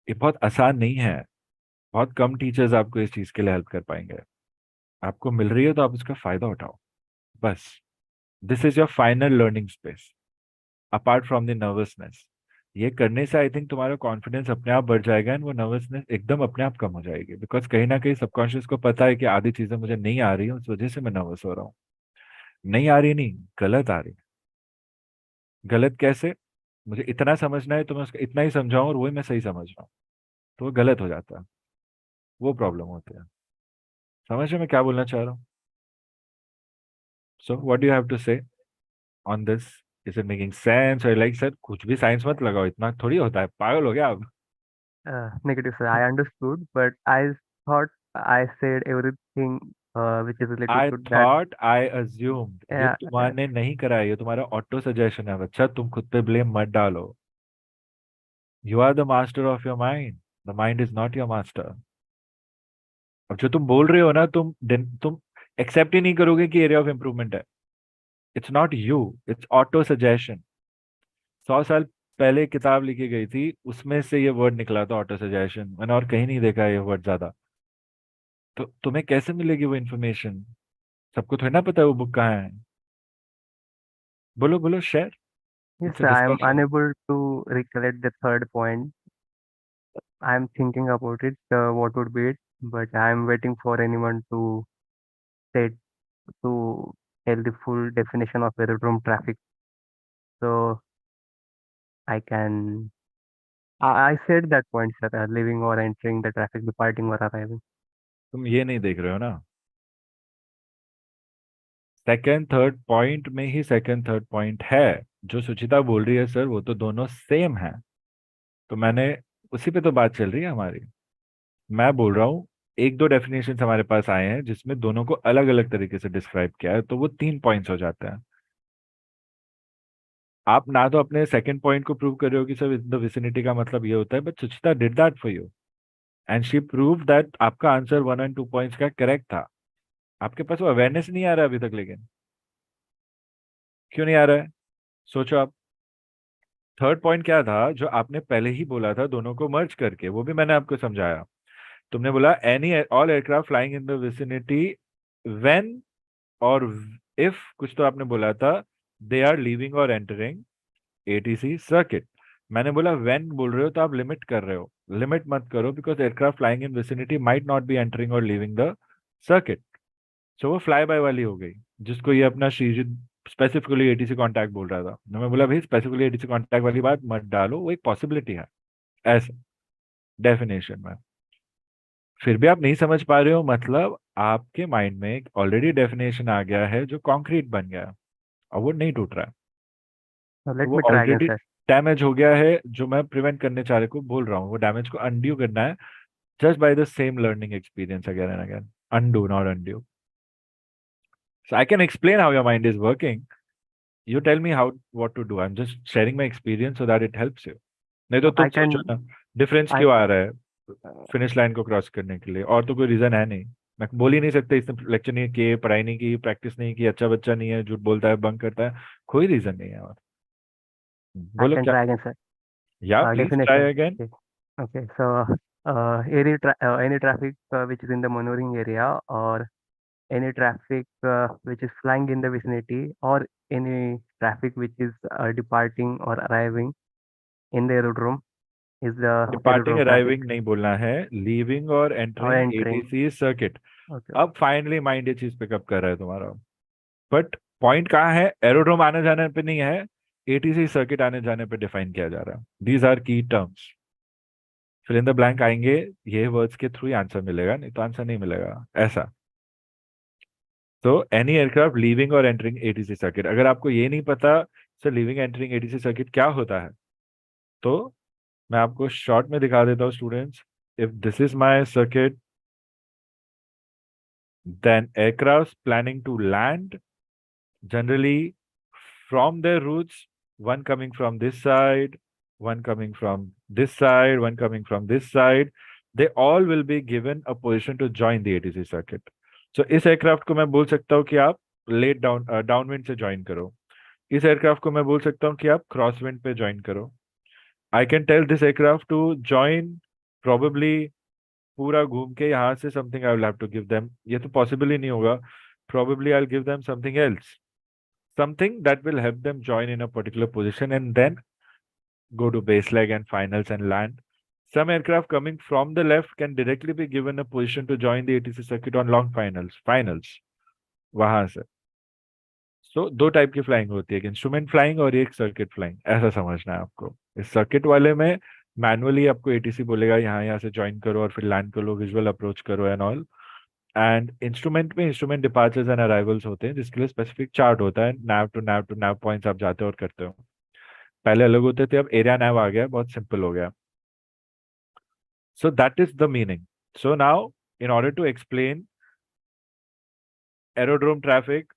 ये बहुत आसान नहीं है, बहुत कम teachers आपको इस चीज के लिए हेल्प कर पाएंगे। आपको मिल रही है तो आप उसका फायदा उठाओ, बस। This is your final learning space apart from the nervousness. ये करने से आई थिंक तुम्हारा कॉन्फिडेंस अपने आप बढ़ जाएगा एंड वो नर्वसनेस एकदम अपने आप कम हो जाएगी, बिकॉज कहीं ना कहीं सबकॉन्शियस को पता है कि आधी चीजें मुझे नहीं आ रही है, उस वजह से मैं नर्वस हो रहा हूँ। नहीं आ रही, नहीं गलत आ रही। गलत कैसे? मुझे इतना समझना है तो मैं उसका इतना ही समझाऊं और वही मैं सही समझ रहा हूँ, तो वो गलत हो जाता है। वो प्रॉब्लम होती है। समझ रहे मैं क्या बोलना चाह रहा हूँ? So what do you have to say on this? Is it making sense? और लाइक सर कुछ भी साइंस मत लगाओ, इतना थोड़ी होता है, पागल हो गया आप? Negative, sir. I understood, but I thought I said everything which is related I to that. Thought, I assumed, ये Yeah, तुम्हारे नहीं करा है, ये तुम्हारा ऑटो सजेशन है बच्चा, तुम खुद पे ब्लेम मत डालो। You are the master of your mind, the mind is not your master. अब जो तुम बोल रहे हो ना, तुम एक्सेप्ट ही नहीं करोगे कि एरिया ऑफ इम्प्रूवमेंट है। It's not you, it's auto suggestion. 100 साल पहले किताब लिखी गई थी, उसमें से ये वर्ड निकला था, ऑटो सजेशन। मैंने और कहीं नहीं देखा है ये वर्ड ज्यादा। तो तुम्हें कैसे मिलेगी वो इन्फॉर्मेशन? सबको थोड़ी ना पता है वो बुक कहाँ है। बोलो बोलो, share. yes, it's a sir. I am discussion. unable to recollect the third point. I am thinking about it, what would be it, but I am waiting for anyone to say to tell the full definition of velodrome traffic. So I can. I said that point, sir. Leaving or entering the traffic, departing or arriving. तुम ये नहीं देख रहे हो ना, second third point में ही second third point है। जो सुचिता बोल रही है सर, वो तो दोनों सेम है। तो मैंने उसी पे तो बात चल रही है हमारी। मैं बोल रहा हूँ एक दो डेफिनेशन हमारे पास आए हैं जिसमें दोनों को अलग अलग तरीके से डिस्क्राइब किया है, तो वो 3 पॉइंट्स हो जाते हैं। आप ना तो अपने सेकंड पॉइंट को प्रूव कर रहे हो कि सर इन द विसिनिटी का मतलब ये होता है, but Suchita did that for you and she prove that आपका आंसर 1 और 2 पॉइंट्स का करेक्ट था। आपके पास वो अवेयरनेस नहीं आ रहा अभी तक, लेकिन क्यों नहीं आ रहा है? सोचो आप। थर्ड पॉइंट क्या था जो आपने पहले ही बोला था, दोनों को मर्ज करके, वो भी मैंने आपको समझाया। तुमने बोला any all aircraft flying in the vicinity when और इफ, कुछ तो आपने बोला था, दे आर लीविंग और एंटरिंग एटीसी सर्किट। मैंने बोला व्हेन बोल रहे हो तो आप लिमिट कर रहे हो, लिमिट मत करो, because aircraft flying in vicinity might not be entering और लीविंग द सर्किट। सो वो फ्लाई बाय वाली हो गई, जिसको ये अपना श्रीजित स्पेसिफिकली एटीसी कॉन्टैक्ट बोल रहा था। मैं बोला भाई स्पेसिफिकली एटीसी कॉन्टैक्ट वाली बात मत डालो, वो एक पॉसिबिलिटी है ऐसे डेफिनेशन में। फिर भी आप नहीं समझ पा रहे हो, मतलब आपके माइंड में एक ऑलरेडी डेफिनेशन आ गया है जो कॉन्क्रीट बन गया है, और वो नहीं टूट रहा है। So तो let वो me try again, already sir. Damage हो गया है, जो मैं प्रिवेंट करने चाह रहे को बोल रहा हूँ, वो डैमेज को अनड्यू करना है, just by the same learning experience again and again. Undo not undue. So I can explain how your mind is working, you tell me how what to do. I'm just sharing my experience so that it helps you. नहीं तो So तुम I सोचो can. ना, difference I क्यों आ रहा है finish line को cross करने के लिए, और तो कोई रीजन है नहीं। मैं बोल ही नहीं सकते इसने लेक्चर नहीं किए, पढ़ाई नहीं की, प्रैक्टिस नहीं की, अच्छा बच्चा नहीं है, झूठ बोलता है, बंक करता है, कोई रीजन नहीं है। और I बोलो can क्या? try again, sir. या please try Definition. Again. Okay. Okay. So any traffic which is in the maneuvering area, or any traffic which is flying in the vicinity, or any traffic which is departing or arriving in the aerodrome is the departing aerodrome traffic, arriving नहीं बोलना है, leaving और or entering entering. ATC circuit. Okay. अब finally mind ये चीज pickup कर रहा है तुम्हारा, बट पॉइंट कहाँ है? एरोड्रोम आने जाने पे नहीं है, एटीसी सर्किट आने जाने पे डिफाइन किया जा रहा है। These are key terms. Fill in the blank आएंगे, ये वर्ड्स के थ्रू आंसर मिलेगा, नहीं तो आंसर नहीं मिलेगा ऐसा। तो एनी एयरक्राफ्ट लीविंग और एंटरिंग एटीसी सर्किट, अगर आपको ये नहीं पता sir leaving entering ATC circuit क्या होता है, तो मैं आपको शॉर्ट में दिखा देता हूँ students. If this is my circuit, then aircraft planning to land generally from their routes, one coming from this side, one coming from this side, one coming from this side, they all will be given a position to join the ATC circuit. So इस aircraft को मैं बोल सकता हूँ कि आप late downwind से join करो, इस एयरक्राफ्ट को मैं बोल सकता हूँ कि आप क्रॉसविंड पे ज्वाइन करो। I can tell this aircraft to join probably पूरा घूम के यहाँ से something I will have to give them, ये तो पॉसिबल ही नहीं होगा. Probably I'll give them something else, something that will help them join in a particular position and then go to base leg and finals and land. Some aircraft coming from the left can directly be given a position to join the ATC circuit on long finals वहां से. सो दो type की flying होती है, एक instrument flying और एक circuit flying, ऐसा समझना है आपको. इस सर्किट वाले में मैनुअली आपको एटीसी बोलेगा यहाँ से ज्वाइन करो और फिर लैंड करो, विजुअल अप्रोच करो एंड ऑल. एंड इंस्ट्रूमेंट में इंस्ट्रूमेंट डिपार्चर्स एंड अराइवल्स होते हैं जिसके लिए स्पेसिफिक चार्ट होता है, nav to nav to nav points आप जाते हो और करते हो. पहले अलग होते थे, अब एरिया नैव आ गया, बहुत सिंपल हो गया. So that is the meaning. So now in order to explain aerodrome traffic,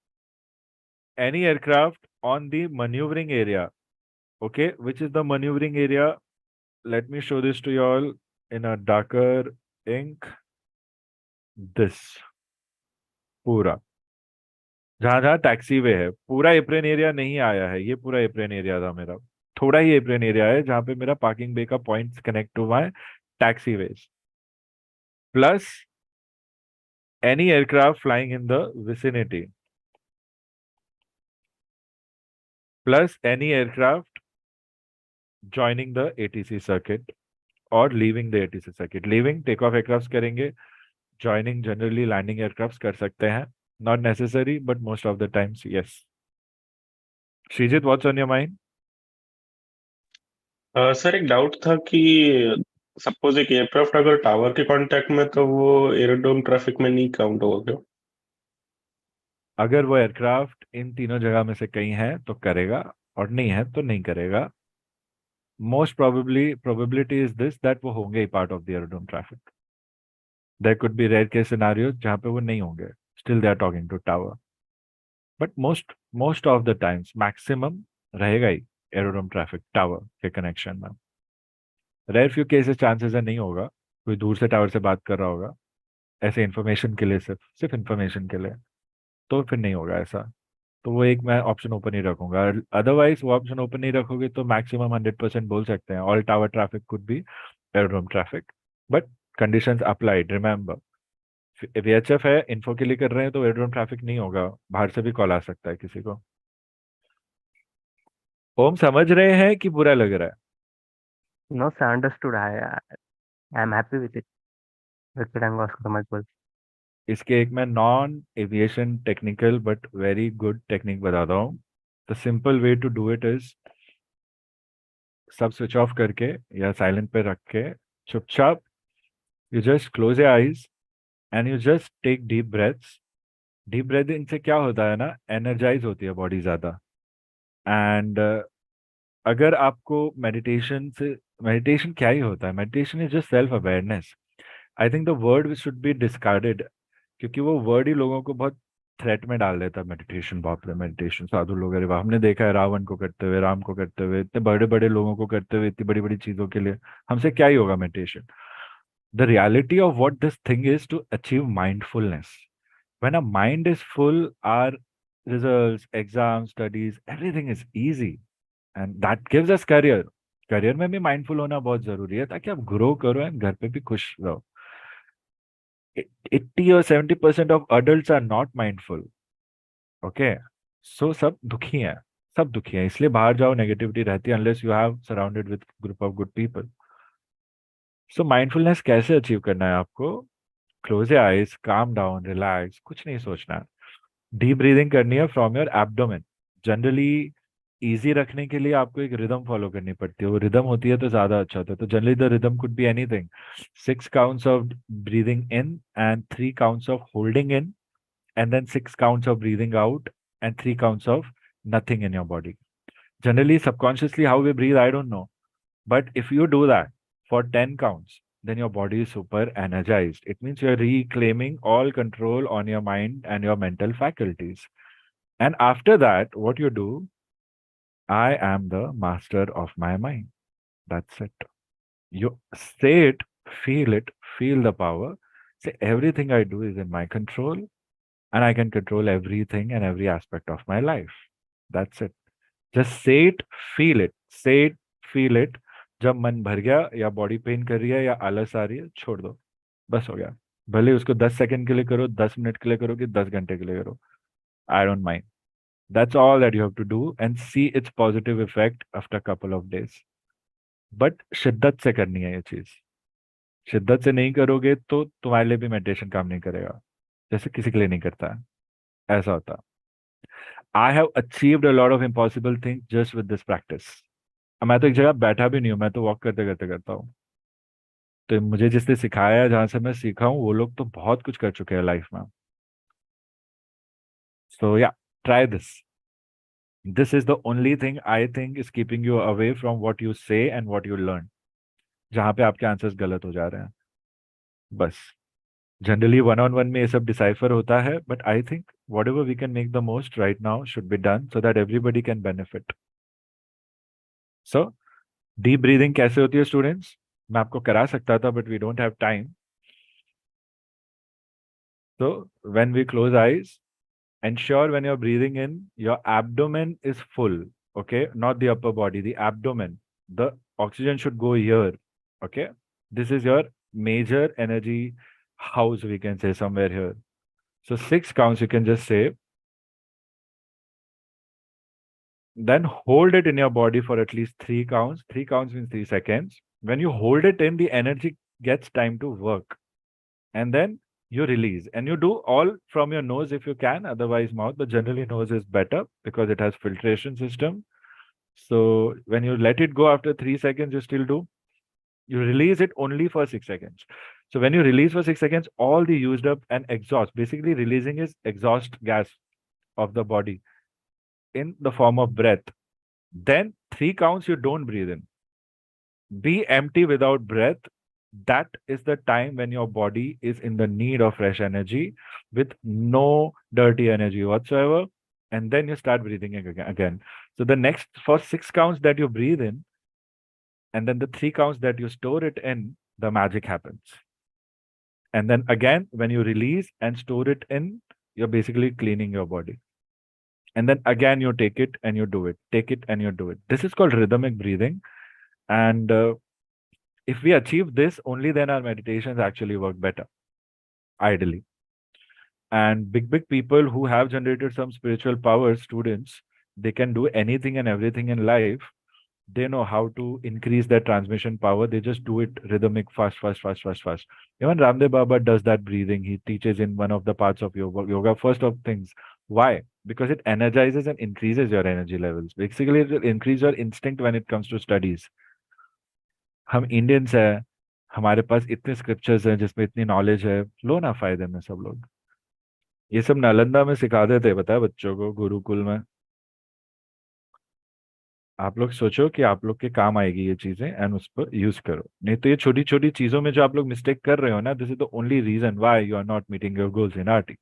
any aircraft on the maneuvering area, okay, which is the maneuvering area, let me show this to you all in a darker ink. This पूरा जहां जहां taxi वे है, पूरा apron area नहीं आया है, ये पूरा एप्रेन एरिया था मेरा. थोड़ा ही एप्रेन एरिया है जहां पे मेरा पार्किंग बे का पॉइंट कनेक्ट हुआ है taxiways, plus any aircraft flying in the vicinity, plus any aircraft joining the ATC circuit or leaving the ATC circuit. Leaving take off aircrafts करेंगे, joining generally landing aircrafts कर सकते हैं, not necessary but most of the times yes. Srijit, what's on your mind? Sir एक doubt था कि suppose एक aircraft अगर tower के कांटेक्ट में, तो वो एरोड्रोम ट्रैफिक में नहीं काउंट होगा क्या? अगर वो एयरक्राफ्ट इन तीनों जगह में से कहीं है तो करेगा, और नहीं है तो नहीं करेगा. Most probability is this that वो होंगे ही part of the aerodrome traffic. There could be rare case scenarios जहां पे वो नहीं होंगे, still they are talking to tower, but most of the times maximum रहेगा ही एरोड्रोम ट्रैफिक टावर के कनेक्शन में. रेयर फ्यू केसेस चांसेस है नहीं होगा, कोई दूर से टावर से बात कर रहा होगा ऐसे इन्फॉर्मेशन के लिए, सिर्फ इन्फॉर्मेशन के लिए, तो फिर नहीं होगा ऐसा. तो वो एक मैं ऑप्शन ओपन ही रखूंगा. अदरवाइज वो ऑप्शन ओपन नहीं रखोगे तो मैक्सिमम 100% बोल सकते हैं all tower traffic could be aerodrome traffic, but conditions applied. Remember VHF है, इन्फो के लिए कर रहे हैं, तो एरोड्रोम ट्रैफिक नहीं होगा, बाहर से भी कॉल आ सकता है किसी को. ओम समझ रहे हैं कि बुरा लग रहा है? No, sir, understood. I am happy with it. With Oscar Michael. इसके एक मैं non aviation technical but very good technique बताता हूँ. The simple way to do it is सब स्विच ऑफ करके या साइलेंट पे रख के चुपचाप you just close your eyes and you just take deep breaths. Deep breathing से क्या होता है ना, एनर्जाइज होती है बॉडी ज्यादा. एंड अगर आपको मेडिटेशन क्या ही होता है, meditation is just self awareness. I think the word should be discarded, क्योंकि वो वर्ड ही लोगों को बहुत थ्रेट में डाल देता है. मेडिटेशन, बाप रे मेडिटेशन, साधु लोग, अरे वाह, हमने देखा है रावण को करते हुए, राम को करते हुए, इतने बड़े बड़े लोगों को करते हुए, इतनी बड़ी बड़ी चीजों के लिए हमसे क्या ही होगा meditation. The reality of what this thing is to achieve mindfulness. When a mind is full, our results, exam, studies, everything is easy and that gives us career. Career में भी माइंडफुल होना बहुत जरूरी है ताकि आप ग्रो करो and घर पे भी खुश रहो. 80 or 70% of adults are not mindful. Okay, so सब दुखी हैं, सब दुखी हैं, इसलिए बाहर जाओ, नेगेटिविटी रहती है unless you have surrounded with group of good people. So mindfulness कैसे अचीव करना है आपको? Close your eyes, calm down, relax, कुछ नहीं सोचना है. डीप ब्रीदिंग करनी है from your abdomen. Generally easy रखने के लिए आपको एक रिदम फॉलो करनी पड़ती है, वो रिदम होती है तो ज्यादा अच्छा होता है. तो generally the rhythm could be anything, 6 counts of breathing in and 3 counts of holding in, and then 6 counts of breathing out and 3 counts of nothing in your body. Generally subconsciously how we breathe I don't know, but if you do that for 10 counts, then your body is super energized. It means you're reclaiming all control on your mind and your mental faculties. And after that, what you do, I am the master of my mind. That's it. You say it, feel the power. Say everything I do is in my control and I can control everything and every aspect of my life. That's it. Just say it, feel it. Say it, feel it. जब मन भर गया या body pain कर रही है या आलस आ रही है, छोड़ दो. बस हो गया। भले उसको 10 सेकंड के लिए करो, 10 मिनट के लिए करो, कि 10 घंटे के लिए करो, I don't mind. That's all that you have to do and see its positive effect after a couple of days. But शिद्दत से करनी है ये चीज। शिद्दत से नहीं करोगे तो तुम्हारे लिए भी मेडिटेशन काम नहीं करेगा, जैसे किसी के लिए नहीं करता है, ऐसा होता। I have achieved a lot of impossible thing just with this practice. मैं तो एक जगह बैठा भी नहीं हूँ, मैं तो वॉक करते करते करता हूँ। तो मुझे जिसने सिखाया है, जहां से मैं सीखा हूँ, वो लोग तो बहुत कुछ कर चुके हैं लाइफ में। सो या, try this. This is the only thing I think is keeping you away from what you say and what you learn, जहाँ पे आपके आंसर्स गलत हो जा रहे हैं। बस जनरली वन ऑन वन में ये सब डिसाइफर होता है, but I think whatever we can make the most right now should be done so that everybody can benefit. So deep breathing कैसे होती है स्टूडेंट्स? मैं आपको करा सकता था, but we don't have time. So when we close eyes, ensure when you're breathing in, your abdomen is full, okay? Not the upper body, the abdomen. The oxygen should go here, okay? This is your major energy house, we can say, somewhere here. So 6 counts, you can just say. Then hold it in your body for at least 3 counts. 3 counts means 3 seconds. When you hold it in, the energy gets time to work. And then you release, and you do all from your nose if you can, otherwise mouth, but generally nose is better because it has filtration system. So when you let it go after 3 seconds, you still do, you release it only for 6 seconds. So when you release for 6 seconds, all the used up and exhaust, basically releasing is exhaust gas of the body in the form of breath. Then 3 counts you don't breathe in, be empty without breath. That is the time when your body is in the need of fresh energy with no dirty energy whatsoever. And then you start breathing again. So the next, for 6 counts that you breathe in, and then the 3 counts that you store it in, the magic happens. And then again, when you release and store it in, you're basically cleaning your body. And then again, you take it and you do it, take it and you do it. This is called rhythmic breathing. And if we achieve this, only then our meditations actually work better, ideally. And big people who have generated some spiritual power, students, they can do anything and everything in life. They know how to increase their transmission power. They just do it rhythmic, fast. Even Ramdev Baba does that breathing. He teaches in one of the parts of yoga. First of things, why? Because it energizes and increases your energy levels. Basically, it will increase your instinct when it comes to studies. हम Indians है, हमारे पास इतने scriptures हैं जिसमें इतनी knowledge है, लो ना फायदे में सब लोग। ये सब नालंदा में सिखाते थे, पता है बच्चों को, गुरुकुल में। आप लोग सोचो कि आप लोग के काम आएगी ये चीजें, एंड उस पर यूज करो। नहीं तो ये छोटी छोटी चीजों में जो आप लोग मिस्टेक कर रहे हो ना, this is the only reason why you are not meeting your goals in RT.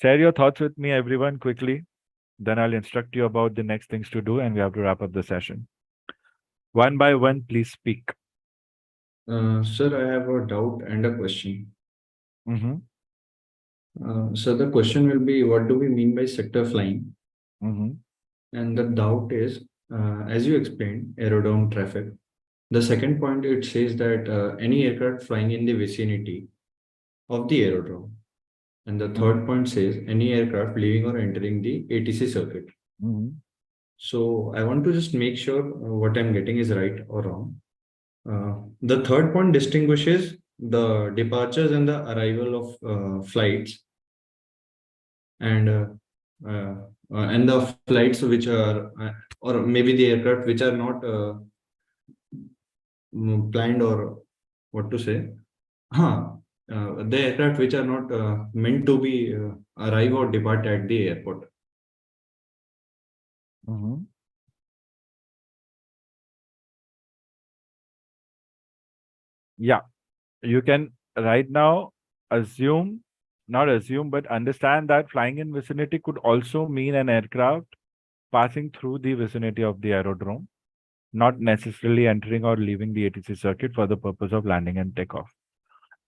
Share your thoughts with me everyone quickly, then I'll instruct you about the next things to do, and we have to wrap up the session. One by one, please speak. Sir, I have a doubt and a question. Mm-hmm. So the question will be, what do we mean by sector flying? Mm-hmm. And the doubt is, as you explained, aerodrome traffic. The second point, it says that any aircraft flying in the vicinity of the aerodrome. And the third point says any aircraft leaving or entering the ATC circuit. Mm-hmm. So I want to just make sure what I'm getting is right or wrong. The third point distinguishes the departures and the arrival of flights, and the flights which are, or maybe the aircraft which are not planned, or what to say, the aircraft which are not meant to be arrive or depart at the airport. Mm-hmm. Yeah, you can right now assume, not assume, but understand that flying in vicinity could also mean an aircraft passing through the vicinity of the aerodrome, not necessarily entering or leaving the ATC circuit for the purpose of landing and takeoff.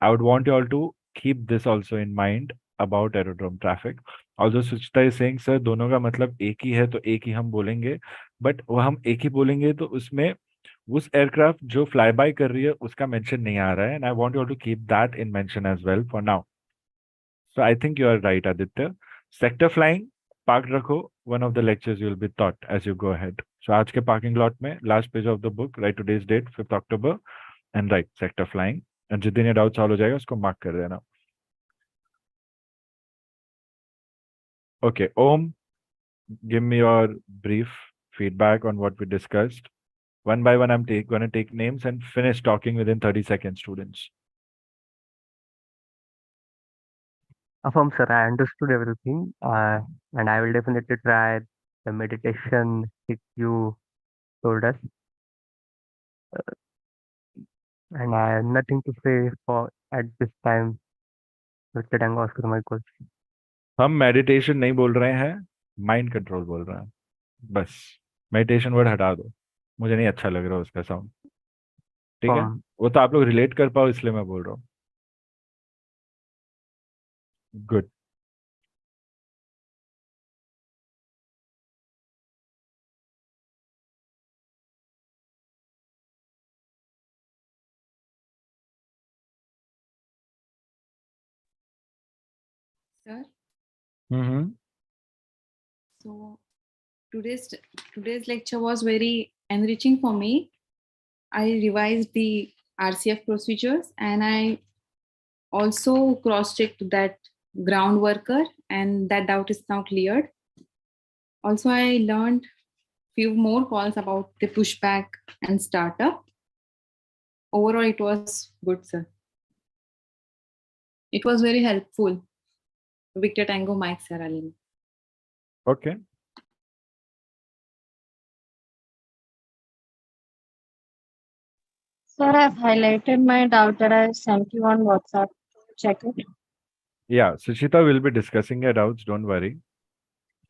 I would want you all to keep this also in mind about aerodrome traffic. Although Suchita is saying, sir, दोनों का मतलब एक ही है, तो एक ही हम बोलेंगे, but वो हम एक ही बोलेंगे तो उसमें उस एयरक्राफ्ट जो फ्लाई बाय कर रही है उसका मेंशन नहीं आ रहा है, and I want you all to keep that in mention as well for now. So I think you are right Aditya. Sector flying park रखो, one of the lectures you will be taught as you go ahead. So आज के parking lot में last page of the book write today's date 5th October and write sector flying, and जिस दिन ये doubt solve हो जाएगा उसको mark कर देना. Okay, Om, give me your brief feedback on what we discussed. One by one, I'm going to take names and finish talking within 30 seconds, students. Affirm, sir, I understood everything, and I will definitely try the meditation that you told us. And I have nothing to say for at this time. Mr. Dango, Oscar Michael. हम meditation नहीं बोल रहे हैं, mind control बोल रहे हैं. बस meditation word हटा दो, मुझे नहीं अच्छा लग रहा उसका साउंड. ठीक है, वो तो आप लोग रिलेट कर पाओ इसलिए मैं बोल रहा हूँ. Good. Sir, Mm-hmm. so today's lecture was very enriching for me. I revised the RCF procedures and I also cross-checked that ground worker, and that doubt is now cleared. Also, I learned few more calls about the pushback and startup. Overall, it was good, sir. It was very helpful. Victor Tango Mike Sierra Lima. Okay. Sir, I've highlighted my doubt that I sent you on WhatsApp. Check it. Yeah, Sushita will be discussing your doubts, don't worry.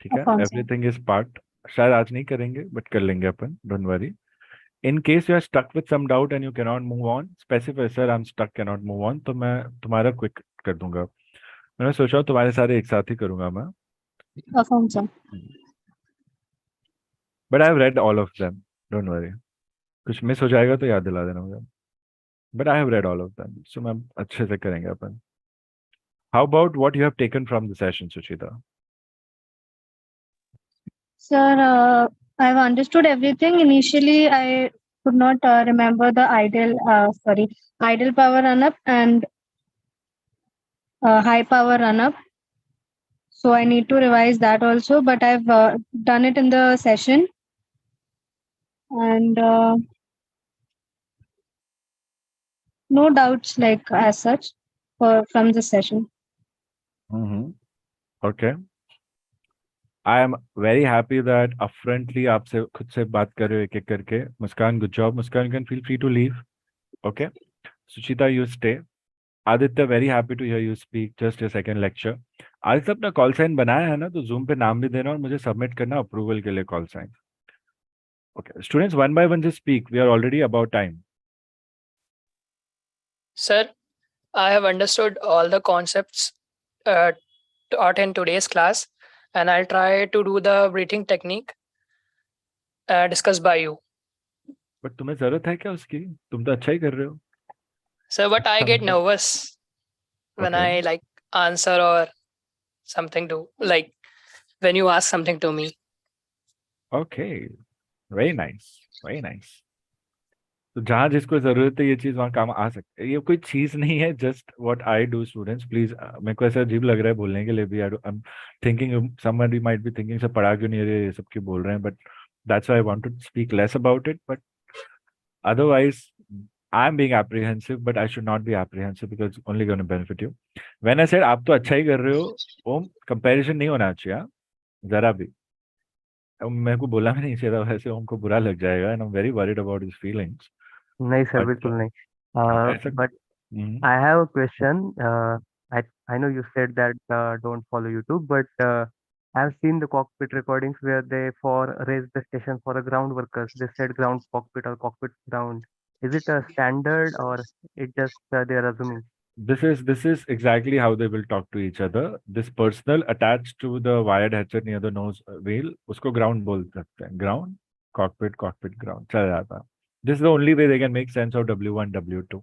ठीक है, Affirm, sir. everything is part. शायद आज नहीं करेंगे but कर लेंगे अपन, don't worry. In case you are stuck with some doubt and you cannot move on, specify sir I'm stuck, cannot move on, तो मैं तुम्हारा क्विक कर दूंगा. मैंने सोचा तुम्हारे सारे एक साथ ही करूंगा मैं. Affirm, sir. But I have read all of them, don't worry. कुछ मिस हो जाएगा तो याद दिला देना मुझे. But I have read all of them, so मैं अच्छे से करेंगे अपन. How about what you have taken from the session, Suchita? Sir, I've understood everything. Initially, I could not remember the idle power run-up and high power run-up. So I need to revise that also, but I've done it in the session. And no doubts like as such from the session. Mm-hmm. Okay. I am very happy that upfrontly आपसे खुद से बात कर रहे हो एक एक करके. Muskan, good job. Muskan, you can feel free to leave. Okay. Suchita, you stay. Aditya, very happy to hear you speak. Just your second lecture. Aditya अपना कॉल साइन बनाया है ना, तो जूम पे नाम भी देना और मुझे सबमिट करना अप्रूवल के लिए call sign. Okay. Students, one by one just speak. We are already about time. Sir, I have understood all the concepts taught in today's class, and I'll try to do the breathing technique discussed by you. But तुम्हें जरूरत है क्या उसकी? तुम तो अच्छा ही कर रहे हो. Sir, but I get nervous when Okay. I like answer or something to like when you ask something to me. Okay. Very nice. Very nice. तो जहाँ जिसको जरूरत है ये चीज वहाँ काम आ सकते है. ये कोई चीज नहीं है, just what I do. Students please, मेरे को ऐसा अजीब लग रहा है बोलने के लिए भी. I am thinking somebody might be thinking से पढ़ा क्यों नहीं रहे, ये सब क्यों बोल रहे हैं. But that's why I want to speak less about it. But otherwise I am being apprehensive, but I should not be apprehensive because it's only going to benefit you. When I said आप तो अच्छा ही कर रहे हो, ओम comparison नहीं होना चाहिए जरा भी. मेरे को बोला भी नहीं चाहिए था, वैसे ओम को बुरा लग जाएगा, and I'm very worried about his feelings. नहीं सर, But, बिल्कुल नहीं. ऐसा But I have a question. I know you said that don't follow YouTube, but I've seen the cockpit recordings where they raise the station for the ground workers. They said ground cockpit or cockpit ground. Is it a standard or it just they are assuming? this is exactly how they will talk to each other. This personal attached to the wired headset near the nose wheel, उसको ground बोल सकते हैं. Ground cockpit ground चल जाता. This is the only way they can make sense of W1, W2.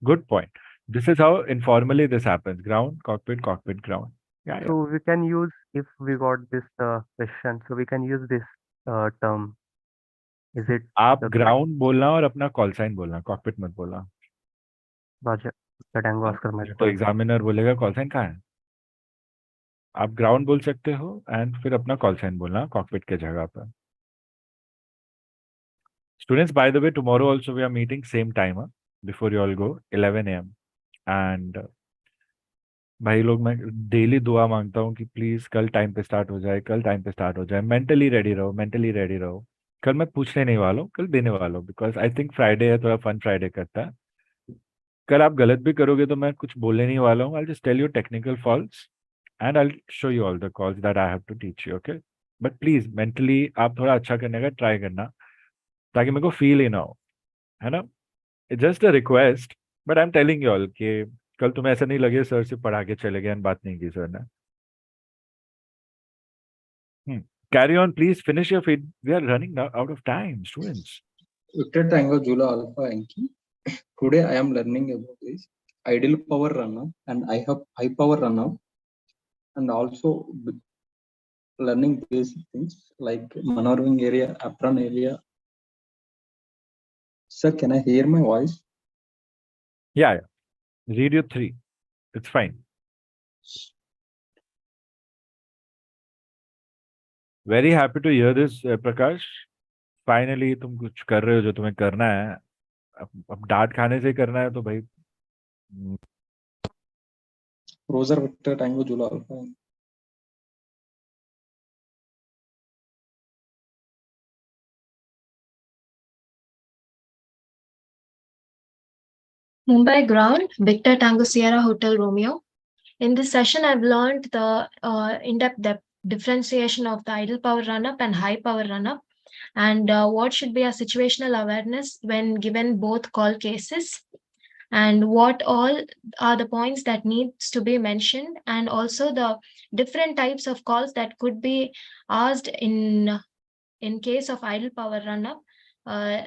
Good point. This is how informally this happens. Ground, cockpit, cockpit, ground. Yeah, yeah. So we can use, if we got this question, so we can use this term. Is it आप the ground बोलना और अपना call sign बोलना, cockpit मत बोलना. Roger? The Tango Oscar तो Mike. Examiner बोलेगा call sign कहाँ है. आप ग्राउंड बोल सकते हो एंड फिर अपना कॉल साइन बोलना कॉकपिट के जगह पर. Students, by the way, tomorrow also we are meeting same time, before you all go, 11 a.m. And भाई लोग, मैं डेली दुआ मांगता हूँ कि प्लीज कल टाइम पे स्टार्ट हो जाए, कल टाइम पे स्टार्ट हो जाए. मेंटली रेडी रहो, मेंटली रेडी रहो. कल मैं पूछने नहीं वाला हूँ, कल देने वाला हूँ, बिकॉज आई थिंक फ्राइडे है, थोड़ा फन फ्राइडे करता है. कल आप गलत भी करोगे तो मैं कुछ बोलने नहीं वाला हूँ. I just tell you technical faults and I show you all the calls that I have to teach you. Okay, but please mentally आप थोड़ा अच्छा करने का ट्राई करना, ताकि मेरे को फील ही ना हो, है ना. Just a request, but I am telling you all कि कल तुम्हें ऐसा नहीं लगे सर से पढ़ा के चले गए एंड बात नहीं की सर ने. Carry on, please. Finish your feed. We are running out of time, students. Victor Tango Zulu Alpha Yankee. Today I am learning about this idle power runner, and I have high power runner, and also learning basic things like maneuvering area, apron area. Sir, can I hear my voice? Yeah. Read your 3. It's fine. Very happy to hear this, Prakash. Finally, तुम कुछ कर रहे हो जो तुम्हें करना है. अब डांट खाने से करना है तो भाई. Roser Victor Tango Zulu Alpha. Mumbai ground, Victor Tango Sierra Hotel Romeo. In this session, I've learned the in-depth differentiation of the idle power run-up and high power run-up, and what should be our situational awareness when given both call cases, and what all are the points that needs to be mentioned, and also the different types of calls that could be asked in case of idle power run-up.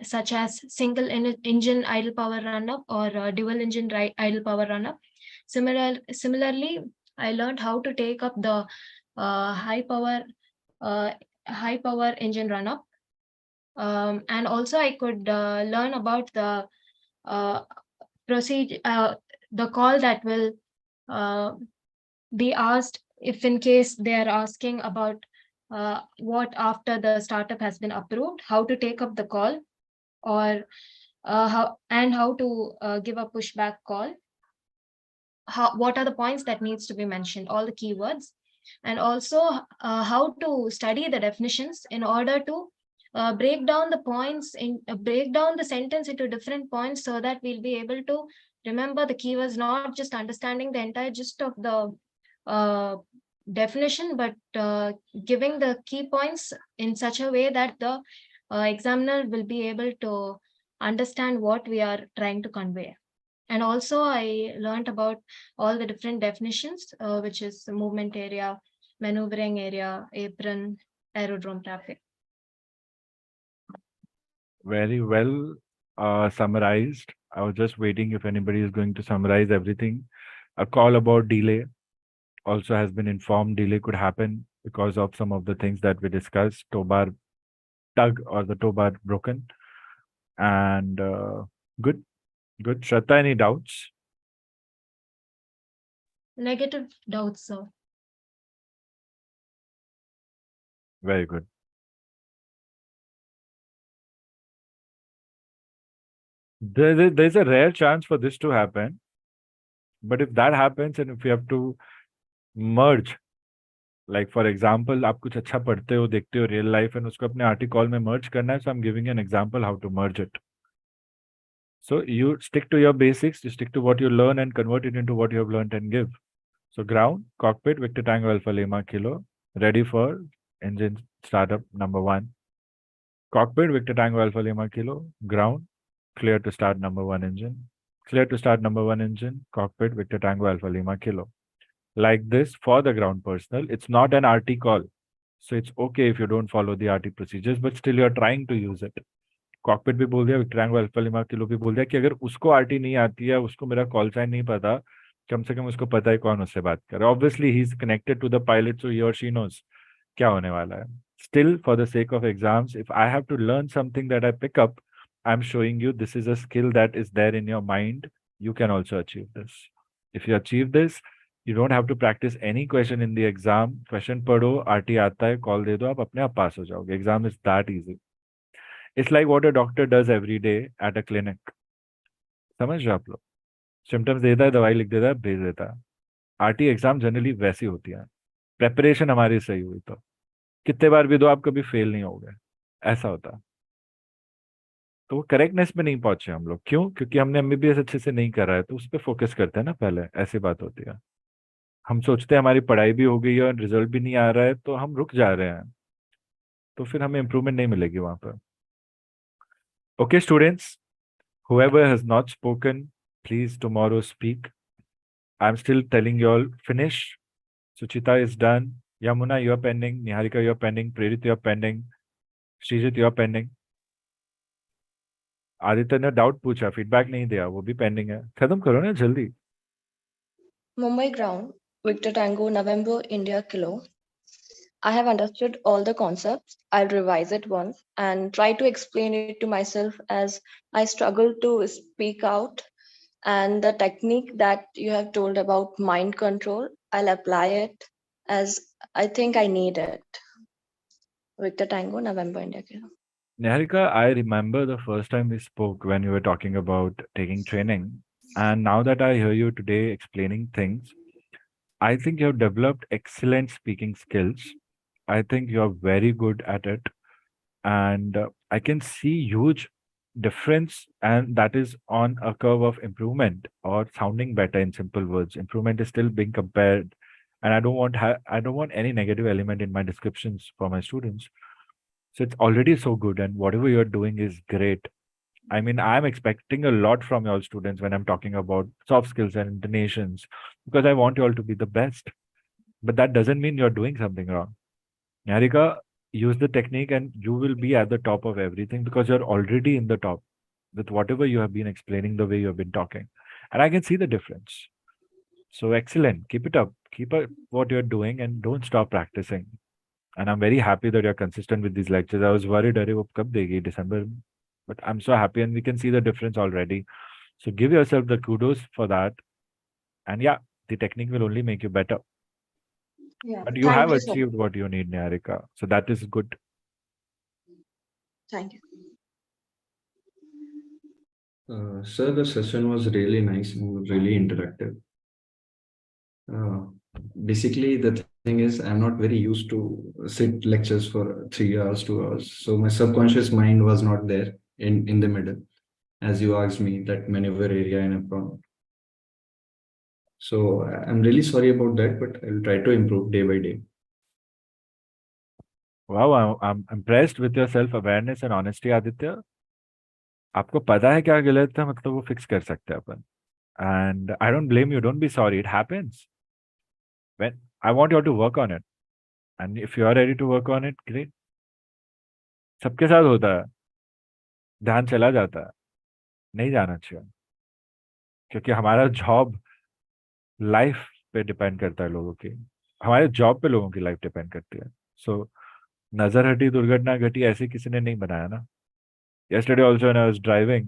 Such as single engine idle power run-up or dual engine idle power run-up. Similarly, I learned how to take up the high power engine run-up, and also I could learn about the procedure, the call that will be asked if in case they are asking about what after the startup has been approved, how to take up the call, or how to give a pushback call. What are the points that needs to be mentioned, all the keywords, and also how to study the definitions in order to break down the points in break down the sentence into different points, so that we'll be able to remember the keywords, not just understanding the entire gist of the definition, but giving the key points in such a way that the examiner will be able to understand what we are trying to convey. And also I learned about all the different definitions, which is movement area, maneuvering area, apron, aerodrome traffic. Very well summarized. I was just waiting if anybody is going to summarize everything. A call about delay also has been informed. Delay could happen because of some of the things that we discussed, tow bar tug or the tow bar broken. And good. Shraddha, any doubts? Negative doubts, sir. Very good. There's a rare chance for this to happen. But if that happens and if you have to merge, like for example, आप कुछ अच्छा पढ़ते हो, देखते हो real life and उसको अपने RT call में merge करना है, so I'm giving you an example how to merge it. So you stick to your basics, you stick to what you learn and convert it into what you have learned and give. So ground, cockpit, Victor Tango Alpha Lima Kilo, ready for engine startup number 1. Cockpit, Victor Tango Alpha Lima Kilo, ground, clear to start number 1 engine. Clear to start number 1 engine, cockpit, Victor Tango Alpha Lima Kilo. Like this for the ground personnel. It's not an RT call. So it's okay if you don't follow the RT procedures, but still you're trying to use it. Cockpit भी बोल दिया, victor angle alpha lima kilo भी बोल दिया कि अगर उसको RT नहीं आती है, उसको मेरा कॉल साइन नहीं पता, कम से कम उसको पता है कौन उससे बात कर रहा है. Obviously he is connected to the pilot, so he और शी नोज क्या होने वाला है. Still for the sake of exams, if I have to learn something that I pick up, I am showing you this is a skill that is there in your mind. You can also achieve this. If you achieve this, you don't have to practice any question in the exam. Question पढ़ो, RT आता है, call दे दो, आप अपने आप पास हो जाओगे. Exam is that easy. It's like what a doctor does every day at a clinic. समझ रहे हो आप लोग? सिम्टम्स देता है, दवाई लिख देता है, भेज देता है. RT एग्जाम जनरली वैसी होती है. प्रेपरेशन हमारी सही हुई तो कितने बार भी दो, आप कभी फेल नहीं होगे. ऐसा होता है. तो वो करेक्टनेस पे नहीं पहुंचे हम लोग. क्यों? क्योंकि हमने एमबीबीएस अच्छे से नहीं करा है, तो उस पर फोकस करते हैं ना पहले. ऐसी बात होती है. हम सोचते हैं हमारी पढ़ाई भी हो गई है और रिजल्ट भी नहीं आ रहा है, तो हम रुक जा रहे हैं, तो फिर हमें इम्प्रूवमेंट नहीं मिलेगी वहां पर. Okay students, whoever has not spoken, please tomorrow speak. I'm still telling you all, finish. Suchita is done. Yamuna, you are pending. Niharika, you are pending. Prerit, you are pending. Srijit, you are pending. Aditya ने doubt पूछा, feedback नहीं दिया, वो भी pending है. खत्म करो ना जल्दी. Mumbai ground, Victor Tango, November, India Kilo. I have understood all the concepts. I'll revise it once and try to explain it to myself as I struggle to speak out. And the technique that you have told about mind control, I'll apply it as I think I need it. Victor Tango, November, India Kilo. Niharika, I remember the first time we spoke when you were talking about taking training. And now that I hear you today explaining things, I think you have developed excellent speaking skills. I think you are very good at it. And I can see huge difference, and that is on a curve of improvement or sounding better. In simple words, improvement is still being compared. And I don't want any negative element in my descriptions for my students. So it's already so good, and whatever you're doing is great. I mean, I'm expecting a lot from your students when I'm talking about soft skills and intonations, because I want you all to be the best. But that doesn't mean you're doing something wrong. Niharika, use the technique and you will be at the top of everything, because you're already in the top with whatever you have been explaining, the way you have been talking. And I can see the difference. So excellent. Keep it up. Keep up what you're doing and don't stop practicing. And I'm very happy that you're consistent with these lectures. I was worried, Are, wo kab degi December? But I'm so happy, and we can see the difference already. So give yourself the kudos for that. And yeah, the technique will only make you better. Yeah. But you Thank have you so achieved what you need, Niharika. So that is good. Thank you. Sir, the session was really nice and really interactive. Basically, the thing is, I'm not very used to sit lectures for 3 hours, 2 hours. So my subconscious mind was not there in the middle, as you asked me that maneuver area in a prompt. So I'm really sorry about that, but I'll try to improve day by day. Wow, I'm impressed with your self-awareness and honesty, Aditya. आपको पता है क्या गलत है, मतलब वो fix कर सकते हैं अपन. And I don't blame you. Don't be sorry. It happens. When I want you all to work on it. And if you are ready to work on it, great. सबके साथ होता है. ध्यान चला जाता है. नहीं जाना चाहिए. क्योंकि हमारा जॉब लाइफ पे डिपेंड करता है लोगों की. हमारे जॉब पे लोगों की लाइफ डिपेंड करती है. सो नजर हटी दुर्घटना घटी, ऐसे किसी ने नहीं बनाया ना. yesterday also when I was driving,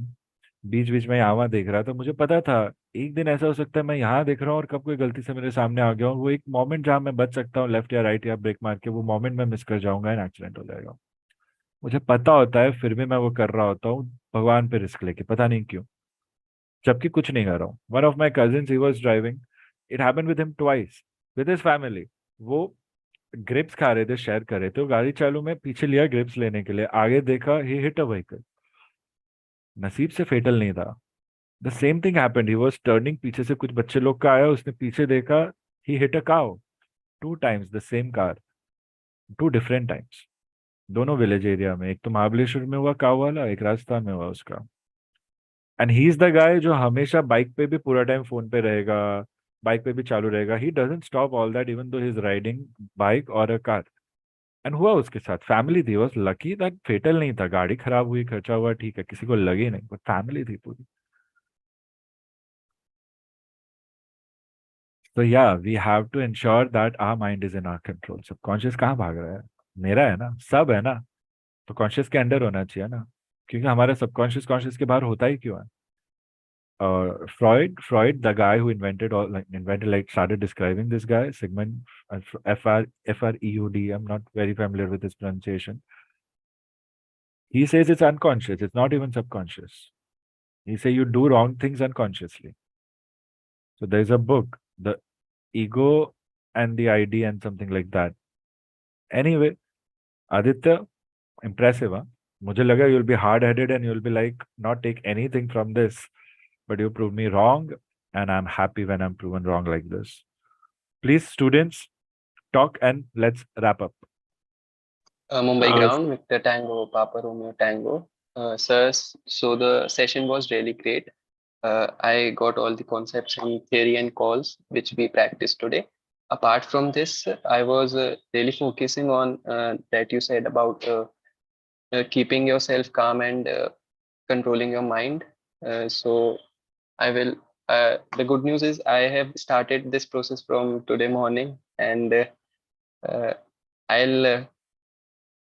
बीच बीच में यहाँ वहाँ देख रहा था. मुझे पता था एक दिन ऐसा हो सकता है मैं यहाँ देख रहा हूँ और कब कोई गलती से मेरे सामने आ गया हूँ. वो एक मोमेंट जहाँ मैं बच सकता हूँ लेफ्ट या राइट या ब्रेक मार के, वो मोमेंट मैं मिस कर जाऊंगा एंड एक्सीडेंट हो जाएगा. मुझे पता होता है, फिर भी मैं वो कर रहा होता हूँ भगवान पे रिस्क लेके, पता नहीं क्यों, जबकि कुछ नहीं कर रहा हूँ. One of my cousins, he was driving. It happened with him twice with his family. वो ग्रिप्स खा रहे थे, शेयर कर रहे थे, वो गाड़ी चालू में पीछे लिया ग्रिप्स लेने के लिए, आगे देखा, ही हिट अ व्हीकल. नसीब से फेटल नहीं था. The same thing happened. He was turning, पीछे से कुछ बच्चे लोग का आया, उसने पीछे देखा, he hit a cow. 2 times the same car, 2 different times. दोनों विलेज एरिया में. एक तो महाबलेश्वर में हुआ काउ वाला, एक राजस्थान में हुआ उसका. And he is the guy जो हमेशा बाइक पे भी पूरा टाइम फोन पे रहेगा, बाइक पे भी चालू रहेगा. He doesn't stop all that even though he is riding bike और अ कार. एंड हुआ उसके साथ, फैमिली थी, वॉज लकी दैट फेटल नहीं था, गाड़ी खराब हुई, खर्चा हुआ, ठीक है, किसी को लगी नहीं, बट फैमिली थी पूरी. So yeah, we have to ensure that our mind is in our control. Subconscious कहाँ भाग रहा है? मेरा है ना, सब है ना, तो कॉन्शियस के अंडर होना चाहिए ना, क्योंकि हमारा सबकॉन्शियस कॉन्शियस के बाहर होता ही क्यों है? Freud, the guy who started describing this guy, Sigmund Freud. I'm not very familiar with his pronunciation. He says it's unconscious. It's not even subconscious. He say you do wrong things unconsciously. So there's a book, The Ego and the ID and something like that. Anyway, Aditya, impressive, huh? मुझे लगा you'll be hard-headed and you'll be like, not take anything from this. But you proved me wrong, and I'm happy when I'm proven wrong like this. Please, students, talk and let's wrap up. Mumbai ground, Victor Tango, Papa Romeo Tango. Sir, so the session was really great. I got all the concepts in theory and calls, which we practiced today. Apart from this, I was really focusing on that you said about keeping yourself calm and controlling your mind. So I will. The good news is I have started this process from today morning, and I'll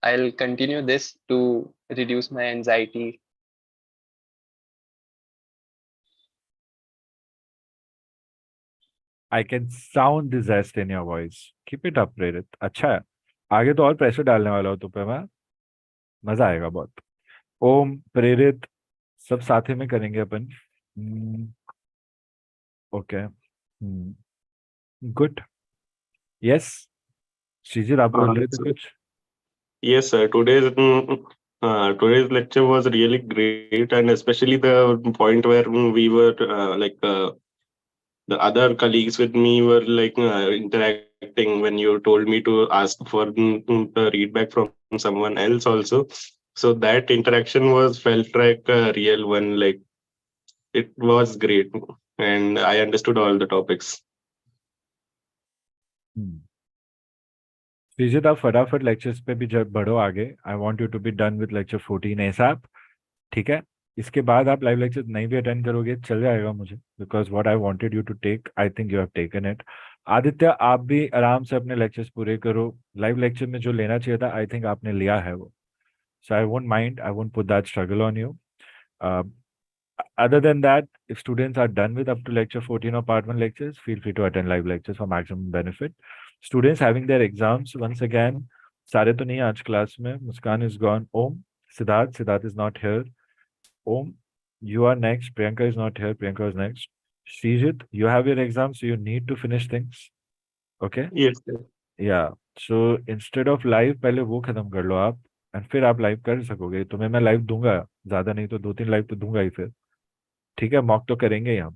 I'll continue this to reduce my anxiety. I can sound the zest in your voice. Keep it up, Prerit. अच्छा है. आगे तो और pressure डालने वाला हो तो पे मैं, मजा आएगा बहुत. ओम, प्रेरित, सब साथ में करेंगे अपन. Okay, good. यस, श्रीजीत, आप बोल रहे थे कुछ? Yes, sir. Today's lecture was really great, and especially the point where we were the other colleagues with me were interacting when you told me to ask for the feedback from someone else also. So that interaction was felt like a real one. Like it was great, and I understood all the topics. Sreejith, आप फटाफट lectures पे भी जब बढ़ो आगे. I want you to be done with lecture 14 ASAP. ठीक है, इसके बाद आप लाइव लेक्चर नहीं भी अटेंड करोगे चल जाएगा मुझे, because what I wanted you to take, I think you have taken इट. आदित्य, आप भी आराम से अपने लेक्चर्स पूरे करो. लाइव लेक्चर में जो लेना चाहिए था, आई थिंक आपने लिया है वो. So I won't mind, I won't put that struggle on you. Other than that, if students are done with up to lecture 14 or part 1 lectures, feel free to attend live lectures for maximum benefit. Students having their exams, once again, सारे तो नहीं आज class में. Muskan is gone. Om, Siddharth is not here. Om, you are next. Priyanka is not here. Priyanka is next. Srijit, you have your exams, so you need to finish things. Okay? Yes, sir. Yeah. So instead of live, पहले वो खत्म कर लो आप, and फिर आप live कर सकोगे. तुम्हें मैं लाइव दूंगा, ज्यादा नहीं तो 2-3 लाइव तो दूंगा ही फिर. ठीक है, मॉक तो करेंगे ही हम.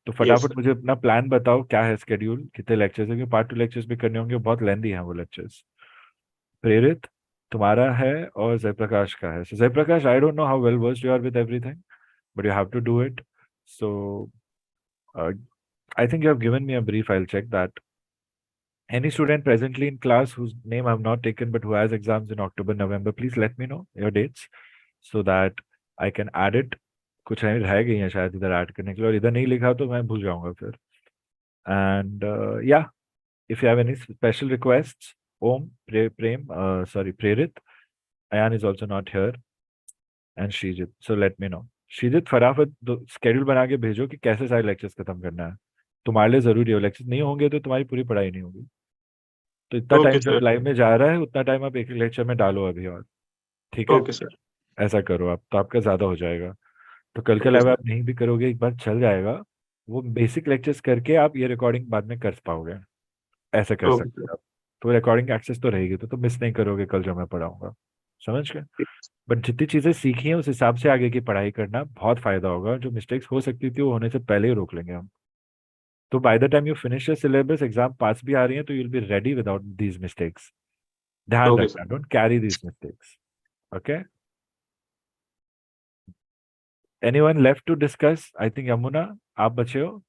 तो फटाफट मुझे अपना प्लान बताओ, क्या है स्केड्यूल, कितने लेक्चर्स है, क्योंकि पार्ट 2 लेक्चर्स भी करने होंगे, बहुत लेंदी हैं वो लेक्चर्स. प्रेरित, तुम्हारा है और जयप्रकाश का है. So Jayaprakash, I don't know how well versed you are with everything, but you have to do it. So I think you have given me a brief. I'll check that. Any student presently in class whose name I have not taken but who has exams in October, November, please let me know your dates so that I can add it. कुछ रह गई हैं शायद इधर add करने के लिए, और इधर नहीं लिखा तो मैं भूल जाऊंगा फिर. And ya, if you have any special requests, Om, Prerit, Ayaan is also not here, and Sreejith, so let me know. Sreejith, फटाफट स्केड्यूल बना के भेजो कि कैसे सारे लेक्चर्स खत्म करना है. तुम्हारे लिए जरूरी है, लेक्चर्स नहीं होंगे तो तुम्हारी पूरी पढ़ाई नहीं होगी. तो इतना टाइम जब लाइव में जा रहा है उतना टाइम आप एक लेक्चर में डालो अभी और. ठीक है, ऐसा करो आप, तो आपका ज्यादा हो जाएगा. तो कल के लाइव आप नहीं भी करोगे, एक बार चल जाएगा. वो बेसिक लेक्चर्स करके आप ये रिकॉर्डिंग बाद में कर पाओगे, ऐसा कर सकते हो आप. तो रिकॉर्डिंग एक्सेस तो रहेगी, तो मिस नहीं करोगे कल जो मैं पढ़ाऊंगा. समझ गए? बट जितनी चीजें सीखी हैं उस हिसाब से आगे की पढ़ाई करना, बहुत फायदा होगा. जो मिस्टेक्स हो सकती थी वो होने से पहले ही रोक लेंगे हम. तो by the time you finish your syllabus, exam पास भी आ रही है, तो you'll be ready without these mistakes. ध्यान रखना, don't carry these mistakes. Okay, anyone left to discuss? I think Yamuna, आप बचे हो,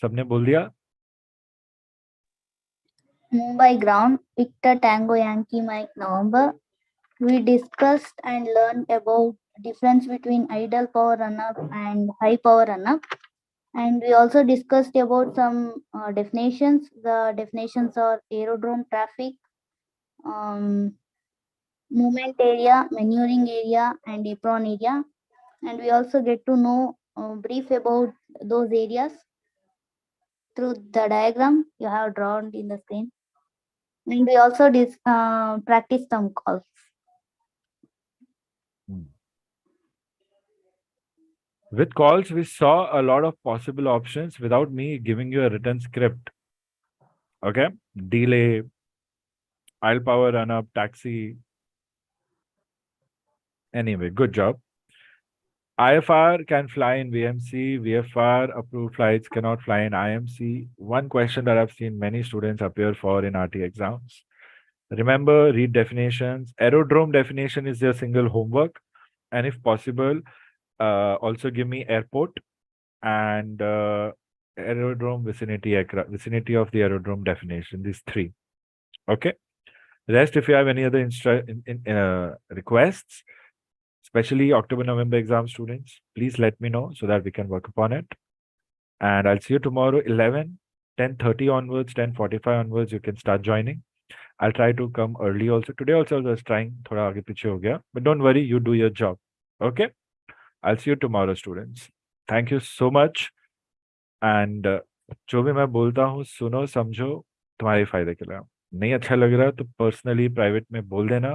सबने बोल दिया. Mumbai ground, Victor Tango Yankee Mike November. We discussed and learned about difference between idle power run-up and high power run-up. And we also discussed about some definitions. The definitions are aerodrome traffic, movement area, maneuvering area, and apron area. And we also get to know brief about those areas through the diagram you have drawn in the screen. And we also practice some calls. With calls, we saw a lot of possible options without me giving you a written script. Okay? Delay, idle power run up, taxi. Anyway, good job. IFR can fly in VMC. VFR approved flights cannot fly in IMC. One question that I've seen many students appear for in RT exams. Remember, read definitions. Aerodrome definition is your single homework. And if possible, also give me airport and aerodrome vicinity aircraft, vicinity of the aerodrome definition, these three. Okay. Rest, if you have any other requests, especially October, November exam students, please let me know so that we can work upon it. And I'll see you tomorrow, 11, 10:30 onwards, 10:45 onwards, you can start joining. I'll try to come early also. Today also I was trying, thoda aage piche ho gaya, but don't worry, you do your job. Okay? I'll see you tomorrow, students. Thank you so much. And जो भी मैं बोलता हूँ सुनो समझो तुम्हारे फायदे के लिए. नहीं अच्छा लग रहा तो पर्सनली प्राइवेट में बोल देना,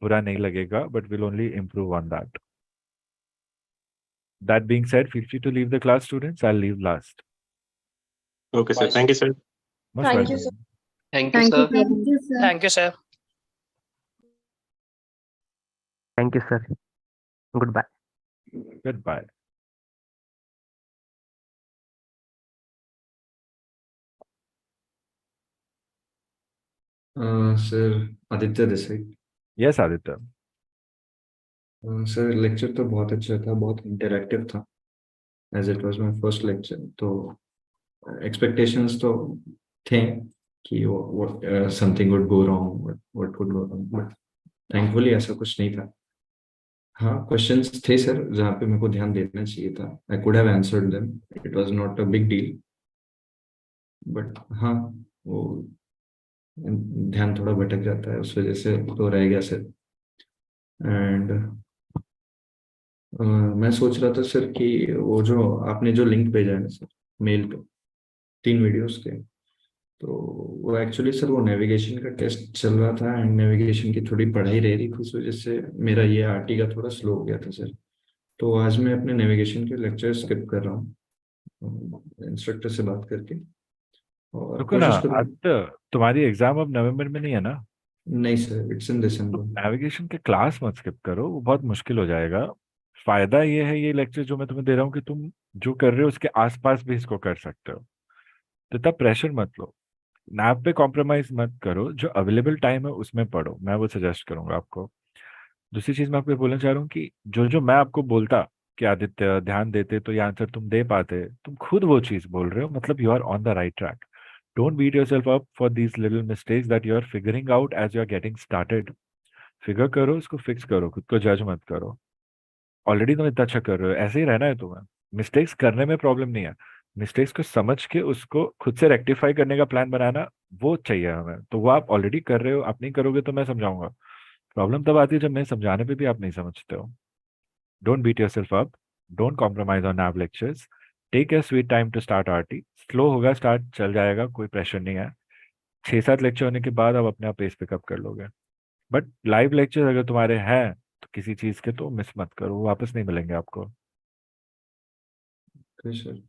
बुरा नहीं लगेगा, but we'll only improve on that. That being said, feel free to leave the class, students. I'll leave last. Okay, sir. Thank you, sir. Most Thank you, welcome. sir. Thank you, sir. Thank you, sir. Thank you, sir. Thank you, sir. Goodbye. Goodbye. Sir Aditya Desai. Yes, Aditya. Sir lecture तो बहुत अच्छा था, बहुत interactive था. As it was my first lecture, तो expectations तो थे कि something would go wrong, what would go wrong, but thankfully ऐसा कुछ नहीं था. हाँ, क्वेश्चंस थे सर जहाँ पे मेरे को ध्यान देना चाहिए था. I could have answered them, it was not a big deal, but हाँ वो ध्यान थोड़ा भटक जाता है, उस वजह से तो रह गया सर. एंड मैं सोच रहा था सर कि वो जो आपने जो लिंक भेजा है ना सर मेल पे 3 वीडियोस के, तो वो एक्चुअली सर वो नेविगेशन का टेस्ट चल रहा था एंड नेविगेशन की थोड़ी पढ़ाई रह रही थी, उस वजह से मेरा ये आरटी का थोड़ा स्लो हो गया था सर. तो आज मैं अपने नेविगेशन के लेक्चर स्किप कर रहा हूँ इंस्ट्रक्टर से बात करके, और रुको ना कोशिश करूँ. आदित्य, तुम्हारी एग्जाम अब नवंबर में नहीं है ना? नहीं sir, it's in December. Navigation के क्लास मत स्किप करो, वो बहुत मुश्किल हो जाएगा. फायदा ये है, ये लेक्चर जो मैं तुम्हें दे रहा हूँ कि तुम जो कर रहे हो उसके आसपास भी इसको कर सकते हो, तो इतना प्रेशर मत लो. नैप पे कॉम्प्रोमाइज मत करो, जो अवेलेबल टाइम है उसमें पढ़ो, मैं वो सजेस्ट करूंगा आपको. दूसरी चीज मैं आपको बोलना चाह रहा हूँ कि जो जो मैं आपको बोलता कि आदित्य ध्यान देते तो ये आंसर तुम दे पाते, तुम खुद वो चीज बोल रहे हो, मतलब you are on the right track. Don't beat yourself up for these little mistakes that you are figuring out as you are getting started. Figure करो, उसको फिक्स करो, खुद को जज मत करो. ऑलरेडी तुम इतना अच्छा कर रहे हो, ऐसे ही रहना है तुम्हें. मिस्टेक्स करने में प्रॉब्लम नहीं है, मिस्टेक्स को समझ के उसको खुद से रेक्टिफाई करने का प्लान बनाना, वो चाहिए हमें. तो वो आप ऑलरेडी कर रहे हो, आप नहीं करोगे तो मैं समझाऊंगा. प्रॉब्लम तब आती है जब मैं समझाने पे भी आप नहीं समझते हो. Don't beat yourself up, don't compromise on naive lectures. Take a sweet time to start RT. Slow होगा स्टार्ट, चल जाएगा, कोई प्रेशर नहीं है. 6-7 लेक्चर होने के बाद आप अपने आप पेस पिकअप कर लोगे. बट लाइव लेक्चर अगर तुम्हारे हैं तो किसी चीज के, तो मिस मत करो, वो वापस नहीं मिलेंगे आपको. सर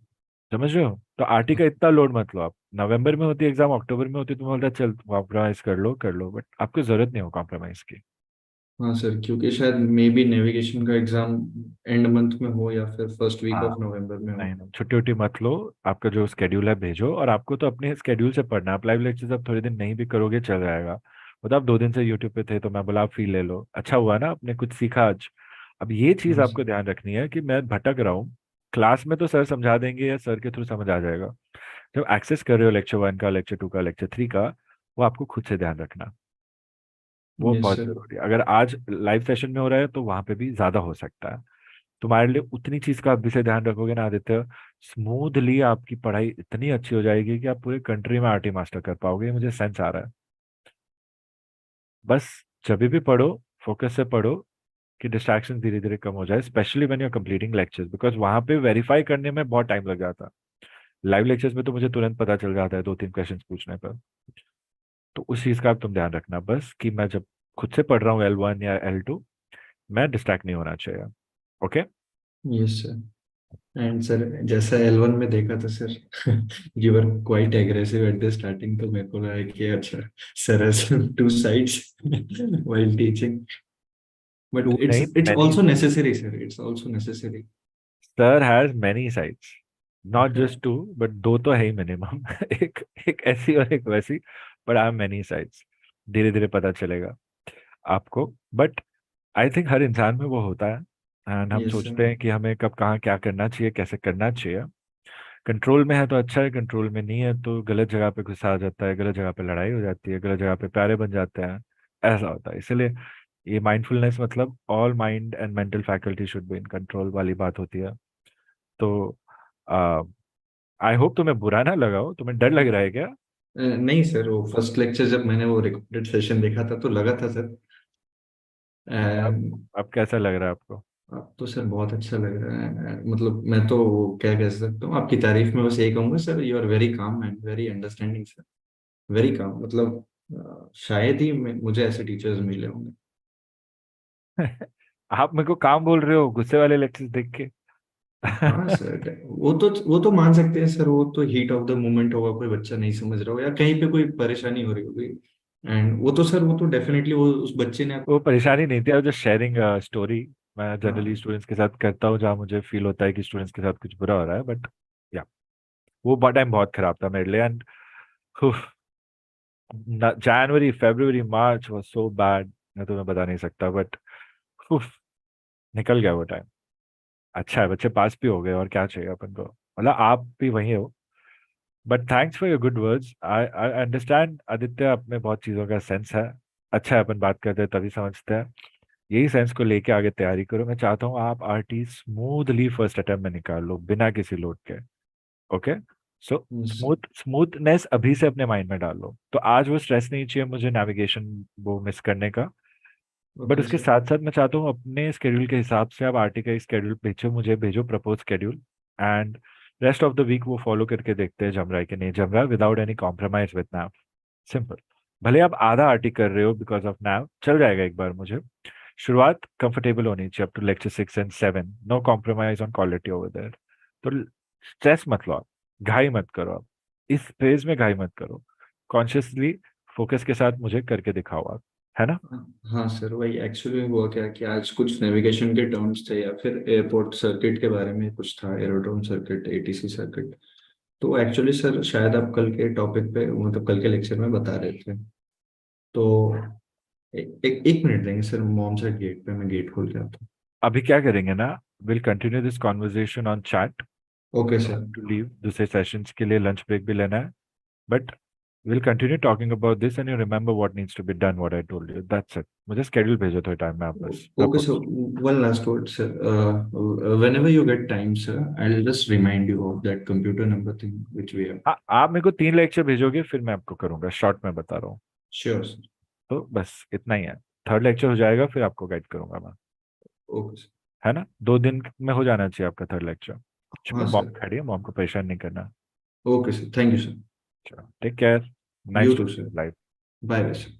समझ रहे हो? तो आरटी का इतना लोड मत लो आप. नवंबर में होती है एग्जाम, अक्टूबर में होती है, तुम बोलता है चल कॉम्प्रोमाइज कर लो, बट आपको जरूरत नहीं हो कॉम्प्रोमाइज की. हाँ सर, क्योंकि शायद मे बी नेविगेशन का एग्जाम एंड मंथ में हो या फिर फर्स्ट वीक हाँ, ऑफ नवंबर में हो. नहीं, छुट्टी उट्टी मत लो. आपका जो स्केड्यूल है भेजो, और आपको तो अपने स्केड्यूल से पढ़ना है. आप लाइव लेक्चर अब थोड़े दिन नहीं भी करोगे चल जाएगा. मतलब आप 2 दिन से यूट्यूब पे थे तो मैं बोला आप फील ले लो, अच्छा हुआ ना, आपने कुछ सीखा आज. अब ये चीज हाँ आपको सर. ध्यान रखनी है कि मैं भटक रहा हूँ. क्लास में तो सर समझा देंगे या सर के थ्रू समझ आ जाएगा. जब एक्सेस कर रहे हो लेक्चर 1 का, लेक्चर 2 का, लेक्चर 3 का, वो आपको खुद से ध्यान रखना, वो यस बहुत सर। जरूरी है। अगर आज लाइव सेशन में हो रहा है तो वहां पे भी ज्यादा हो सकता है। तुम्हारे लिए उतनी चीज का अभी से ध्यान रखोगे ना आदित्य, स्मूथली आपकी पढ़ाई इतनी अच्छी हो जाएगी कि आप पूरे कंट्री में आरटी मास्टर कर पाओगे, ये मुझे सेंस आ रहा है। बस जब भी पढ़ो, फोकस से पढ़ो कि डिस्ट्रैक्शन धीरे धीरे कम हो जाए, specially when you are completing lectures, because वहां पे वेरीफाई करने में बहुत टाइम लग जाता है। लाइव लेक्चर्स में तो मुझे तुरंत पता चल जाता है 2-3 क्वेश्चंस पूछने पर। तो उस चीज का आप तुम ध्यान रखना बस कि मैं जब खुद से पढ़ रहा हूँ L1 या L2, मैं डिस्ट्रैक्ट नहीं होना चाहिए। Okay. Yes sir. And sir जैसा L1 में देखा था sir, you were quite aggressive at the starting, तो मेरे को लगा कि अच्छा sir has two sides while teaching, but two it's नहीं, it's many. Also necessary sir, it's also necessary. Sir has many sides, not just two, but दो तो है ही मिनिमम। एक एक ऐसी और एक वैसी, but I am many sides. धीरे धीरे पता चलेगा आपको, बट आई थिंक हर इंसान में वो होता है। एंड हम यस सर। सोचते हैं कि हमें कब कहाँ क्या करना चाहिए, कैसे करना चाहिए। कंट्रोल में है तो अच्छा है, कंट्रोल में नहीं है तो गलत जगह पे गुस्सा आ जाता है, गलत जगह पे लड़ाई हो जाती है, गलत जगह पे प्यारे बन जाते हैं। ऐसा होता है, इसलिए ये माइंडफुलनेस मतलब all mind and mental faculty should be in control वाली बात होती है। तो आई होप तुम्हें बुरा ना लगा हो, तुम्हें डर लग रहा है क्या? नहीं सर, वो फर्स्ट लेक्चर जब मैंने वो रिकॉर्डेड सेशन देखा था तो लगा था सर। अब And अब कैसा लग रहा है आपको? अब तो सर बहुत अच्छा लग रहा है, मतलब मैं तो क्या कह सकता हूँ आपकी तारीफ में, बस यही कहूंगा sir, you are very calm and very understanding sir, very calm, मतलब शायद ही मुझे ऐसे टीचर्स मिले होंगे। आप मेरे को काम बोल रहे हो गुस्से वाले लेक्चर्स देख के? हाँ सर, वो तो मान सकते हैं सर, वो तो हीट ऑफ द मोमेंट होगा, कोई बच्चा नहीं समझ रहा हो या कहीं पे कोई परेशानी हो रही होगी, एंड वो तो सर, वो तो डेफिनेटली वो उस बच्चे ने वो परेशानी नहीं थी, और जो शेयरिंग स्टोरी मैं जनरली हाँ स्टूडेंट्स के साथ करता हूँ जहाँ मुझे फील होता है कि स्टूडेंट्स के साथ कुछ बुरा हो रहा है, बट या वो टाइम बहुत खराब था मेरे लिए। And January, February, March was so bad, मैं तुम्हें बता नहीं सकता, बट निकल गया वो टाइम। अच्छा है, बच्चे पास भी हो गए, और क्या चाहिए अपन को, मतलब आप भी वही हो। But thanks for your good words, I I understand Aditya, आप में बहुत चीज़ों का सेंस है। अच्छा है, अपन बात करते हैं तभी समझते हैं। यही सेंस को लेके आगे तैयारी करो। मैं चाहता हूँ आप आरटी स्मूथली फर्स्ट अटेम्प्ट में निकाल लो बिना किसी लोड के। ओके। सो स्मूथनेस अभी से अपने माइंड में डाल लो, तो आज वो स्ट्रेस नहीं चाहिए मुझे नेविगेशन वो मिस करने का। बट ओके उसके सर। साथ साथ मैं चाहता हूँ अपने स्केड्यूल के हिसाब से आप आरटी का स्केड्यूल भेजो, मुझे भेजो propose schedule, and rest of the week वो फॉलो करके देखते हैं जम रहा है कि नहीं जम रहा, without any compromise with naive. Simple. भले आप आधा आरटी कर रहे हो बिकॉज ऑफ नैव, चल जाएगा एक बार मुझे। शुरुआत कंफर्टेबल होनी चाहिए, up to lecture 6 and 7, no compromise on quality over there. तो स्ट्रेस मत लो आप, घाई मत करो आप, इस फेज में घाई मत करो। कॉन्शियसली फोकस के साथ मुझे करके दिखाओ आप, है ना? हाँ सर, वही एक्चुअली हुआ क्या कि आज कुछ नेविगेशन के टर्म्स थे या फिर एयरपोर्ट सर्किट के बारे में कुछ था, एरोड्रोम सर्किट, एटीसी सर्किट, तो एक्चुअली सर शायद आप कल के टॉपिक पे, मतलब कल के लेक्चर में बता रहे थे, तो एक मिनट देंगे सर, मॉम से गेट पे, मैं गेट खोल के आता अभी क्या करेंगे ना, will continue this conversation on chat. हूँ। Okay sir. टू लीव दूसरे सेशंस के लिए लंच ब्रेक भी लेना है, but we'll continue talking about this and you remember what needs to be done, what I told you. That's it. मुझे schedule भेजो थोड़े टाइम में आप बस okay sir, propose. One last word sir, whenever you get time sir, I'll just remind you of that computer number thing which we have. हाँ, आप मेरे को 3 लेक्चर भेजोगे फिर मैं आपको करूंगा, शॉर्ट में बता रहा हूँ। Sure sir. तो बस इतना ही है। थर्ड लेक्चर हो जाएगा फिर आपको गाइड करूंगा मैं, ओके सर। है ना? 2 दिन में हो जाना चाहिए आपका थर्ड लेक्चर। हाँ चलो मॉम सर। खड़ी है, मॉम को परेशान नहीं करना। Okay sir, thank you sir. चलो take care, you nice to to see sir. You live. Bye bye sir.